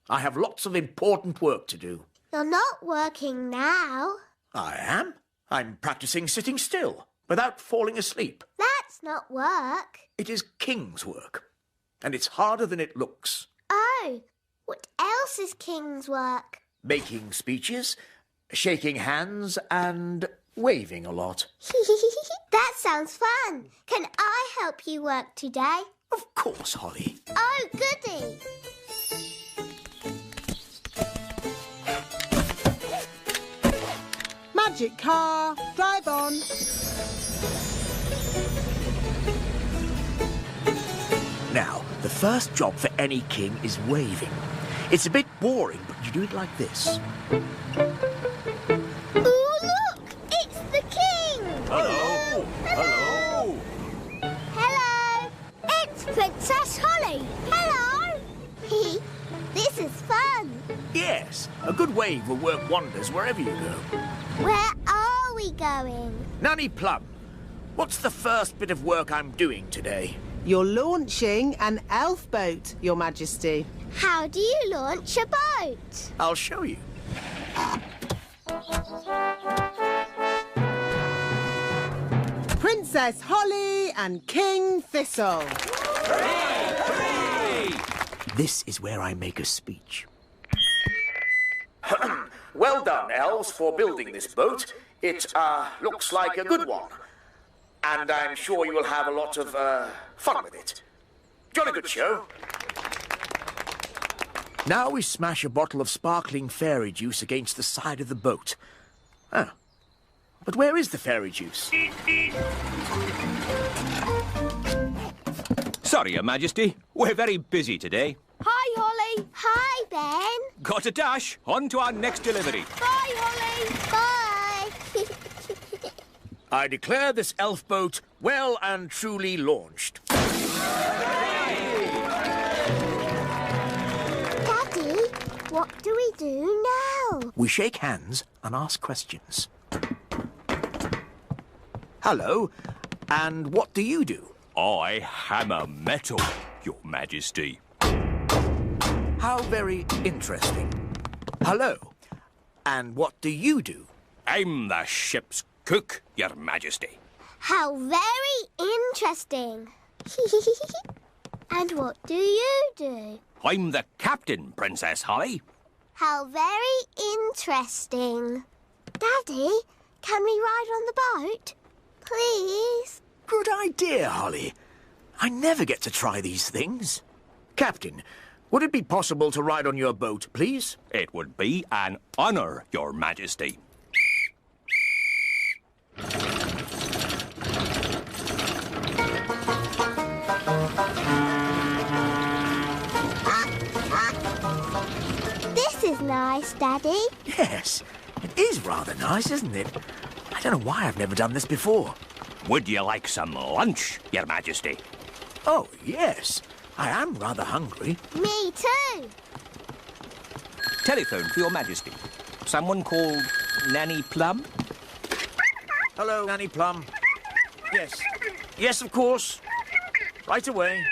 I have lots of important work to do. You're not working now. I am. I'm practicing sitting still without falling asleep. That's not work. It is King's work, and it's harder than it looks. Oh, what else is King's work? Making speeches, shaking hands, and waving a lot. That sounds fun. Can I help you work today? Of course, Holly. Oh, goody. Magic car, drive on. Now, the first job for any king is waving. It's a bit boring, but you do it like this. Ooh, look! It's the king! Hello! Hello! Hello! It's Princess Holly! Hello! This is fun! Yes, a good wave will work wonders wherever you go. Where are we going? Nanny Plum, what's the first bit of work I'm doing today? You're launching an elf boat, Your Majesty. How do you launch a boat? I'll show you. Princess Holly and King Thistle. This is where I make a speech. Well done, elves, for building this boat. It, looks like a good one. And I'm sure you will have a lot of, fun with it. Jolly good show. Now we smash a bottle of sparkling fairy juice against the side of the boat. Oh. But where is the fairy juice? Sorry, Your Majesty. We're very busy today. Hi, Holly. Holly. Hi, Ben. Got a dash. On to our next delivery. Bye, Holly. Bye. I declare this elf boat well and truly launched. Daddy, what do we do now? We shake hands and ask questions. Hello, and what do you do? I hammer metal, Your Majesty. How very interesting. Hello, and what do you do? I'm the ship's cook, Your Majesty. How very interesting. And what do you do? I'm the captain, Princess Holly. How very interesting. Daddy, can we ride on the boat? Please? Good idea, Holly. I never get to try these things. Captain, would it be possible to ride on your boat, please? It would be an honour, Your Majesty. This is nice, Daddy. Yes, it is rather nice, isn't it? I don't know why I've never done this before. Would you like some lunch, Your Majesty? Oh, yes. I am rather hungry. Me too. Telephone for Your Majesty. Someone called Nanny Plum? Hello, Nanny Plum. Yes. Yes, of course. Right away.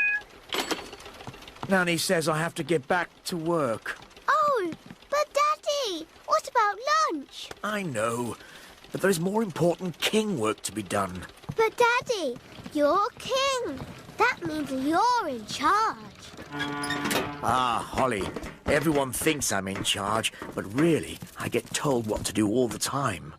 Nanny says I have to get back to work. Oh, but Daddy, what about lunch? I know, but there is more important king work to be done. But Daddy, you're king. That means you're in charge. Ah, Holly, everyone thinks I'm in charge, but really, I get told what to do all the time.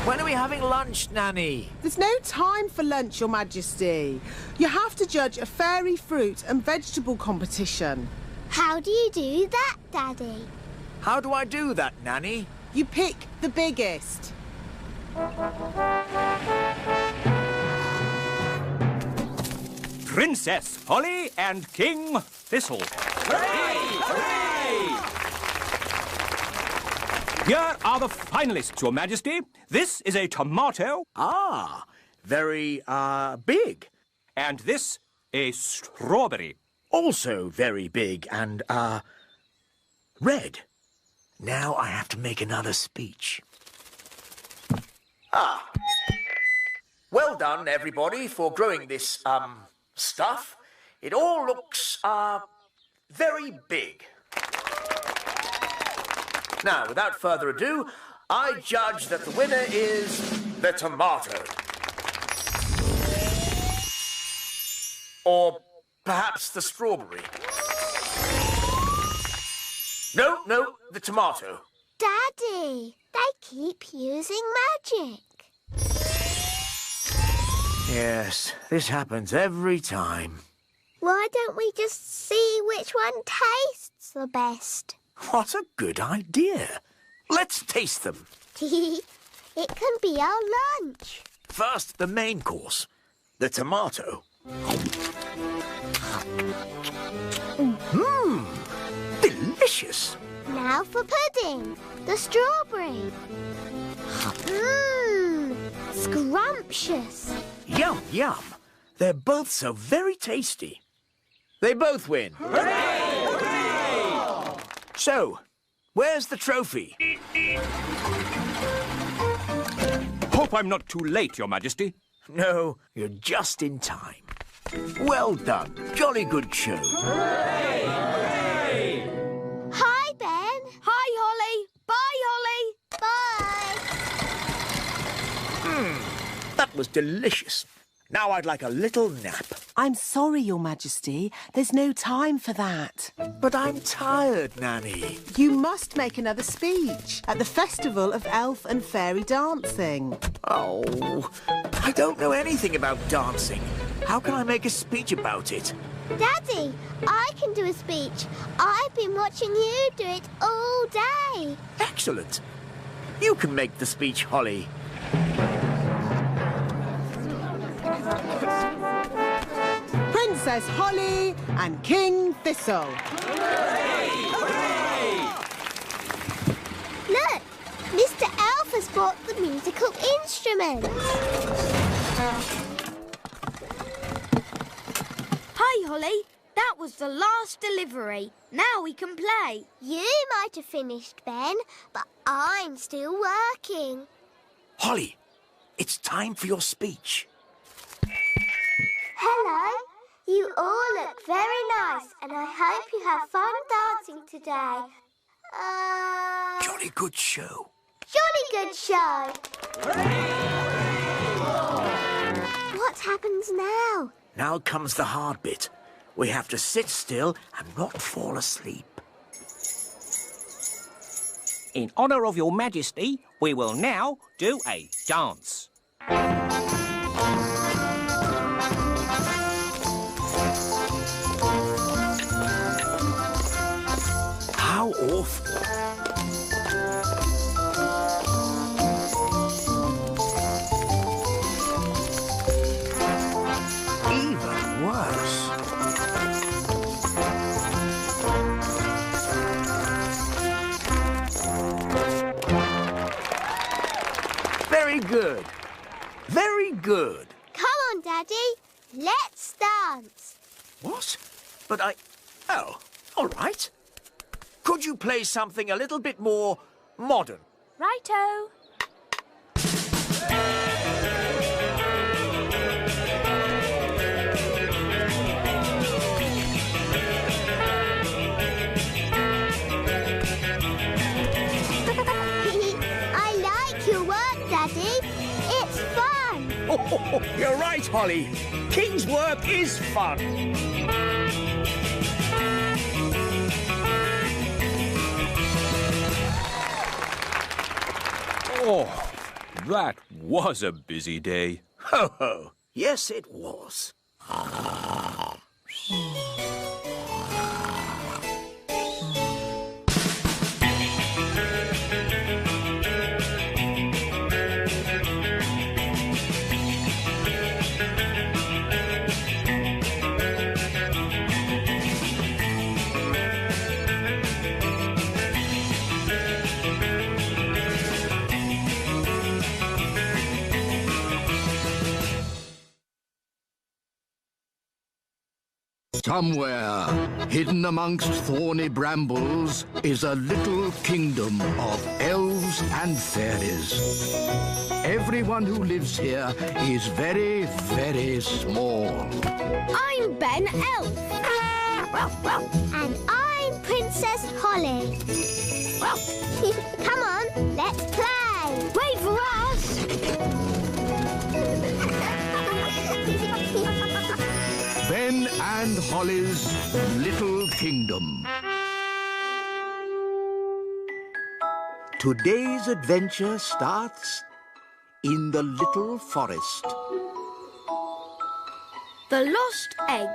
When are we having lunch, Nanny? There's no time for lunch, Your Majesty. You have to judge a fairy fruit and vegetable competition. How do you do that, Daddy? How do I do that, Nanny? You pick the biggest. Princess Holly and King Thistle. Hooray! Hooray! Here are the finalists, Your Majesty. This is a tomato. Ah, very, big. And this, a strawberry. Also very big and, red. Now I have to make another speech. Ah. Well done, everybody, for growing this, stuff. It all looks, very big. Now, without further ado, I judge that the winner is the tomato. Or perhaps the strawberry. No, the tomato. Daddy, they keep using magic. Yes, this happens every time. Why don't we just see which one tastes the best? What a good idea. Let's taste them. It can be our lunch. First, the main course, the tomato. Mmm, delicious. Now for pudding, the strawberry. Mmm, scrumptious. Yum, yum. They're both so very tasty. They both win. Hooray! Hooray! So, where's the trophy? Hope I'm not too late, Your Majesty. No, you're just in time. Well done. Jolly good show. Hooray! Hooray! Hi, Ben. Hi, Holly. Bye, Holly. Bye. That was delicious. Now I'd like a little nap. I'm sorry, Your Majesty. There's no time for that. But I'm tired, Nanny. You must make another speech at the Festival of Elf and Fairy Dancing. Oh, I don't know anything about dancing. How can I make a speech about it? Daddy, I can do a speech. I've been watching you do it all day. Excellent. You can make the speech, Holly. Princess Holly and King Thistle. Look, Mr. Elf has brought the musical instruments. Hi, Holly. That was the last delivery. Now we can play. You might have finished, Ben, but I'm still working. Holly, it's time for your speech. Hello. You all look very nice, and I hope you have fun dancing today. Jolly good show. Jolly good show. What happens now? Now comes the hard bit. We have to sit still and not fall asleep. In honour of your majesty, we will now do a dance. How awful. Even worse. Very good. Very good. Come on, Daddy. Let's dance. What? But Oh, all right. Could you play something a little bit more modern? Righto. I like your work, Daddy. It's fun. Oh, you're right, Holly. King's work is fun. Oh, that was a busy day. Ho, ho. Yes, it was. Somewhere, hidden amongst thorny brambles, is a little kingdom of elves and fairies. Everyone who lives here is very, very small. I'm Ben Elf. And I'm Princess Holly. Come on, let's play. Wait for us. Ben and Holly's Little Kingdom. Today's adventure starts in the little forest. The Lost Egg.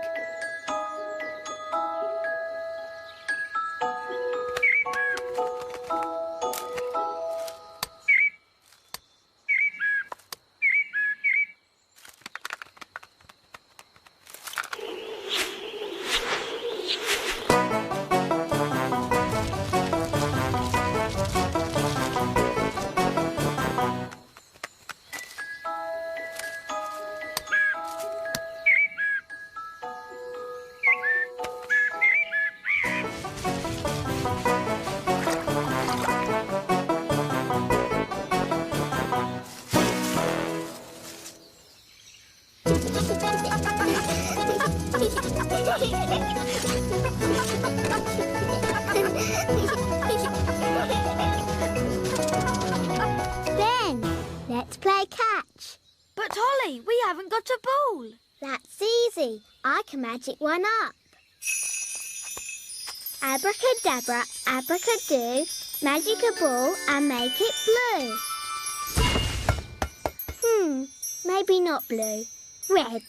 Ben, let's play catch. But Holly, we haven't got a ball. That's easy. I can magic one up. Abracadabra, abracadoo, magic a ball and make it blue. Maybe not blue. Red.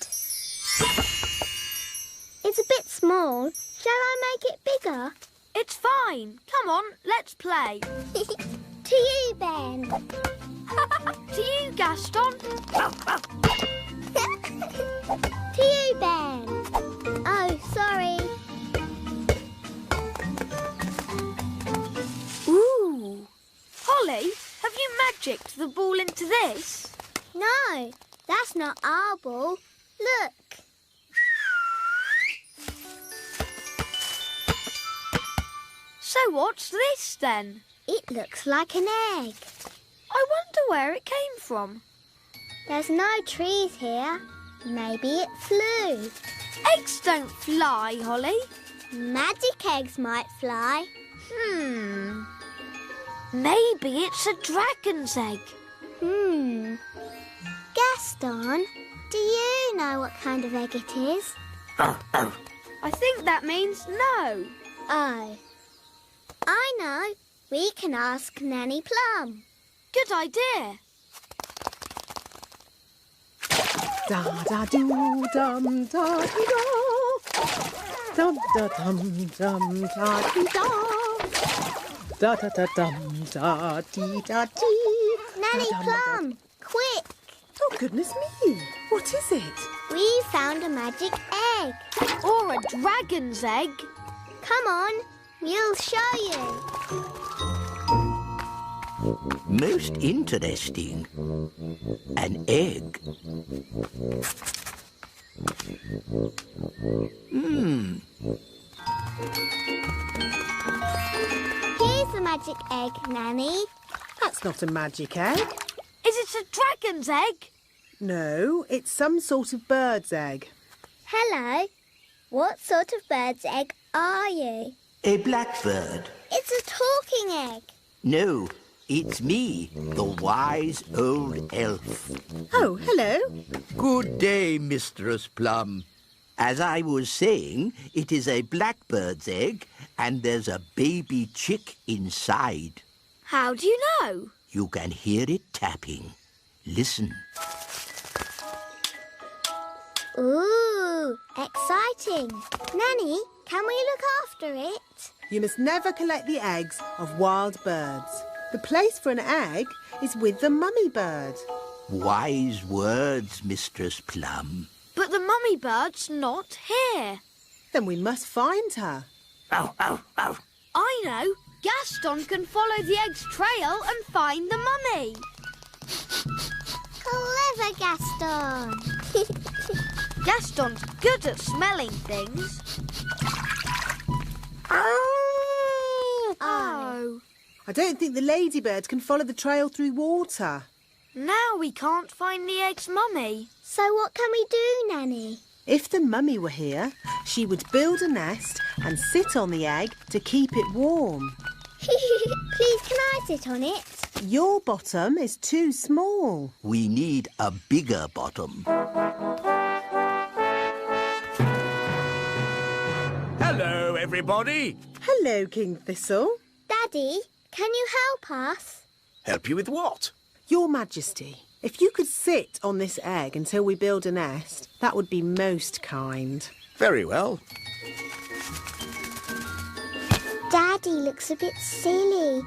It's a bit small. Shall I make it bigger? It's fine. Come on, let's play. To you, Ben. To you, Gaston. To you, Ben. magicked the ball into this? No, that's not our ball. Look. So what's this then? It looks like an egg. I wonder where it came from. There's no trees here. Maybe it flew. Eggs don't fly, Holly. Magic eggs might fly. Maybe it's a dragon's egg. Gaston, do you know what kind of egg it is? I think that means no. Oh. I know. We can ask Nanny Plum. Good idea. Da-da-doo-dum-da-dee-da. Dum-da-dum-dum-da-dee-da. Da-da-da-dum-da-dee-da-dee. Nanny Plum, quick. Oh, goodness me. What is it? We found a magic egg. Or a dragon's egg. Come on, we'll show you. Most interesting. An egg. Here's the magic egg, Nanny. That's not a magic egg. Is it a dragon's egg? No, it's some sort of bird's egg. Hello. What sort of bird's egg are you? A blackbird. It's a talking egg. No, it's me, the wise old elf. Oh, hello. Good day, Mistress Plum. As I was saying, it is a blackbird's egg, and there's a baby chick inside. How do you know? You can hear it tapping. Listen. Ooh, exciting. Nanny, can we look after it? You must never collect the eggs of wild birds. The place for an egg is with the mummy bird. Wise words, Mistress Plum. But the mummy bird's not here. Then we must find her. Ow, ow, ow. I know. Gaston can follow the egg's trail and find the mummy. Clever, Gaston. Gaston's good at smelling things. Oh. I don't think the ladybird can follow the trail through water. Now we can't find the egg's mummy. So what can we do, Nanny? If the mummy were here, she would build a nest and sit on the egg to keep it warm. Please, can I sit on it? Your bottom is too small. We need a bigger bottom. Hello, everybody. Hello, King Thistle. Daddy, can you help us? Help you with what? Your Majesty, if you could sit on this egg until we build a nest, that would be most kind. Very well. Daddy looks a bit silly.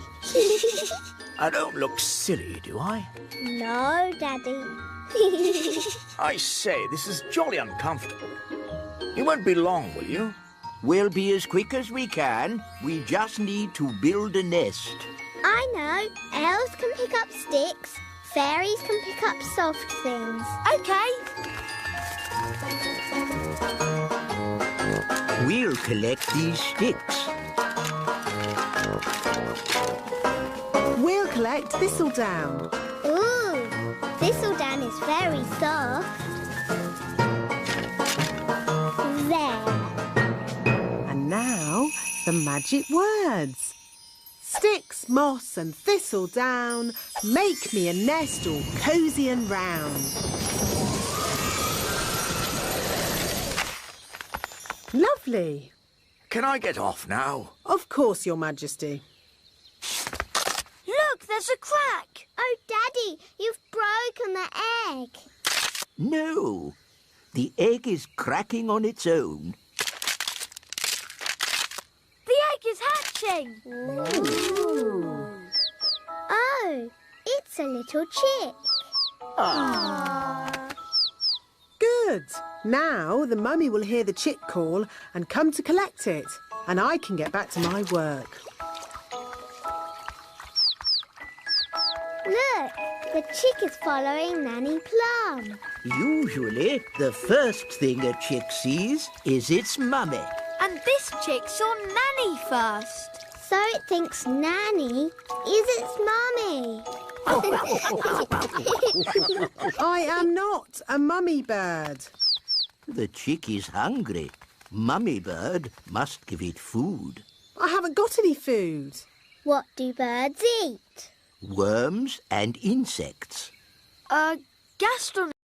I don't look silly, do I? No, Daddy. I say, this is jolly uncomfortable. You won't be long, will you? We'll be as quick as we can. We just need to build a nest. I know. Elves can pick up sticks. Fairies can pick up soft things. OK. We'll collect these sticks. We'll collect thistledown. Ooh, thistledown is very soft. There. And now, the magic words. Sticks, moss and thistledown, make me a nest all cosy and round. Lovely. Can I get off now? Of course, Your Majesty. Look, there's a crack. Oh, Daddy, you've broken the egg. No, the egg is cracking on its own. The egg is hatching. Ooh. Oh, it's a little chick. Good. Now the mummy will hear the chick call and come to collect it, and I can get back to my work. Look, the chick is following Nanny Plum. Usually, the first thing a chick sees is its mummy. And this chick saw Nanny first. So it thinks Nanny is its mummy. I am not a mummy bird. The chick is hungry. Mummy bird must give it food. I haven't got any food. What do birds eat? Worms and insects. Gaston